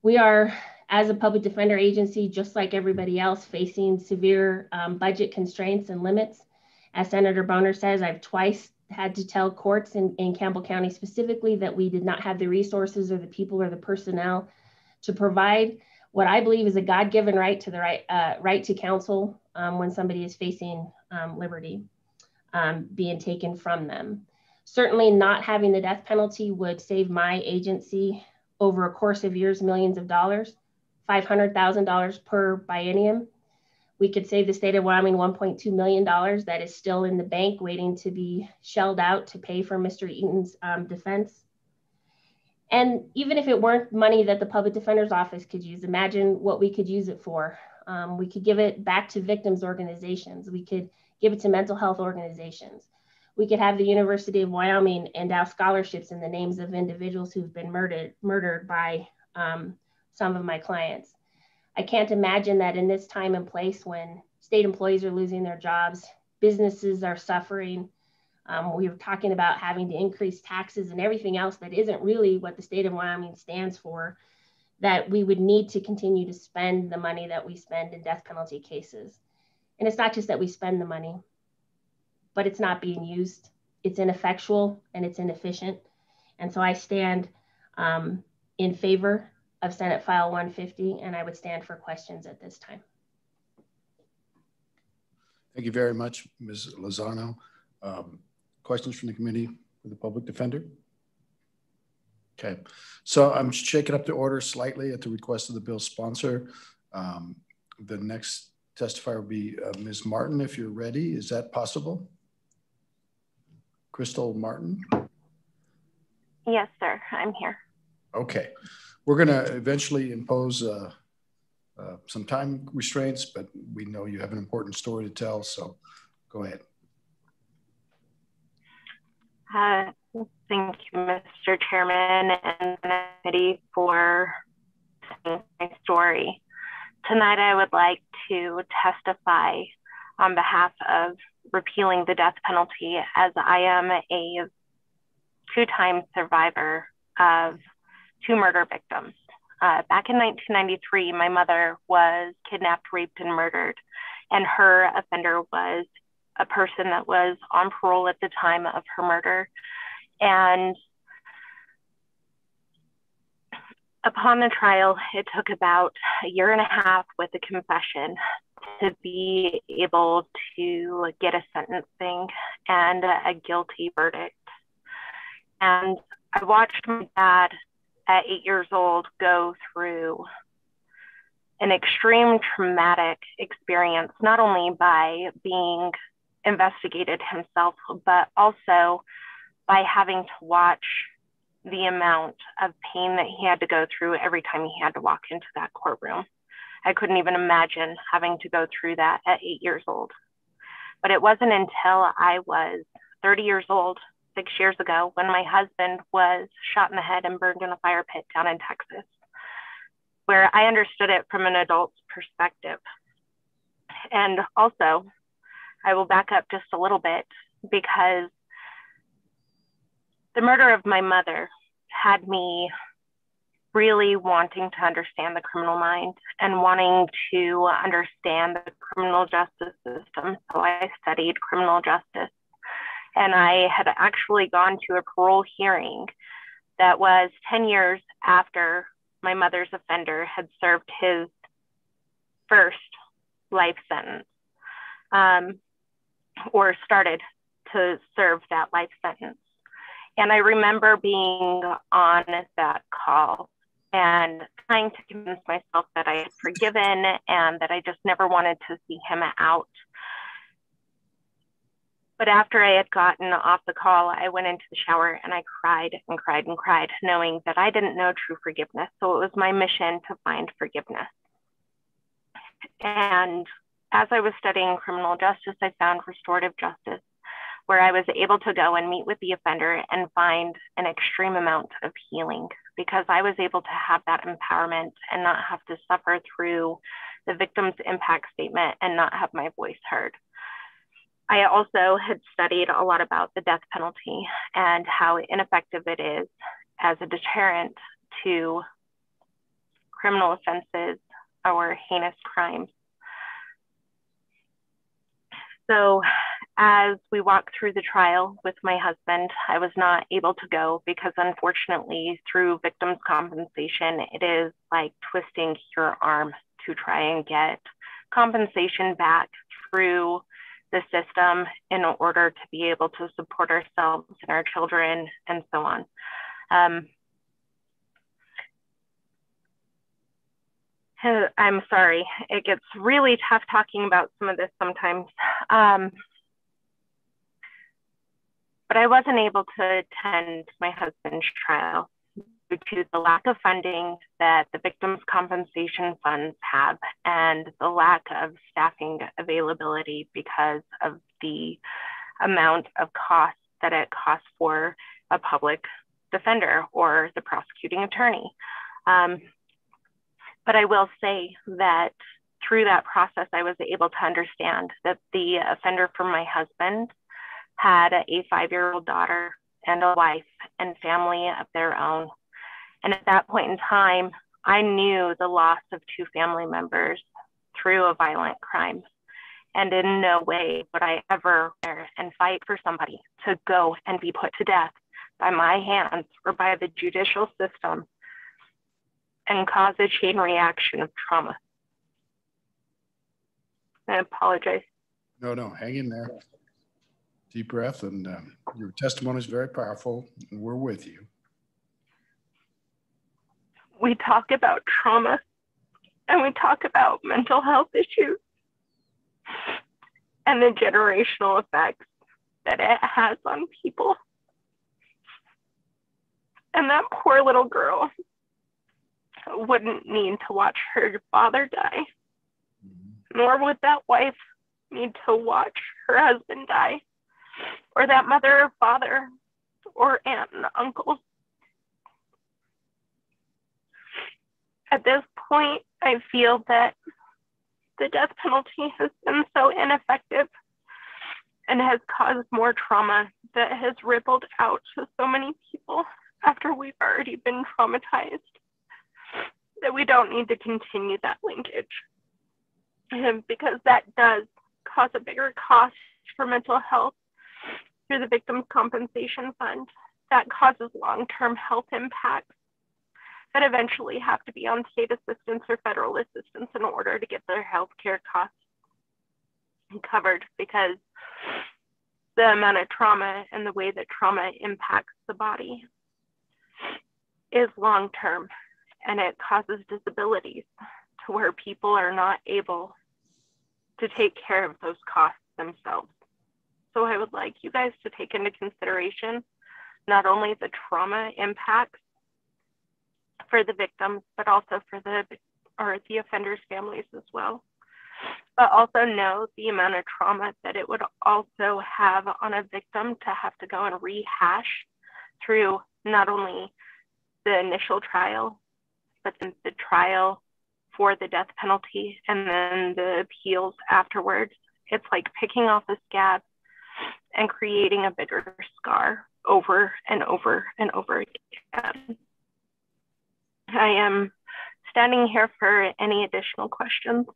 We are, as a public defender agency, just like everybody else, facing severe budget constraints and limits. As Senator Boner says, I've twice had to tell courts in Campbell County specifically that we did not have the resources or the people or the personnel to provide what I believe is a God-given right to the right to counsel when somebody is facing liberty being taken from them. Certainly not having the death penalty would save my agency over a course of years, millions of dollars, $500,000 per biennium. We could save the state of Wyoming $1.2 million that is still in the bank waiting to be shelled out to pay for Mr. Eaton's defense. And even if it weren't money that the public defender's office could use, imagine what we could use it for. We could give it back to victims organizations. We could give it to mental health organizations. We could have the University of Wyoming endow scholarships in the names of individuals who've been murdered by some of my clients. I can't imagine that in this time and place when state employees are losing their jobs, businesses are suffering. We were talking about having to increase taxes and everything else that isn't really what the state of Wyoming stands for, that we would need to continue to spend the money that we spend in death penalty cases. And it's not just that we spend the money, but it's not being used. It's ineffectual and it's inefficient. And so I stand in favor of Senate File 150, and I would stand for questions at this time. Thank you very much, Ms. Lozano. Questions from the committee for the public defender? Okay, so I'm shaking up the order slightly at the request of the bill sponsor. The next testifier will be Ms. Martin, if you're ready. Is that possible? Crystal Martin? Yes, sir, I'm here. Okay, we're gonna eventually impose some time restraints, but we know you have an important story to tell, so go ahead. Thank you, Mr. Chairman and the committee for my story. Tonight, I would like to testify on behalf of repealing the death penalty, as I am a two-time survivor of 2 murder victims. Back in 1993, my mother was kidnapped, raped, and murdered, and her offender was a person that was on parole at the time of her murder. And upon the trial, it took about a year and a half with a confession to be able to get a sentencing and a guilty verdict. And I watched my dad at 8 years old go through an extreme traumatic experience, not only by being investigated himself, but also by having to watch the amount of pain that he had to go through every time he had to walk into that courtroom. I couldn't even imagine having to go through that at 8 years old. But it wasn't until I was 30 years old, 6 years ago, when my husband was shot in the head and burned in a fire pit down in Texas, where I understood it from an adult's perspective. And also, I will back up just a little bit, because the murder of my mother had me really wanting to understand the criminal mind and wanting to understand the criminal justice system. So I studied criminal justice, and I had actually gone to a parole hearing that was 10 years after my mother's offender had served his first life sentence, or started to serve that life sentence. And I remember being on that call and trying to convince myself that I had forgiven and that I just never wanted to see him out. But after I had gotten off the call, I went into the shower and I cried and cried and cried, knowing that I didn't know true forgiveness. So it was my mission to find forgiveness. And as I was studying criminal justice, I found restorative justice, where I was able to go and meet with the offender and find an extreme amount of healing, because I was able to have that empowerment and not have to suffer through the victim's impact statement and not have my voice heard. I also had studied a lot about the death penalty and how ineffective it is as a deterrent to criminal offenses or heinous crimes. So as we walked through the trial with my husband, I was not able to go because unfortunately through victims' compensation, it is like twisting your arm to try and get compensation back through the system in order to be able to support ourselves and our children and so on. I'm sorry, it gets really tough talking about some of this sometimes. But I wasn't able to attend my husband's trial due to the lack of funding that the victims' compensation funds have and the lack of staffing availability because of the amount of cost that it costs for a public defender or the prosecuting attorney. But I will say that through that process, I was able to understand that the offender for my husband had a 5-year-old daughter and a wife and family of their own. And at that point in time, I knew the loss of 2 family members through a violent crime. And in no way would I ever and fight for somebody to go and be put to death by my hands or by the judicial system and cause a chain reaction of trauma. I apologize. No, hang in there. Deep breath, and your testimony is very powerful, and we're with you. We talk about trauma and we talk about mental health issues and the generational effects that it has on people. And that poor little girl wouldn't need to watch her father die, nor would that wife need to watch her husband die, or that mother or father, or aunt and uncle. At this point, I feel that the death penalty has been so ineffective and has caused more trauma that has rippled out to so many people after we've already been traumatized, that we don't need to continue that linkage, because that does cause a bigger cost for mental health through the Victims' Compensation Fund. That causes long-term health impacts that eventually have to be on state assistance or federal assistance in order to get their health care costs covered, because the amount of trauma and the way that trauma impacts the body is long-term, and it causes disabilities to where people are not able to take care of those costs themselves. So I would like you guys to take into consideration not only the trauma impacts for the victims, but also for the offenders' families as well. But also know the amount of trauma that it would also have on a victim to have to go and rehash through not only the initial trial, but then the trial for the death penalty and then the appeals afterwards. It's like picking off a scab and creating a bigger scar over and over and over again. I am standing here for any additional questions.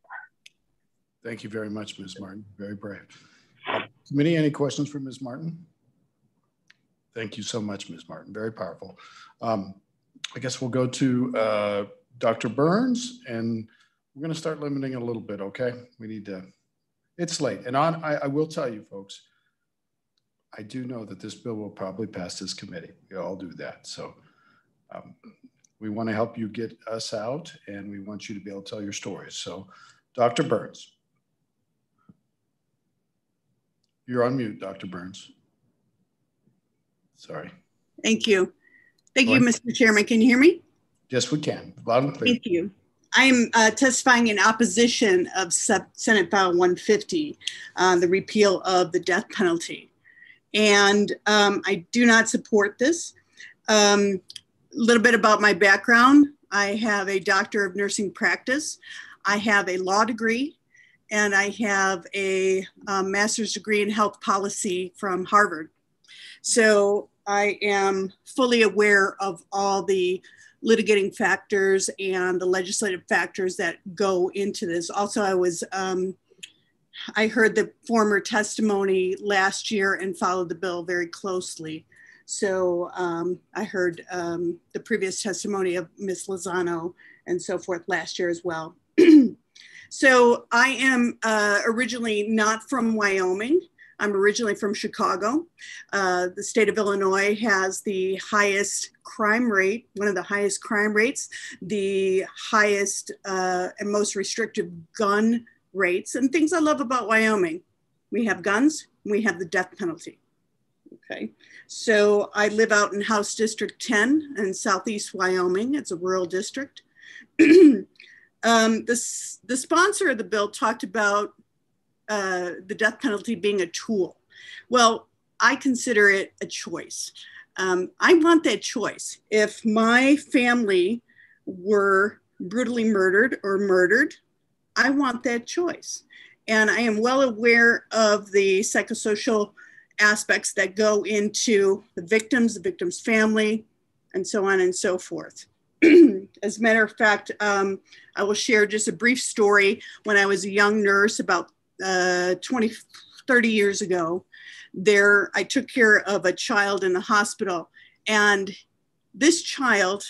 Thank you very much, Ms. Martin. Very brave. Committee, any questions for Ms. Martin? Thank you so much, Ms. Martin. Very powerful. I guess we'll go to Dr. Burns, and we're going to start limiting a little bit, okay? We need to, it's late. And I will tell you, folks, I do know that this bill will probably pass this committee. We all do that. So we want to help you get us out, and we want you to be able to tell your stories. So Dr. Burns. You're on mute, Dr. Burns. Sorry. Thank you. Thank you, Mr. Chairman. Can you hear me? Yes, we can. Loud and clear. Thank you. I am testifying in opposition of Senate File 150, the repeal of the death penalty. And I do not support this. A little bit about my background. I have a doctor of nursing practice. I have a law degree, and I have a master's degree in health policy from Harvard. So I am fully aware of all the litigating factors and the legislative factors that go into this. Also, I was I heard the former testimony last year and followed the bill very closely. So I heard the previous testimony of Ms. Lozano and so forth last year as well. So I am originally not from Wyoming. I'm originally from Chicago. The state of Illinois has the highest crime rate, one of the highest crime rates, the highest and most restrictive gun rates, and things I love about Wyoming. We have guns, we have the death penalty. Okay, so I live out in House District 10 in Southeast Wyoming. It's a rural district. The sponsor of the bill talked about the death penalty being a tool. Well, I consider it a choice. I want that choice. If my family were brutally murdered or murdered, I want that choice. And I am well aware of the psychosocial aspects that go into the victim's family, and so on and so forth. As a matter of fact, I will share just a brief story. When I was a young nurse about 30 years ago, I took care of a child in the hospital, and this child,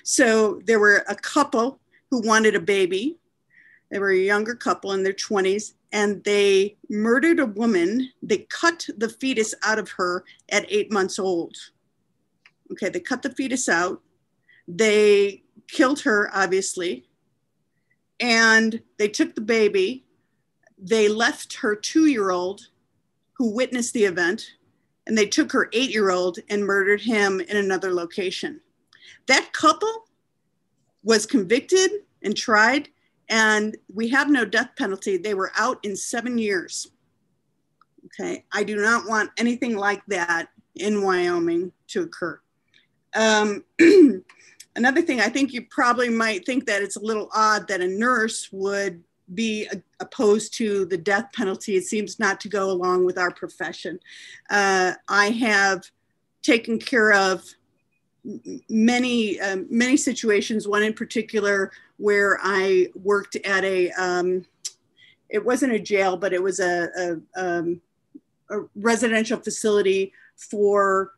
so there were a couple who wanted a baby. They were a younger couple in their 20s, and they murdered a woman. They cut the fetus out of her at 8 months old. Okay, they cut the fetus out. They killed her, obviously, and they took the baby. They left her 2-year-old who witnessed the event, and they took her 8-year-old and murdered him in another location. That couple was convicted and tried, and we have no death penalty. They were out in 7 years. Okay, I do not want anything like that in Wyoming to occur. Another thing, I think you probably might think that it's a little odd that a nurse would be opposed to the death penalty. It seems not to go along with our profession. I have taken care of many situations, one in particular where I worked at it wasn't a jail, but it was a residential facility for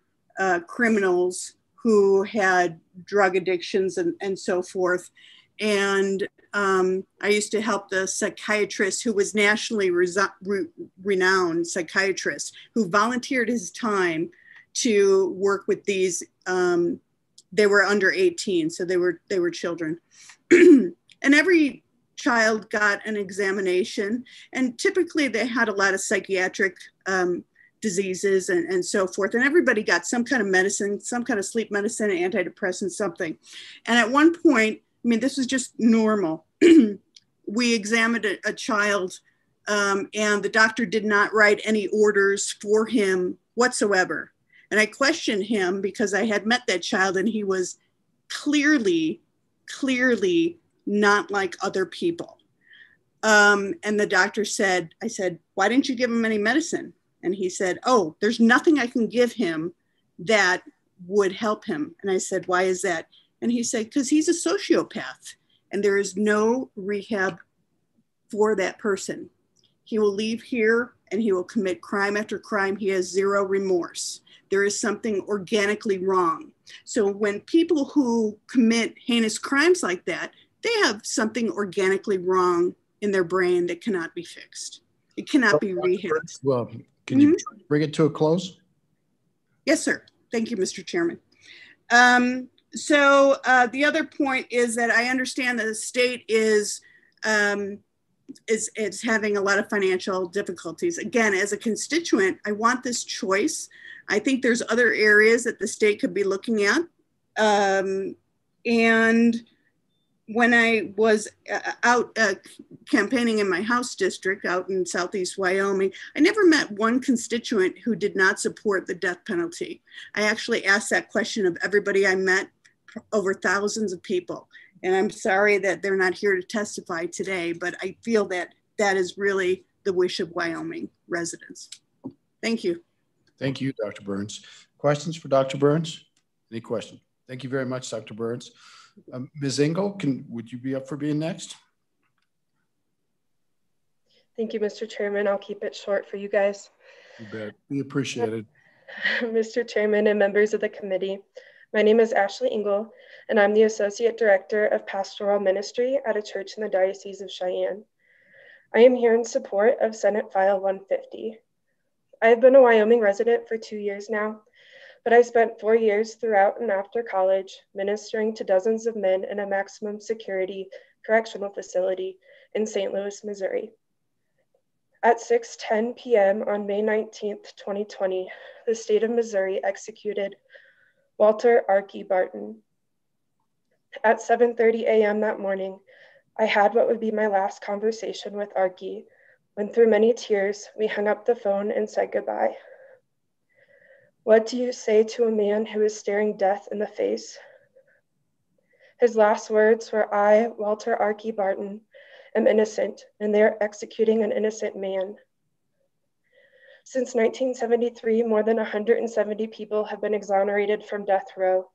criminals who had drug addictions and so forth. And I used to help the psychiatrist who was nationally renowned psychiatrist who volunteered his time to work with these. They were under 18, so they were children. And every child got an examination, and typically they had a lot of psychiatric diseases and so forth. And everybody got some kind of medicine, some kind of sleep medicine, antidepressant, something. And at one point, I mean, this was just normal. We examined a child and the doctor did not write any orders for him whatsoever. And I questioned him because I had met that child and he was clearly not like other people. And the doctor said, I said, why didn't you give him any medicine? And he said, oh, there's nothing I can give him that would help him. And I said, why is that? And he said, because he's a sociopath and there is no rehab for that person. He will leave here and he will commit crime after crime. He has zero remorse. There is something organically wrong. So when people who commit heinous crimes like that, they have something organically wrong in their brain that cannot be fixed. It cannot be rehabbed. Well, can you bring it to a close? Yes, sir. Thank you, Mr. Chairman. So the other point is that I understand that the state is having a lot of financial difficulties. Again, as a constituent, I want this choice. I think there's other areas that the state could be looking at. And when I was out campaigning in my House district out in Southeast Wyoming, I never met one constituent who did not support the death penalty. I actually asked that question of everybody I met, over thousands of people. And I'm sorry that they're not here to testify today, but I feel that that is really the wish of Wyoming residents. Thank you. Thank you, Dr. Burns. Questions for Dr. Burns? Any questions? Thank you very much, Dr. Burns. Ms. Engel, would you be up for being next? Thank you, Mr. Chairman. I'll keep it short for you guys. You bet. We appreciate it. Mr. Chairman and members of the committee, my name is Ashley Engel, and I'm the Associate Director of Pastoral Ministry at a church in the Diocese of Cheyenne. I am here in support of Senate File 150. I have been a Wyoming resident for 2 years now, but I spent 4 years throughout and after college ministering to dozens of men in a maximum security correctional facility in St. Louis, Missouri. At 6:10 p.m. on May 19th, 2020, the state of Missouri executed Walter Archie Barton. At 7:30 a.m. that morning, I had what would be my last conversation with Archie, when through many tears, we hung up the phone and said goodbye. What do you say to a man who is staring death in the face? His last words were, I, Walter Archie Barton, am innocent, and they're executing an innocent man. Since 1973, more than 170 people have been exonerated from death row.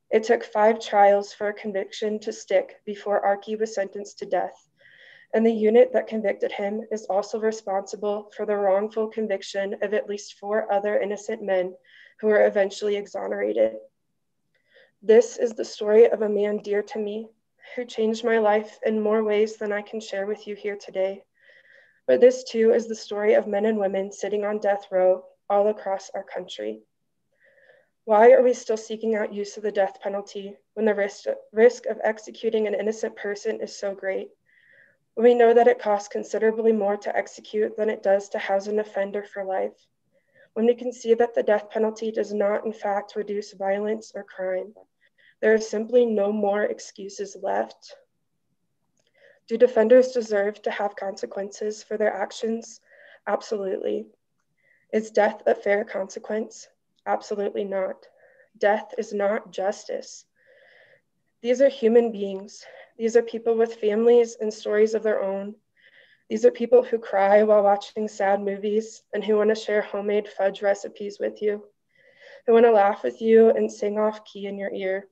It took 5 trials for a conviction to stick before Archie was sentenced to death. And the unit that convicted him is also responsible for the wrongful conviction of at least 4 other innocent men who were eventually exonerated. This is the story of a man dear to me, who changed my life in more ways than I can share with you here today. But this too is the story of men and women sitting on death row all across our country. Why are we still seeking out use of the death penalty when the risk of executing an innocent person is so great? When we know that it costs considerably more to execute than it does to house an offender for life? When we can see that the death penalty does not in fact reduce violence or crime? There are simply no more excuses left. Do defenders deserve to have consequences for their actions? Absolutely. Is death a fair consequence? Absolutely not. Death is not justice. These are human beings. These are people with families and stories of their own. These are people who cry while watching sad movies and who want to share homemade fudge recipes with you, who want to laugh with you and sing off key in your ear.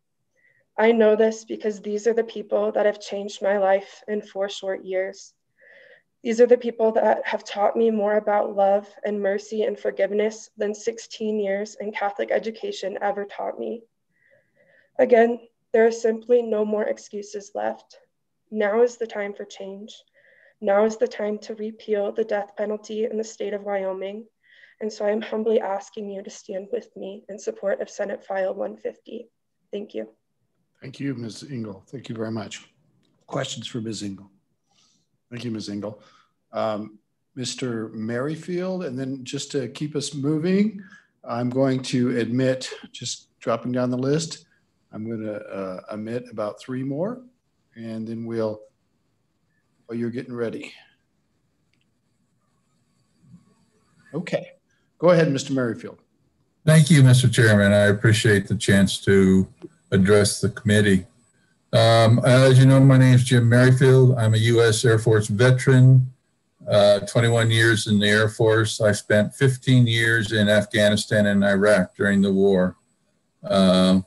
I know this because these are the people that have changed my life in 4 short years. These are the people that have taught me more about love and mercy and forgiveness than 16 years in Catholic education ever taught me. Again, there are simply no more excuses left. Now is the time for change. Now is the time to repeal the death penalty in the state of Wyoming. And so I'm humbly asking you to stand with me in support of Senate File 150. Thank you. Thank you, Ms. Engel. Thank you very much. Questions for Ms. Engel? Thank you, Ms. Engel. Mr. Merrifield, and then just to keep us moving, I'm going to admit, just dropping down the list, I'm going to admit about 3 more, and then we'll, oh, you're getting ready. Okay, go ahead, Mr. Merrifield. Thank you, Mr. Chairman. I appreciate the chance to address the committee. As you know, my name is Jim Merrifield. I'm a U.S. Air Force veteran, 21 years in the Air Force. I spent 15 years in Afghanistan and Iraq during the war. And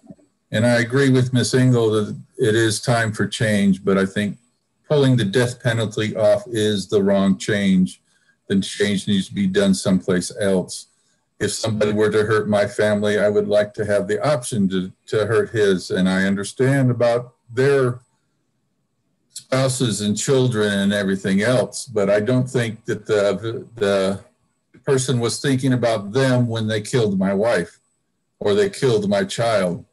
I agree with Ms. Engel that it is time for change, but I think pulling the death penalty off is the wrong change. The change needs to be done someplace else. If somebody were to hurt my family, I would like to have the option to hurt his. And I understand about their spouses and children and everything else, but I don't think that the person was thinking about them when they killed my wife or they killed my child.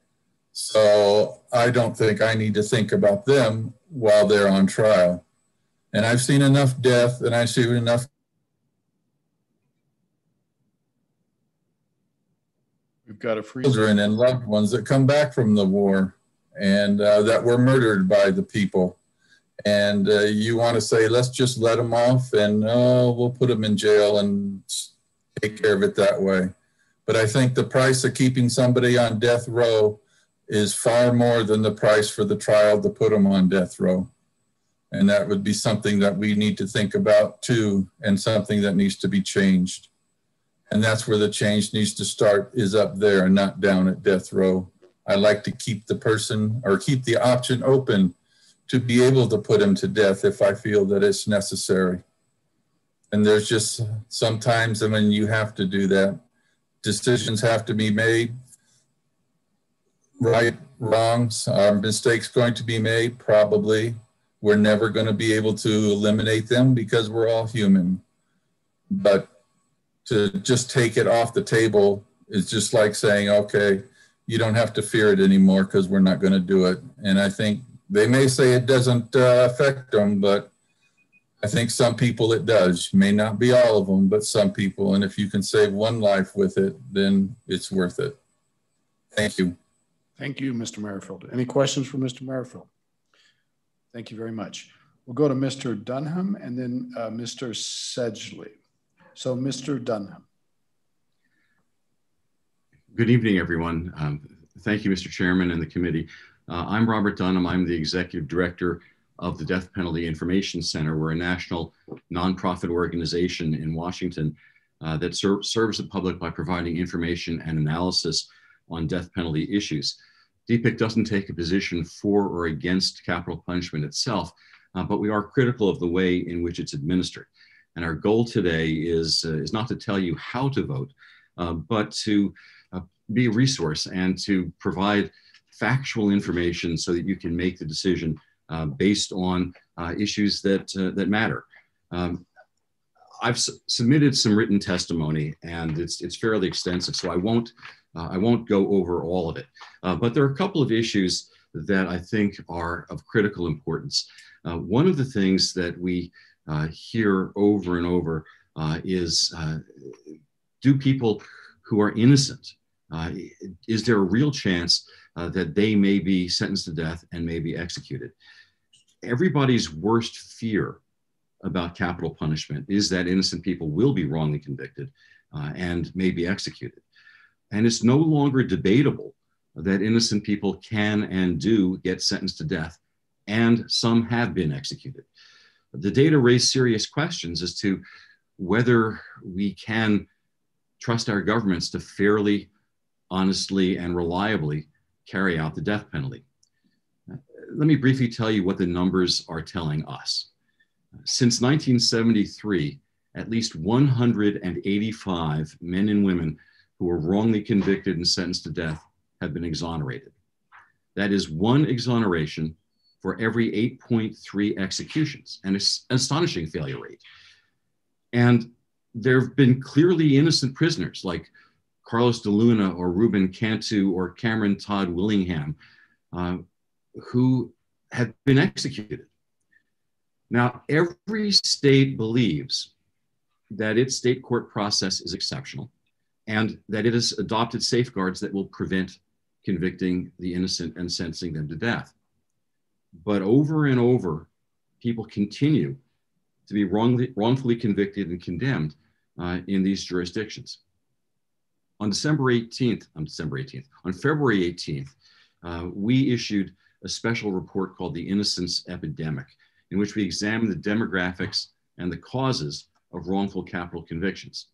So I don't think I need to think about them while they're on trial. And I've seen enough death and I've seen enough We've got a free children and loved ones that come back from the war and that were murdered by the people. And you want to say, let's just let them off and we'll put them in jail and take care of it that way. But I think the price of keeping somebody on death row is far more than the price for the trial to put them on death row. And that would be something that we need to think about too, and something that needs to be changed. And that's where the change needs to start, is up there and not down at death row. I like to keep the person or keep the option open to be able to put him to death if I feel that it's necessary. And there's just sometimes, I mean, you have to do that. Decisions have to be made. Right, wrongs, are mistakes going to be made? Probably. We're never going to be able to eliminate them because we're all human. But to just take it off the table is just like saying, okay, you don't have to fear it anymore because we're not going to do it. And I think they may say it doesn't affect them, but I think some people it does. May not be all of them, but some people. And if you can save one life with it, then it's worth it. Thank you. Thank you, Mr. Merrifield. Any questions for Mr. Merrifield? Thank you very much. We'll go to Mr. Dunham and then Mr. Sedgley. So Mr. Dunham. Good evening, everyone. Thank you, Mr. Chairman and the committee. I'm Robert Dunham. I'm the Executive Director of the Death Penalty Information Center. We're a national nonprofit organization in Washington that serves the public by providing information and analysis on death penalty issues. DPIC doesn't take a position for or against capital punishment itself, but we are critical of the way in which it's administered. And our goal today is not to tell you how to vote, but to be a resource and to provide factual information so that you can make the decision based on issues that matter. I've submitted some written testimony, and it's fairly extensive, so I won't go over all of it. But there are a couple of issues that I think are of critical importance. One of the things that we hear over and over is, do people who are innocent, is there a real chance that they may be sentenced to death and may be executed? Everybody's worst fear about capital punishment is that innocent people will be wrongly convicted and may be executed. And it's no longer debatable that innocent people can and do get sentenced to death, and some have been executed. The data raise serious questions as to whether we can trust our governments to fairly, honestly, and reliably carry out the death penalty. Let me briefly tell you what the numbers are telling us. Since 1973, at least 185 men and women who were wrongly convicted and sentenced to death have been exonerated. That is one exoneration for every 8.3 executions, and it's an astonishing failure rate. And there have been clearly innocent prisoners like Carlos de Luna or Ruben Cantu or Cameron Todd Willingham who have been executed. Now, every state believes that its state court process is exceptional and that it has adopted safeguards that will prevent convicting the innocent and sentencing them to death. But over and over, people continue to be wrongfully convicted and condemned in these jurisdictions. On February 18th, we issued a special report called The Innocence Epidemic, in which we examined the demographics and the causes of wrongful capital convictions.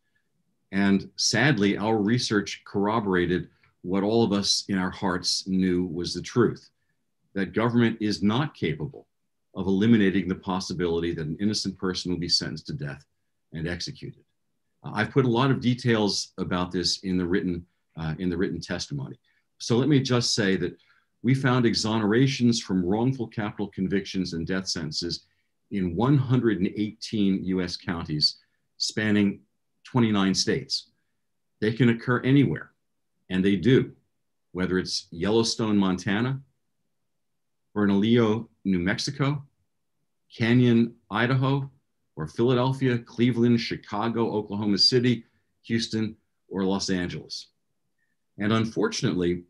And sadly, our research corroborated what all of us in our hearts knew was the truth, that government is not capable of eliminating the possibility that an innocent person will be sentenced to death and executed. I've put a lot of details about this in the written testimony. So let me just say that we found exonerations from wrongful capital convictions and death sentences in 118 US counties spanning 29 states. They can occur anywhere, and they do, whether it's Yellowstone, Montana, Bernalillo, New Mexico, Canyon, Idaho, or Philadelphia, Cleveland, Chicago, Oklahoma City, Houston, or Los Angeles. And unfortunately,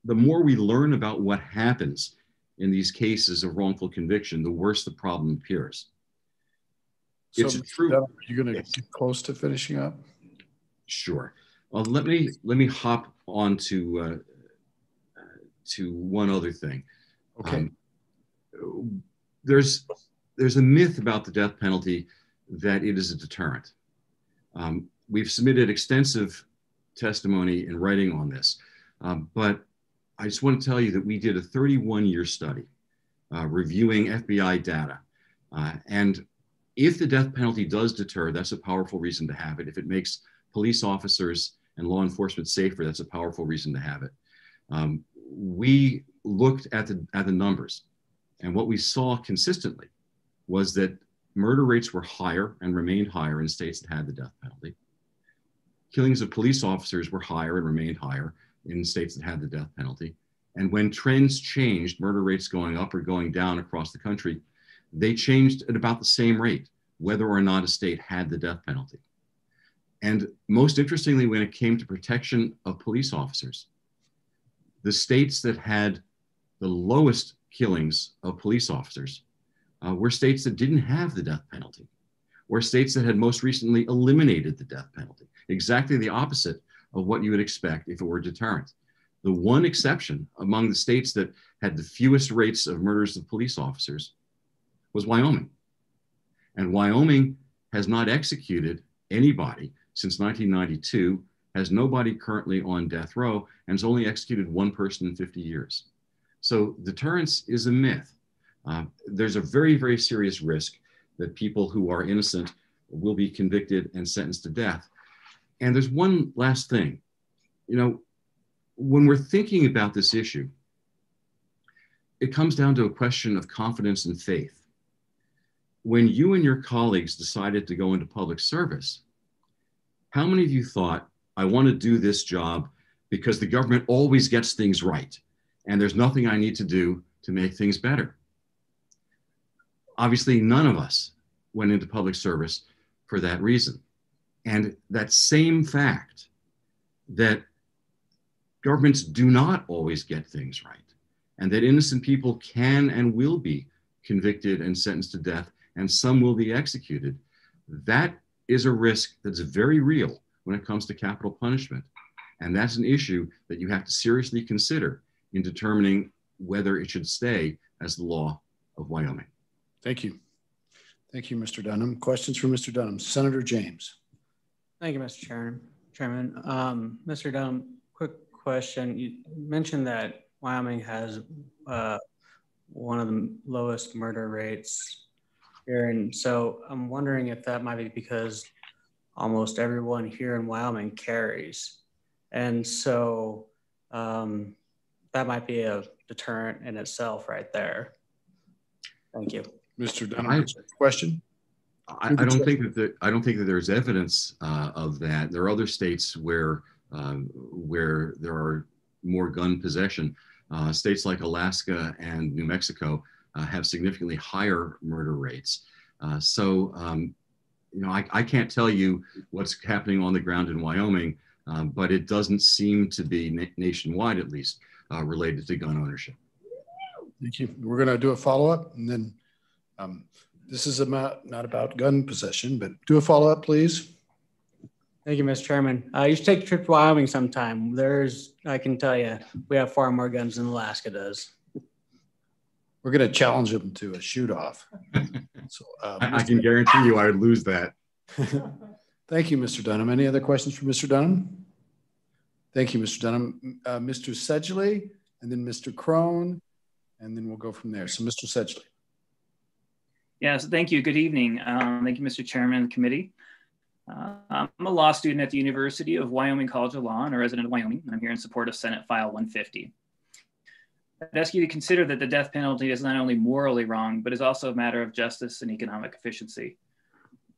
the more we learn about what happens in these cases of wrongful conviction, the worse the problem appears. So It's true. Are you going to get close to finishing up? Sure. Well, let me hop on to one other thing. Okay. There's a myth about the death penalty that it is a deterrent. We've submitted extensive testimony in writing on this, but I just want to tell you that we did a 31-year study reviewing FBI data. And If the death penalty does deter, that's a powerful reason to have it. If it makes police officers and law enforcement safer, that's a powerful reason to have it. We looked at the numbers, and what we saw consistently was that murder rates were higher and remained higher in states that had the death penalty. Killings of police officers were higher and remained higher in states that had the death penalty. And when trends changed, murder rates going up or going down across the country, they changed at about the same rate, whether or not a state had the death penalty. And most interestingly, when it came to protection of police officers, the states that had the lowest killings of police officers were states that didn't have the death penalty, or states that had most recently eliminated the death penalty. Exactly the opposite of what you would expect if it were deterrent. The one exception among the states that had the fewest rates of murders of police officers was Wyoming. And Wyoming has not executed anybody since 1992, has nobody currently on death row, and has only executed one person in 50 years. So deterrence is a myth. There's a very, very serious risk that people who are innocent will be convicted and sentenced to death. And there's one last thing. You know, when we're thinking about this issue, it comes down to a question of confidence and faith. When you and your colleagues decided to go into public service, how many of you thought, I want to do this job because the government always gets things right, and there's nothing I need to do to make things better? Obviously, none of us went into public service for that reason. And that same fact that governments do not always get things right, and that innocent people can and will be convicted and sentenced to death, and some will be executed, that is a risk that's very real when it comes to capital punishment. And that's an issue that you have to seriously consider in determining whether it should stay as the law of Wyoming. Thank you. Thank you, Mr. Dunham. Questions for Mr. Dunham? Senator James. Thank you, Mr. Chairman. Mr. Dunham, quick question. You mentioned that Wyoming has one of the lowest murder rates here. And so I'm wondering if that might be because almost everyone here in Wyoming carries. And so that might be a deterrent in itself right there. Thank you. Mr. Dunham, question? I don't think that there's evidence of that. There are other states where there are more gun possession. States like Alaska and New Mexico have significantly higher murder rates. You know, I can't tell you what's happening on the ground in Wyoming, but it doesn't seem to be nationwide, at least, related to gun ownership. Thank you. We're going to do a follow-up, and then this is not about gun possession, but do a follow-up, please. Thank you, Mr. Chairman. You should take a trip to Wyoming sometime. I can tell you, we have far more guns than Alaska does. We're going to challenge them to a shoot-off. So, I can guarantee you I would lose that. Thank you, Mr. Dunham. Any other questions for Mr. Dunham? Thank you, Mr. Dunham. Mr. Sedgley, and then Mr. Crone, and then we'll go from there. So, Mr. Sedgley. Yes, thank you. Good evening. Thank you, Mr. Chairman of the committee. I'm a law student at the University of Wyoming College of Law and a resident of Wyoming, and I'm here in support of Senate File 150. I'd ask you to consider that the death penalty is not only morally wrong, but is also a matter of justice and economic efficiency.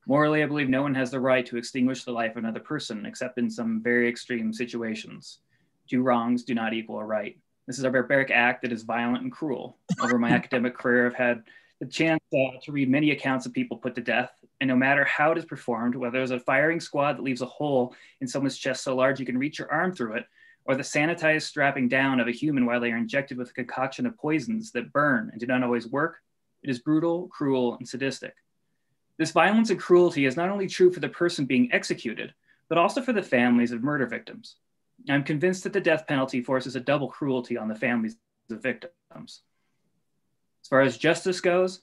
Morally, I believe no one has the right to extinguish the life of another person, except in some very extreme situations. Two wrongs do not equal a right. This is a barbaric act that is violent and cruel. Over my academic career, I've had the chance to read many accounts of people put to death, and no matter how it is performed, whether it's a firing squad that leaves a hole in someone's chest so large you can reach your arm through it, or the sanitized strapping down of a human while they are injected with a concoction of poisons that burn and do not always work, it is brutal, cruel, and sadistic. This violence and cruelty is not only true for the person being executed, but also for the families of murder victims. I'm convinced that the death penalty forces a double cruelty on the families of victims. As far as justice goes,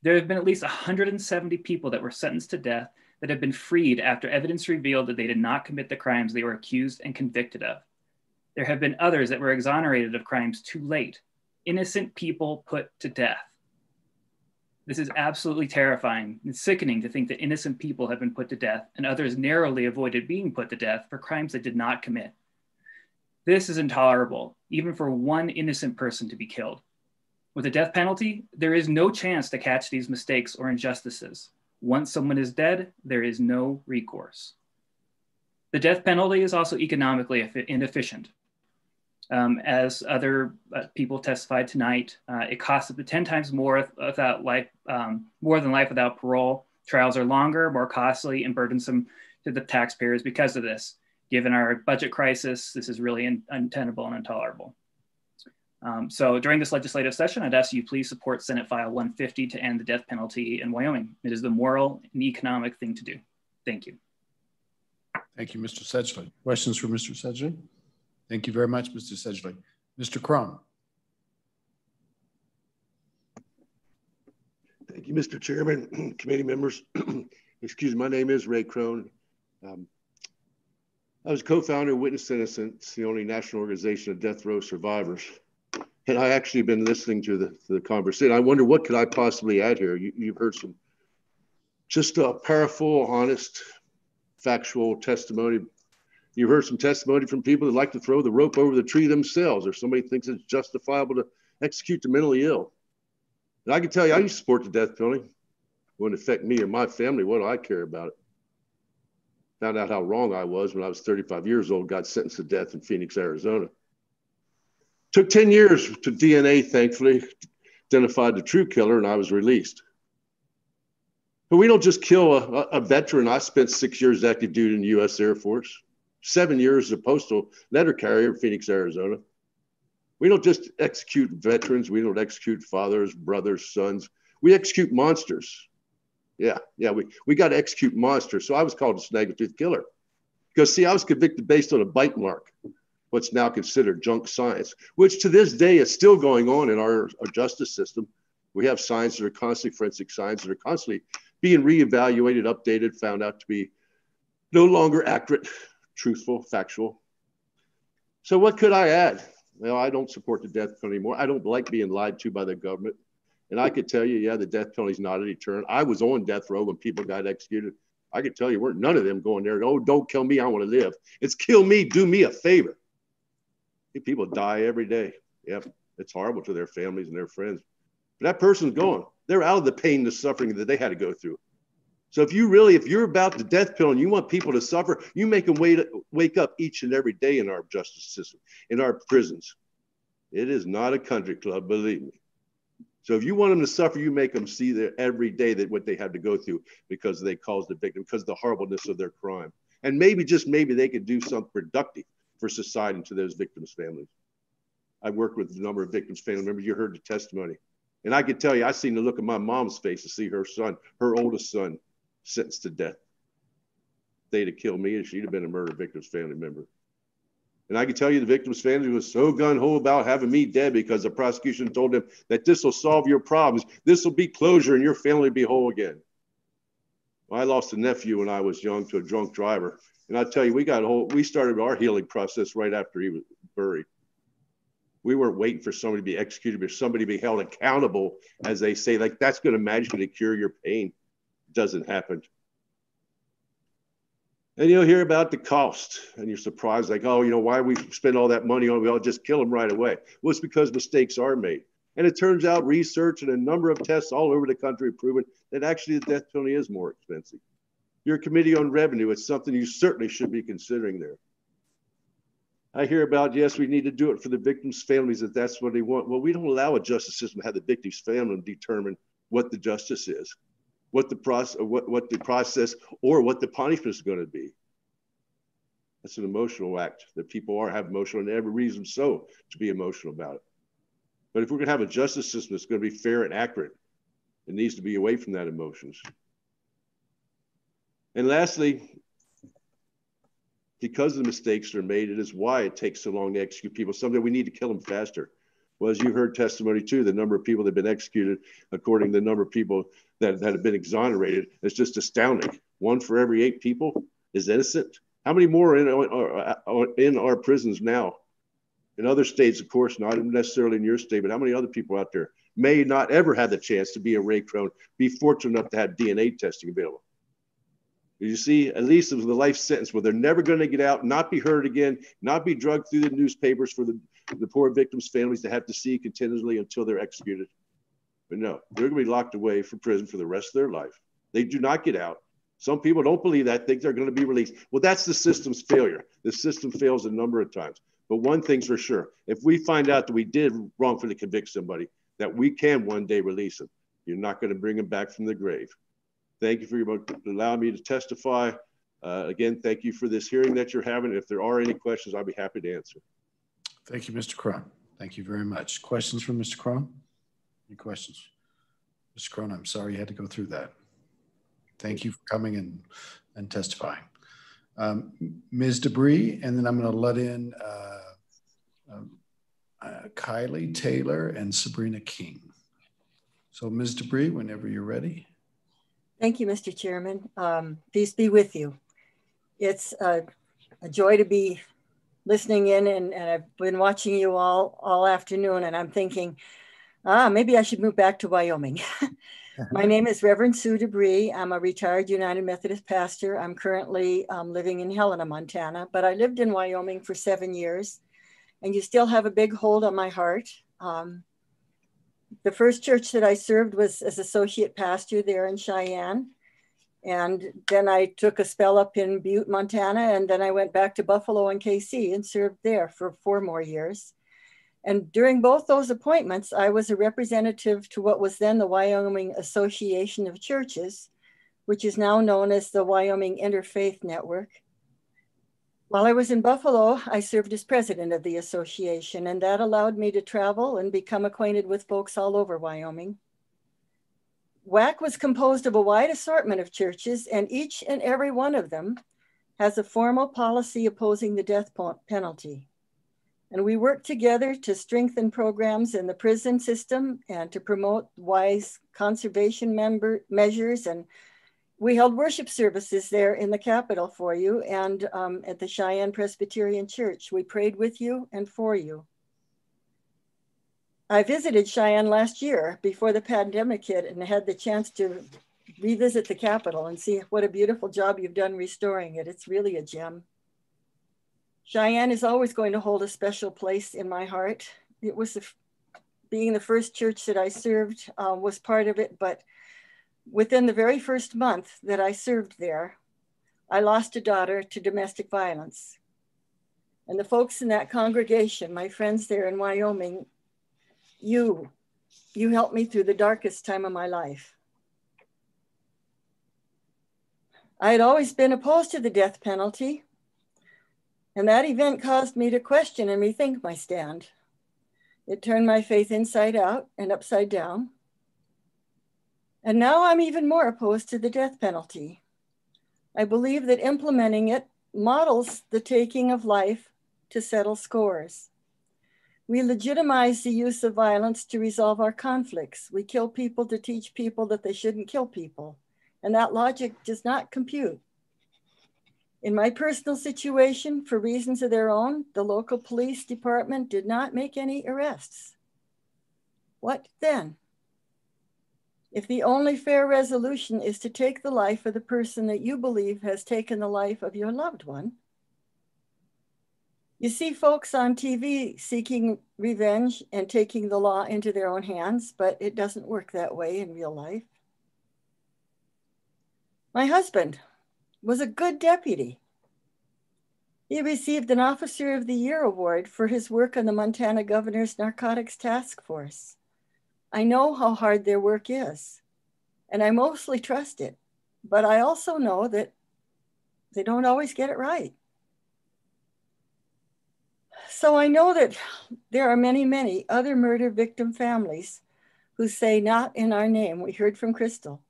there have been at least 170 people that were sentenced to death that have been freed after evidence revealed that they did not commit the crimes they were accused and convicted of. There have been others that were exonerated of crimes too late, innocent people put to death. This is absolutely terrifying and sickening to think that innocent people have been put to death and others narrowly avoided being put to death for crimes they did not commit. This is intolerable, even for one innocent person to be killed. With the death penalty, there is no chance to catch these mistakes or injustices. Once someone is dead, there is no recourse. The death penalty is also economically inefficient. As other people testified tonight, it costs up to 10 times more without life, more than life without parole. Trials are longer, more costly, and burdensome to the taxpayers because of this. Given our budget crisis, this is really untenable and intolerable. So during this legislative session, I'd ask you please support Senate File 150 to end the death penalty in Wyoming. It is the moral and economic thing to do. Thank you. Thank you, Mr. Sedgley. Questions for Mr. Sedgley? Thank you very much, Mr. Sedgley. Mr. Crum. Thank you, Mr. Chairman, committee members. Excuse me, my name is Ray Crone. I was co-founder of Witness Innocence, the only national organization of death row survivors. And I actually been listening to the conversation. I wonder what could I possibly add here? You've heard some just powerful, honest, factual testimony. You've heard some testimony from people that like to throw the rope over the tree themselves, or somebody thinks it's justifiable to execute the mentally ill. And I can tell you, I used to support the death penalty. It wouldn't affect me or my family. What do I care about it? Found out how wrong I was when I was 35 years old, got sentenced to death in Phoenix, Arizona. Took 10 years to DNA, thankfully, identified the true killer, and I was released. But we don't just kill a veteran. I spent 6 years active duty in the U.S. Air Force, 7 years as a postal letter carrier in Phoenix, Arizona. We don't just execute veterans. We don't execute fathers, brothers, sons. We execute monsters. Yeah, we got to execute monsters. So I was called a snag-tooth killer. Because, see, I was convicted based on a bite mark, what's now considered junk science, which to this day is still going on in our justice system. We have science that are constantly, forensic science that are constantly being reevaluated, updated, found out to be no longer accurate, truthful, factual. So what could I add? Well, I don't support the death penalty anymore. I don't like being lied to by the government. And I could tell you, yeah, the death penalty is not a deterrent. I was on death row when people got executed. I could tell you, weren't none of them going there. Oh, don't kill me, I want to live. It's kill me, do me a favor. People die every day. Yep, it's horrible to their families and their friends. But that person's gone. They're out of the pain, the suffering that they had to go through. So if you're about the death penalty and you want people to suffer, you make them wake up each and every day in our justice system, in our prisons. It is not a country club, believe me. So if you want them to suffer, you make them see that every day that what they had to go through because they caused the victim, because of the horribleness of their crime. And maybe, just maybe, they could do something productive for society and to those victims' families. I've worked with a number of victims' family members. You heard the testimony. And I could tell you, I seen the look of my mom's face to see her son, her oldest son, sentenced to death. They'd have killed me and she'd have been a murder victim's family member. And I can tell you the victim's family was so gung-ho about having me dead because the prosecution told them that this will solve your problems. This will be closure and your family will be whole again. Well, I lost a nephew when I was young to a drunk driver. And I tell you, we started our healing process right after he was buried. We weren't waiting for somebody to be executed, but somebody to be held accountable, as they say, like that's going to magically cure your pain. It doesn't happen. And you'll hear about the cost and you're surprised, like, oh, why we spend all that money on, we all just kill them right away. Well, it's because mistakes are made. And it turns out research and a number of tests all over the country have proven that actually the death penalty is more expensive. Your Committee on Revenue, it's something you certainly should be considering there. I hear about, yes, we need to do it for the victims' families if that's what they want. Well, we don't allow a justice system to have the victim's family determine what the justice is, what the process or what the punishment is going to be. That's an emotional act that people have emotional, and every reason so to be emotional about it. But if we're going to have a justice system that's going to be fair and accurate, it needs to be away from that emotions. And lastly, because the mistakes are made, it is why it takes so long to execute people. Someday we need to kill them faster. Well, as you heard testimony too, the number of people that have been executed, according to the number of people that have been exonerated, is just astounding. 1 for every 8 people is innocent. How many more are in our prisons now? In other states, of course, not necessarily in your state, but how many other people out there may not ever have the chance to be a Ray Crone, be fortunate enough to have DNA testing available. You see, at least it was the life sentence where they're never going to get out, not be heard again, not be drugged through the newspapers for the poor victims' families to have to see continually until they're executed. But no, they're going to be locked away for prison for the rest of their life. They do not get out. Some people don't believe that, think they're going to be released. Well, that's the system's failure. The system fails a number of times. But one thing's for sure, if we find out that we did wrongfully convict somebody, that we can one day release them. You're not going to bring them back from the grave. Thank you for allowing me to testify. Again, thank you for this hearing that you're having. If there are any questions, I'll be happy to answer. Thank you, Mr. Crone. Thank you very much. Questions from Mr. Crone? Any questions? Mr. Crone, I'm sorry you had to go through that. Thank you for coming and testifying. Ms. Debris, and then I'm going to let in Kylie Taylor and Sabrina King. So Ms. Debris, whenever you're ready. Thank you, Mr. Chairman. Peace be with you. It's a joy to be listening in, and I've been watching you all afternoon, and I'm thinking, maybe I should move back to Wyoming. My name is Reverend Sue Debris. I'm a retired United Methodist pastor. I'm currently living in Helena, Montana, but I lived in Wyoming for 7 years, and you still have a big hold on my heart. The first church that I served was as associate pastor there in Cheyenne. And then I took a spell up in Butte, Montana, and then I went back to Buffalo and KC and served there for 4 more years. And during both those appointments, I was a representative to what was then the Wyoming Association of Churches, which is now known as the Wyoming Interfaith Network. While I was in Buffalo, I served as president of the association, and that allowed me to travel and become acquainted with folks all over Wyoming. WAC was composed of a wide assortment of churches, and each and every one of them has a formal policy opposing the death penalty. And we work together to strengthen programs in the prison system and to promote wise conservation measures. And we held worship services there in the Capitol for you and at the Cheyenne Presbyterian Church. We prayed with you and for you. I visited Cheyenne last year before the pandemic hit and had the chance to revisit the Capitol and see what a beautiful job you've done restoring it. It's really a gem. Cheyenne is always going to hold a special place in my heart. It was being the first church that I served was part of it, but within the very first month that I served there, I lost a daughter to domestic violence. And the folks in that congregation, my friends there in Wyoming, you helped me through the darkest time of my life. I had always been opposed to the death penalty, and that event caused me to question and rethink my stand. It turned my faith inside out and upside down. And now I'm even more opposed to the death penalty. I believe that implementing it models the taking of life to settle scores. We legitimize the use of violence to resolve our conflicts. We kill people to teach people that they shouldn't kill people. And that logic does not compute. In my personal situation, for reasons of their own, the local police department did not make any arrests. What then? If the only fair resolution is to take the life of the person that you believe has taken the life of your loved one, you see folks on TV seeking revenge and taking the law into their own hands, but it doesn't work that way in real life. My husband was a good deputy. He received an Officer of the Year award for his work on the Montana Governor's Narcotics Task Force. I know how hard their work is, and I mostly trust it, but I also know that they don't always get it right. So I know that there are many, many other murder victim families who say, not in our name. We heard from Crystal.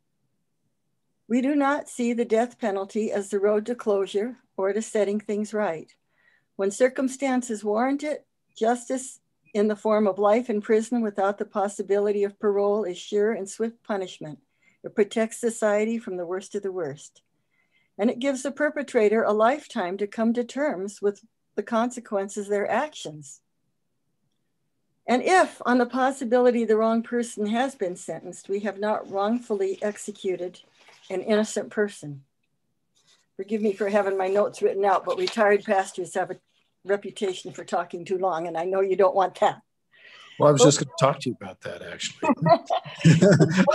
We do not see the death penalty as the road to closure or to setting things right. When circumstances warrant it, justice in the form of life in prison without the possibility of parole is sure and swift punishment. It protects society from the worst of the worst. And it gives the perpetrator a lifetime to come to terms with the consequences of their actions. And if, on the possibility the wrong person has been sentenced, we have not wrongfully executed an innocent person. Forgive me for having my notes written out, but retired pastors have a reputation for talking too long, and I know you don't want that. Well, I was just going to talk to you about that, actually.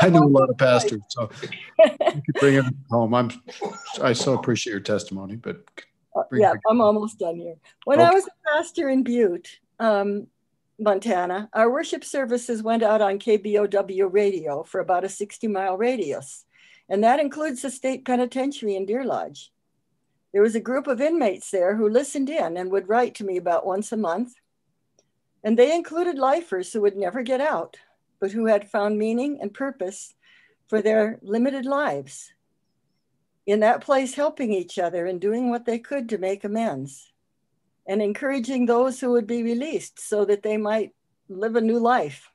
I know a lot of pastors, so you could bring it home. I so appreciate your testimony, but yeah, I'm almost done here. When I was a pastor in Butte, Montana, our worship services went out on KBOW radio for about a 60-mile radius, and that includes the state penitentiary in Deer Lodge. There was a group of inmates there who listened in and would write to me about once a month. And they included lifers who would never get out, but who had found meaning and purpose for their limited lives. In that place, helping each other and doing what they could to make amends, and encouraging those who would be released so that they might live a new life.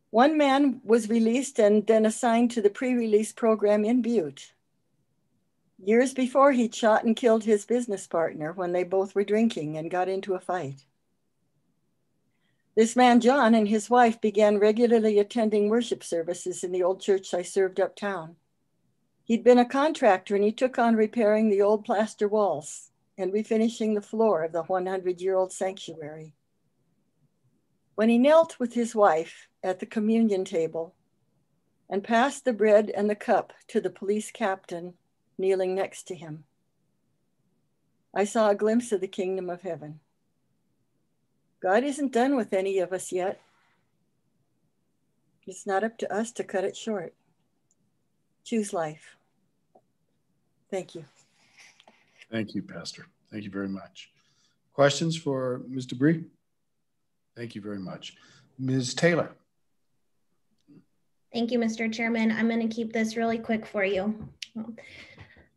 One man was released and then assigned to the pre-release program in Butte. Years before, he shot and killed his business partner when they both were drinking and got into a fight. This man, John, and his wife began regularly attending worship services in the old church I served uptown. He'd been a contractor and he took on repairing the old plaster walls and refinishing the floor of the 100-year-old sanctuary. When he knelt with his wife at the communion table and passed the bread and the cup to the police captain kneeling next to him, I saw a glimpse of the kingdom of heaven. God isn't done with any of us yet. It's not up to us to cut it short. Choose life. Thank you. Thank you, Pastor. Thank you very much. Questions for Ms. Debris? Thank you very much. Ms. Taylor. Thank you, Mr. Chairman. I'm going to keep this really quick for you.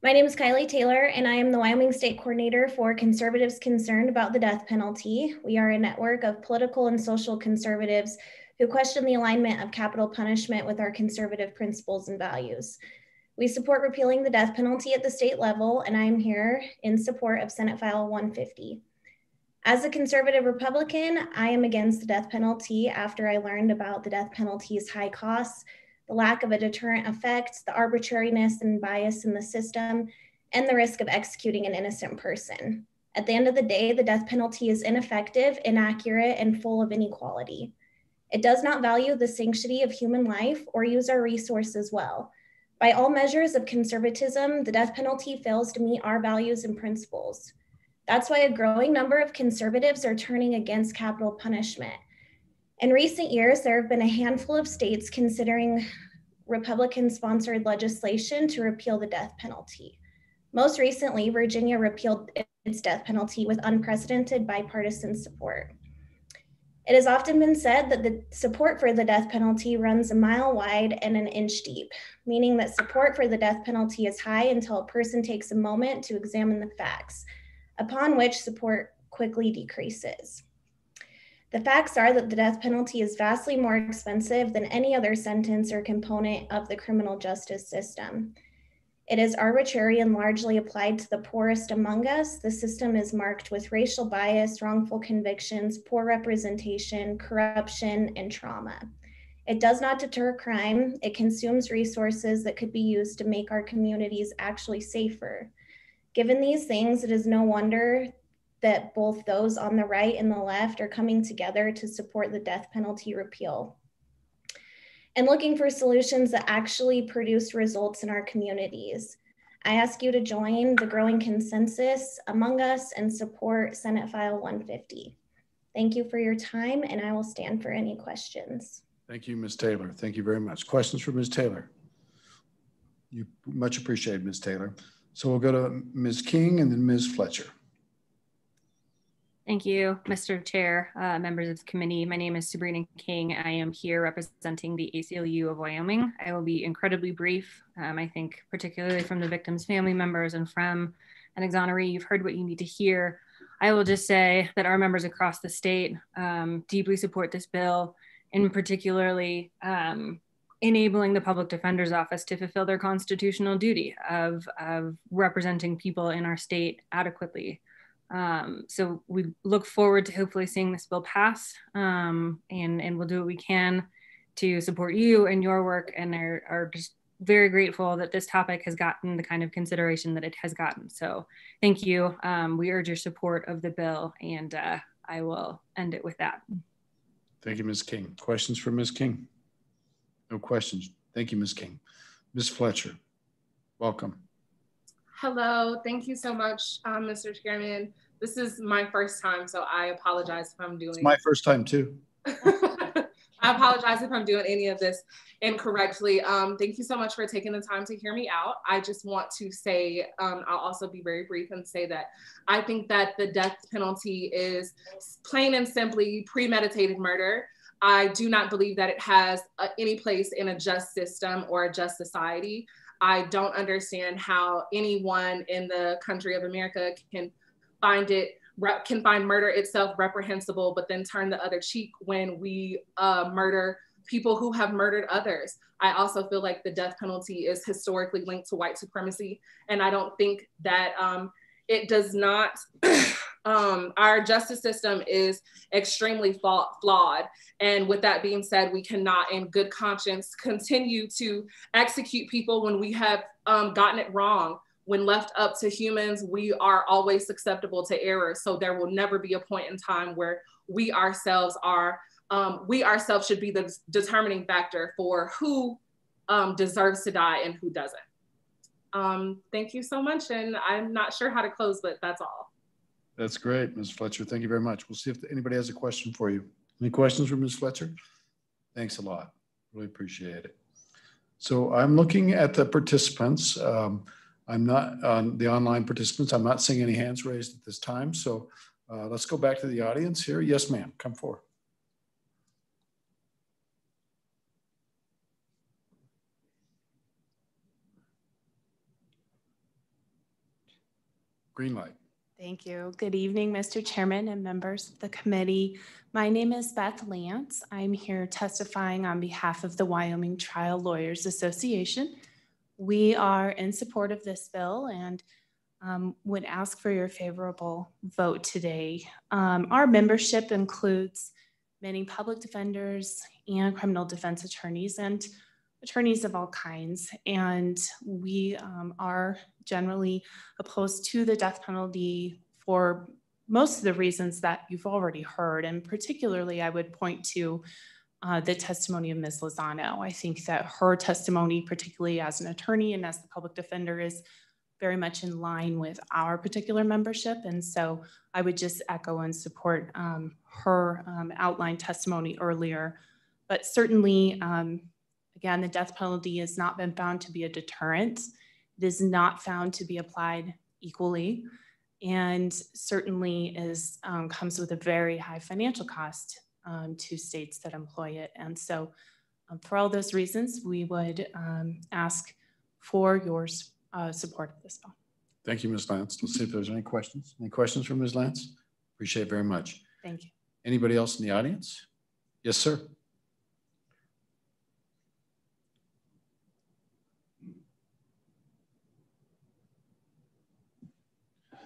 My name is Kylie Taylor, and I am the Wyoming State Coordinator for Conservatives Concerned About the Death Penalty. We are a network of political and social conservatives who question the alignment of capital punishment with our conservative principles and values. We support repealing the death penalty at the state level, and I am here in support of Senate File 150. As a conservative Republican, I am against the death penalty after I learned about the death penalty's high costs, the lack of a deterrent effect, the arbitrariness and bias in the system, and the risk of executing an innocent person. At the end of the day, the death penalty is ineffective, inaccurate, and full of inequality. It does not value the sanctity of human life or use our resources well. By all measures of conservatism, the death penalty fails to meet our values and principles. That's why a growing number of conservatives are turning against capital punishment. In recent years, there have been a handful of states considering Republican-sponsored legislation to repeal the death penalty. Most recently, Virginia repealed its death penalty with unprecedented bipartisan support. It has often been said that the support for the death penalty runs a mile wide and an inch deep, meaning that support for the death penalty is high until a person takes a moment to examine the facts, upon which support quickly decreases. The facts are that the death penalty is vastly more expensive than any other sentence or component of the criminal justice system. It is arbitrary and largely applied to the poorest among us. The system is marked with racial bias, wrongful convictions, poor representation, corruption, and trauma. It does not deter crime. It consumes resources that could be used to make our communities actually safer. Given these things, it is no wonder that both those on the right and the left are coming together to support the death penalty repeal and looking for solutions that actually produce results in our communities. I ask you to join the growing consensus among us and support Senate File 150. Thank you for your time, and I will stand for any questions. Thank you, Ms. Taylor. Thank you very much. Questions for Ms. Taylor? You much appreciated, Ms. Taylor. So we'll go to Ms. King and then Ms. Fletcher. Thank you, Mr. Chair, members of the committee. My name is Sabrina King. I am here representing the ACLU of Wyoming. I will be incredibly brief. I think particularly from the victims' family members and from an exoneree, you've heard what you need to hear. I will just say that our members across the state deeply support this bill, and particularly enabling the Public Defender's Office to fulfill their constitutional duty of representing people in our state adequately. So we look forward to hopefully seeing this bill pass, and we'll do what we can to support you and your work, and are just very grateful that this topic has gotten the kind of consideration that it has gotten. So thank you. We urge your support of the bill, and I will end it with that. Thank you, Ms. King. Questions for Ms. King? No questions. Thank you, Ms. King. Ms. Fletcher, welcome. Hello, thank you so much, Mr. Chairman. This is my first time, so I apologize if I'm doing. It's my first time too. I apologize if I'm doing any of this incorrectly. Thank you so much for taking the time to hear me out. I just want to say, I'll also be very brief and say that I think that the death penalty is plain and simply premeditated murder. I do not believe that it has any place in a just system or a just society. I don't understand how anyone in the country of America can find murder itself reprehensible, but then turn the other cheek when we murder people who have murdered others. I also feel like the death penalty is historically linked to white supremacy, and I don't think that it does not. Our justice system is extremely flawed. And with that being said, we cannot in good conscience continue to execute people when we have gotten it wrong. When left up to humans, we are always susceptible to error. So there will never be a point in time where we ourselves should be the determining factor for who deserves to die and who doesn't. Thank you so much. And I'm not sure how to close, but that's all. That's great, Ms. Fletcher. Thank you very much. We'll see if anybody has a question for you. Any questions for Ms. Fletcher? Thanks a lot. Really appreciate it. So I'm looking at the participants. I'm not on the online participants. I'm not seeing any hands raised at this time. So let's go back to the audience here. Yes, ma'am. Come forward. Green light. Thank you. Good evening, Mr. Chairman and members of the committee. My name is Beth Lance. I'm here testifying on behalf of the Wyoming Trial Lawyers Association. We are in support of this bill and would ask for your favorable vote today. Our membership includes many public defenders and criminal defense attorneys and attorneys of all kinds. And we are generally opposed to the death penalty for most of the reasons that you've already heard. And particularly, I would point to the testimony of Ms. Lozano. I think that her testimony, particularly as an attorney and as the public defender, is very much in line with our particular membership. And so I would just echo and support her outlined testimony earlier. But certainly, again, the death penalty has not been found to be a deterrent. It is not found to be applied equally, and certainly comes with a very high financial cost to states that employ it. And so for all those reasons, we would ask for your support of this bill. Thank you, Ms. Lance. Let's see if there's any questions. Any questions from Ms. Lance? Appreciate it very much. Thank you. Anybody else in the audience? Yes, sir.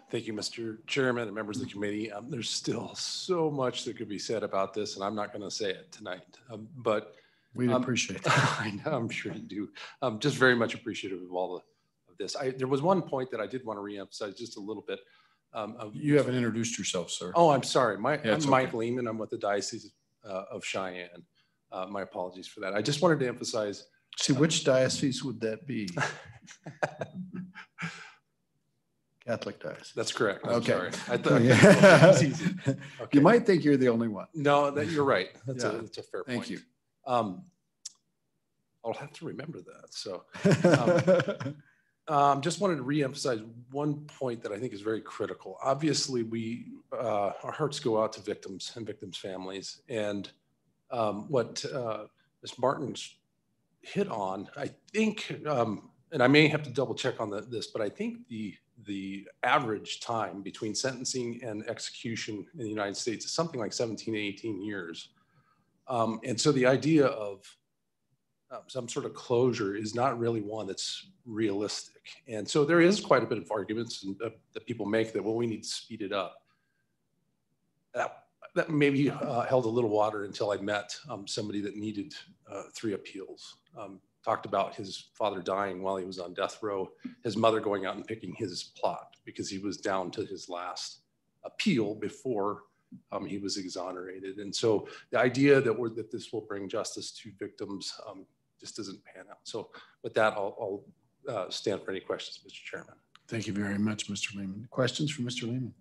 Thank you, Mr. Chairman and members of the committee. There's still so much that could be said about this, and I'm not going to say it tonight. But we appreciate it. I know, I'm sure you do. Just very much appreciative of all of this. There was one point that I did want to reemphasize just a little bit. You haven't introduced yourself, sir. Oh, I'm sorry. I'm okay. Mike Lehman. I'm with the Diocese of Cheyenne. My apologies for that. I just wanted to emphasize. See, which diocese would that be? Catholic diocese. That's correct. I'm okay. Sorry. I thought it was easy. Okay. You might think you're the only one. No, you're right. That's a fair point. Thank you. I'll have to remember that. So just wanted to reemphasize one point that I think is very critical. Obviously, our hearts go out to victims and victims' families. And what Ms. Martin's hit on, I think, and I may have to double check on this, but I think the average time between sentencing and execution in the United States is something like 17 to 18 years. And so the idea of some sort of closure is not really one that's realistic. And so there is quite a bit of arguments that people make that, well, we need to speed it up. That maybe held a little water until I met somebody that needed 3 appeals. Talked about his father dying while he was on death row, his mother going out and picking his plot because he was down to his last appeal before he was exonerated. And so the idea that this will bring justice to victims just doesn't pan out. So with that, I'll stand for any questions, Mr. Chairman. Thank you very much, Mr. Lehman. Questions for Mr. Lehman?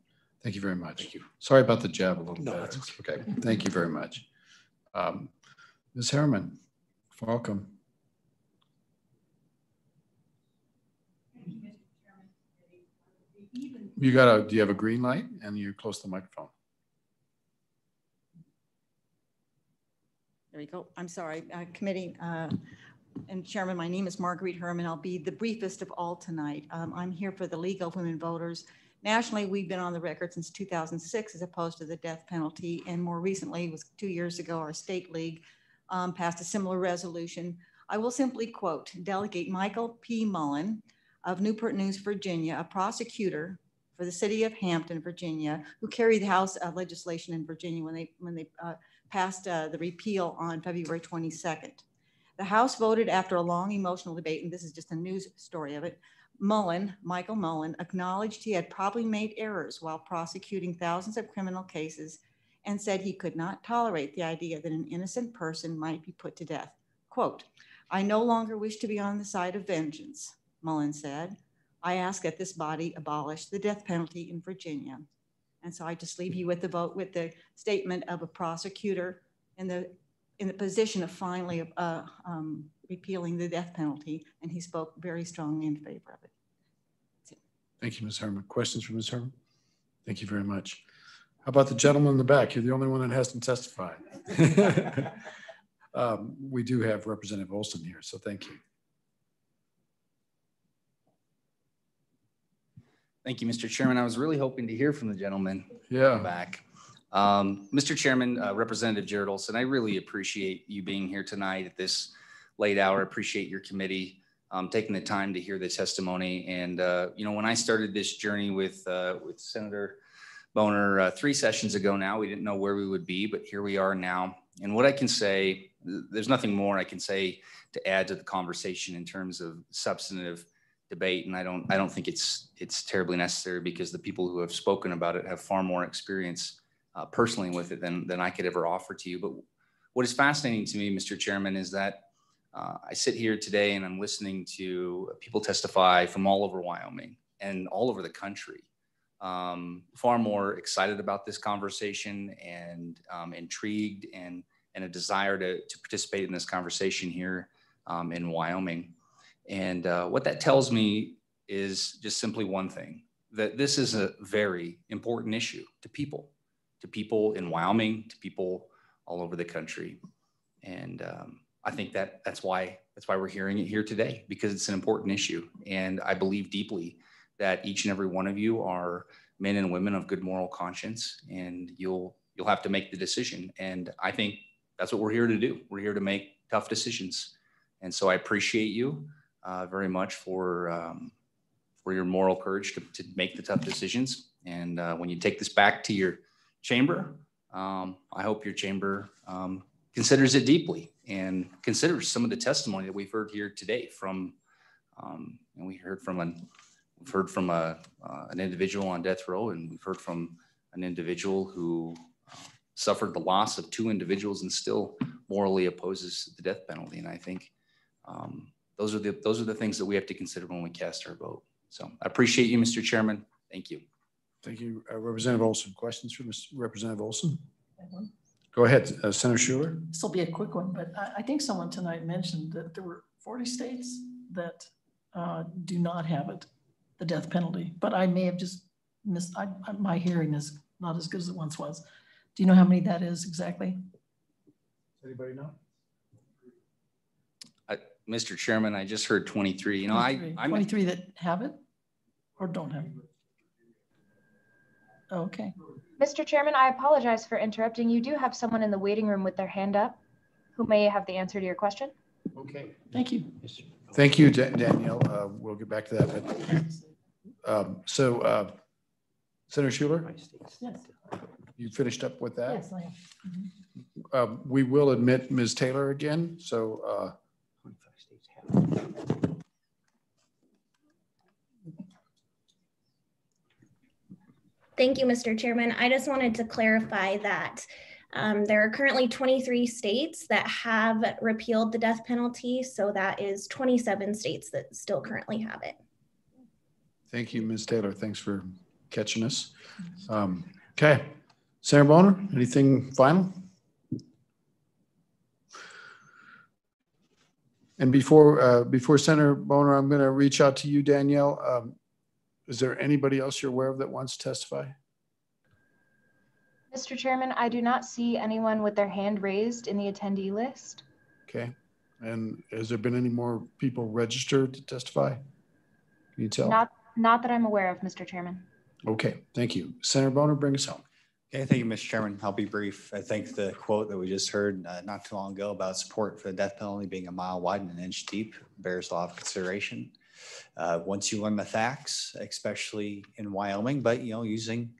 Thank you very much. Thank you. Sorry about the jab a little bit. That's okay. Thank you very much. Ms. Harriman, welcome. Do you have a green light and you're close to the microphone? There we go. I'm sorry, committee and Chairman, my name is Marguerite Herman. I'll be the briefest of all tonight. I'm here for the League of Women Voters. Nationally, we've been on the record since 2006 as opposed to the death penalty. And more recently, it was 2 years ago, our state league passed a similar resolution. I will simply quote Delegate Michael P. Mullen of Newport News, Virginia, a prosecutor for the city of Hampton, Virginia, who carried the House legislation in Virginia when they passed the repeal on February 22nd. The House voted after a long emotional debate, and this is just a news story of it. Michael Mullen, acknowledged he had probably made errors while prosecuting thousands of criminal cases and said he could not tolerate the idea that an innocent person might be put to death. Quote, "I no longer wish to be on the side of vengeance," Mullen said. "I ask that this body abolish the death penalty in Virginia." And so I just leave you with the vote, with the statement of a prosecutor in the position of finally repealing the death penalty, and he spoke very strongly in favor of it. Thank you, Ms. Herman. Questions for Ms. Herman? Thank you very much. How about the gentleman in the back? You're the only one that hasn't testified. We do have Representative Olson here, so thank you. Thank you, Mr. Chairman. I was really hoping to hear from the gentleman back. Mr. Chairman, Representative Jared Olson, I really appreciate you being here tonight at this late hour. I appreciate your committee taking the time to hear the testimony. And, you know, when I started this journey with Senator Boner 3 sessions ago now, we didn't know where we would be, but here we are now. And what I can say, there's nothing more I can say to add to the conversation in terms of substantive debate. And I don't think it's terribly necessary because the people who have spoken about it have far more experience personally with it than I could ever offer to you. But what is fascinating to me, Mr. Chairman, is that I sit here today and I'm listening to people testify from all over Wyoming and all over the country, far more excited about this conversation and intrigued and a desire to participate in this conversation here in Wyoming. And what that tells me is just simply one thing, that this is a very important issue to people in Wyoming, to people all over the country. And I think that's why we're hearing it here today, because it's an important issue. And I believe deeply that each and every one of you are men and women of good moral conscience, and you'll have to make the decision. And I think that's what we're here to do. We're here to make tough decisions. And so I appreciate you very much for your moral courage to make the tough decisions. And when you take this back to your chamber, I hope your chamber considers it deeply and considers some of the testimony that we've heard here today from, and we heard from an individual on death row, and we've heard from an individual who suffered the loss of 2 individuals and still morally opposes the death penalty. And I think those are the things that we have to consider when we cast our vote. So I appreciate you, Mr. Chairman. Thank you. Thank you, Representative Olson. Questions for Representative Olson? Go ahead, Senator Schuler. This will be a quick one, but I think someone tonight mentioned that there were 40 states that do not have it, the death penalty, but I may have just missed, my hearing is not as good as it once was. Do you know how many that is exactly? Does anybody know? Mr. Chairman, I just heard 23. You know, 23 that have it or don't have it? Oh, okay. Mr. Chairman, I apologize for interrupting. You do have someone in the waiting room with their hand up who may have the answer to your question. Okay. Thank you. Thank you, Danielle. We'll get back to that. But, Senator Schuler, Yes. you finished up with that? Yes, I am. We will admit Ms. Taylor again. So Thank you, Mr. Chairman. I just wanted to clarify that there are currently 23 states that have repealed the death penalty. So that is 27 states that still currently have it. thank you, Ms. Taylor. Thanks for catching us. Okay. Senator Boner, anything final? And before Senator Boner, I'm going to reach out to you, Danielle. Is there anybody else you're aware of that wants to testify? Mr. Chairman, I do not see anyone with their hand raised in the attendee list. Okay. And has there been any more people registered to testify? Can you tell? Not that I'm aware of, Mr. Chairman. Okay, thank you. Senator Boner, bring us home. Okay, thank you, Mr. Chairman. I'll be brief. I think the quote that we just heard not too long ago about support for the death penalty being a mile wide and an inch deep bears a lot of consideration. Once you learn the facts, especially in Wyoming, but using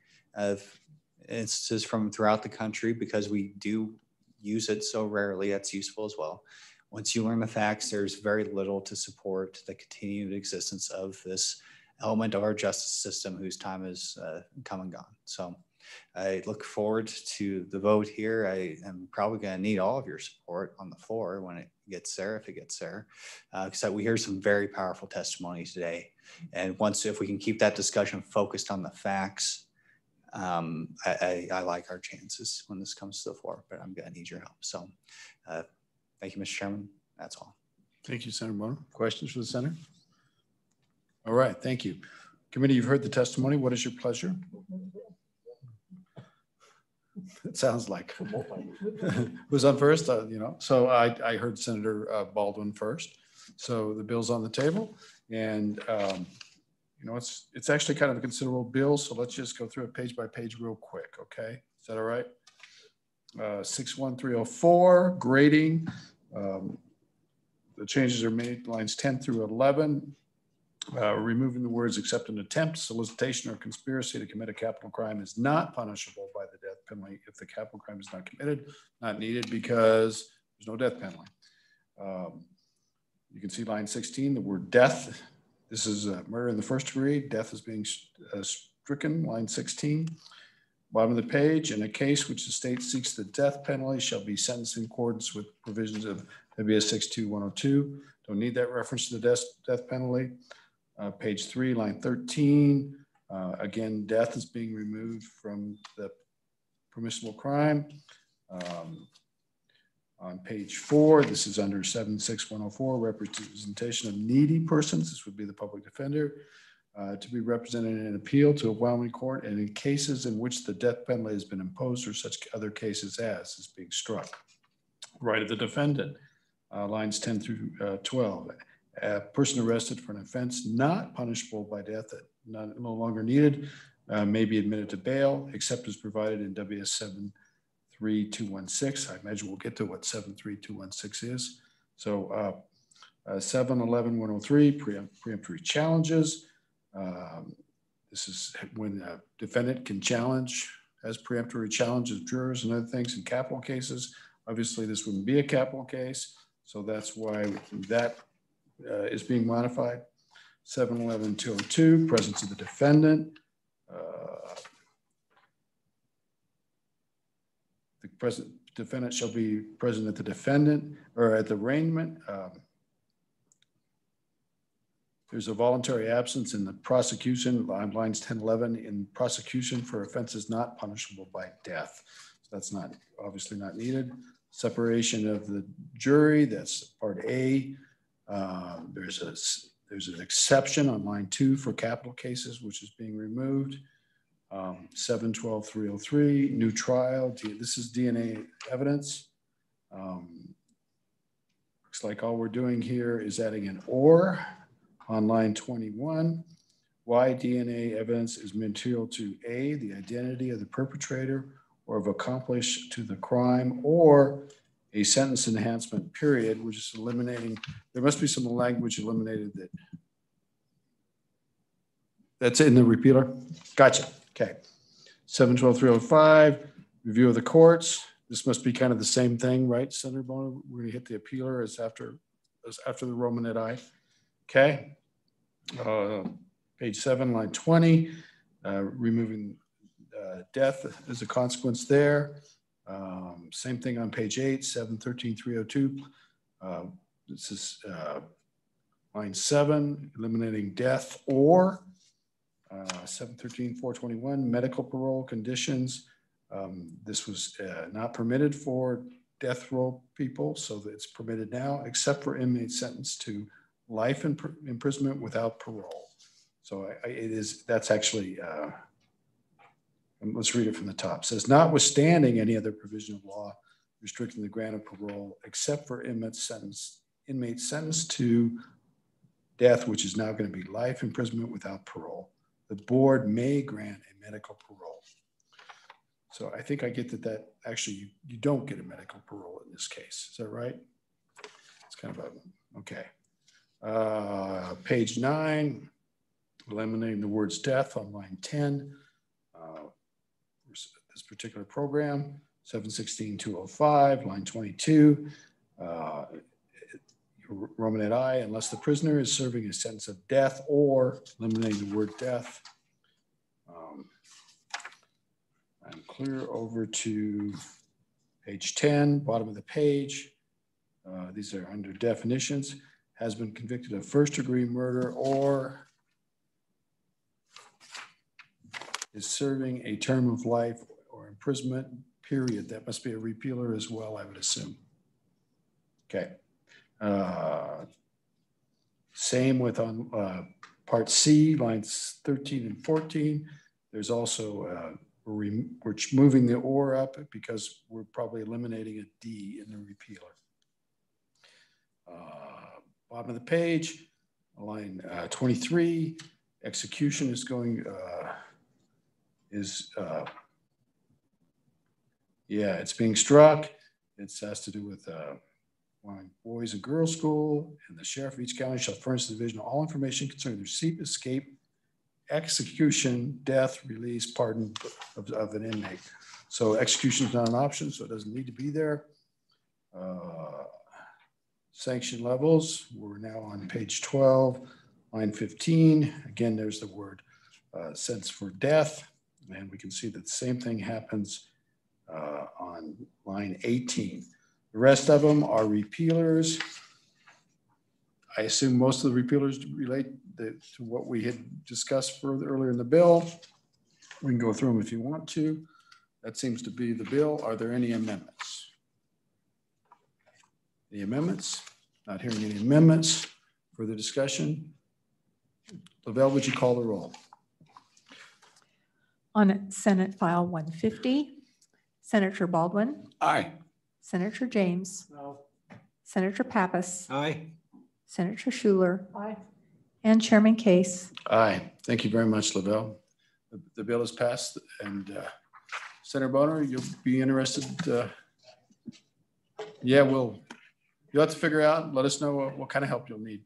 instances from throughout the country, because we do use it so rarely, that's useful as well. Once you learn the facts, there's very little to support the continued existence of this element of our justice system whose time has come and gone. So I look forward to the vote here. I am probably going to need all of your support on the floor when it gets there, if it gets there, because we hear some very powerful testimony today. And if we can keep that discussion focused on the facts, I like our chances when this comes to the floor, but I'm going to need your help. So thank you, Mr. Chairman. That's all. Thank you, Senator Boner. Questions for the Senator? All right, thank you. Committee, you've heard the testimony. What is your pleasure? It sounds like who's on first, So I heard Senator Baldwin first. So the bill's on the table, and it's actually kind of a considerable bill. So let's just go through it page by page real quick. Okay, is that all right? 61304 grading. The changes are made lines 10 through 11. Removing the words except an attempt, solicitation, or conspiracy to commit a capital crime is not punishable by the death penalty if the capital crime is not committed, not needed because there's no death penalty. You can see line 16, the word death. This is murder in the first degree. Death is being stricken, line 16. Bottom of the page, in a case which the state seeks the death penalty shall be sentenced in accordance with provisions of WS 62102. Don't need that reference to the death penalty. Page 3, line 13. Again, death is being removed from the permissible crime. On page 4, this is under 76104, representation of needy persons. This would be the public defender to be represented in an appeal to a Wyoming court, and in cases in which the death penalty has been imposed or such other cases as is being struck. Right of the defendant, lines 10 through 12. A person arrested for an offense not punishable by death that no longer needed may be admitted to bail, except as provided in WS 73216. I imagine we'll get to what 73216 is. So 711-103, preemptory challenges. This is when a defendant can challenge, as preemptory challenges jurors and other things in capital cases. Obviously, this wouldn't be a capital case, so that's why that is being modified. 711-202, presence of the defendant. The defendant shall be present at the defendant or at the arraignment. There's a voluntary absence in the prosecution, lines 10, 11, in prosecution for offenses not punishable by death. So that's not obviously not needed. Separation of the jury, that's part A. There's an exception on line 2 for capital cases, which is being removed. 712-303, new trial. This is DNA evidence. Looks like all we're doing here is adding an or on line 21. Why DNA evidence is material to A, the identity of the perpetrator or of accomplice to the crime, or a sentence enhancement period, which is eliminating, there must be some language eliminated that's in the repealer. Gotcha. Okay. 712-305, review of the courts. This must be kind of the same thing, right, Senator Bono? We're gonna hit the appealer as after the Romanet I. Okay. Page 7, line 20, removing death as a consequence there. Same thing on page 8, 713-302. This is line 7, eliminating death or 713-421, medical parole conditions. This was not permitted for death row people, so that it's permitted now, except for inmates sentenced to life imprisonment without parole. So that's actually, let's read it from the top. It says, notwithstanding any other provision of law restricting the grant of parole, except for inmates sentenced to death, which is now going to be life imprisonment without parole, the board may grant a medical parole. So I think I get that actually you don't get a medical parole in this case. Is that right? It's kind of a, okay. Page 9, eliminating the words death on line 10. This particular program, 716-205, line 22. Romanet I, unless the prisoner is serving a sentence of death, or eliminating the word death. I'm clear over to page 10, bottom of the page. These are under definitions. Has been convicted of first-degree murder or is serving a term of life or imprisonment, period. That must be a repealer as well, I would assume. Okay. Same with on part C, lines 13 and 14. There's also, we're moving the or up because we're probably eliminating a D in the repealer. Bottom of the page, line 23, execution is going, yeah, it's being struck. It has to do with boys and girls school, and the sheriff of each county shall furnish the division all information concerning the receipt, escape, execution, death, release, pardon of an inmate. So execution is not an option, so it doesn't need to be there. Sanction levels, we're now on page 12, line 15. Again, there's the word sentence for death, and we can see that the same thing happens on line 18. The rest of them are repealers. I assume most of the repealers relate to what we had discussed earlier in the bill. We can go through them if you want to. That seems to be the bill. Are there any amendments? Any amendments? Not hearing any amendments. Further discussion? Lavelle, would you call the roll? On Senate File 150, Senator Baldwin. Aye. Senator James. No. Senator Pappas. Aye. Senator Schuler. Aye. And Chairman Case. Aye. Thank you very much, Lavelle. The bill is passed, and Senator Boner, you'll be interested. Yeah, you'll have to figure out, let us know what kind of help you'll need.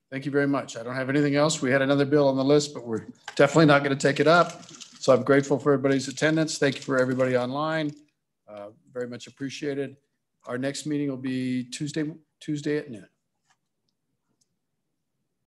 Thank you very much. I don't have anything else. We had another bill on the list, but we're definitely not going to take it up. So I'm grateful for everybody's attendance. Thank you for everybody online. Very much appreciated. Our next meeting will be Tuesday at noon.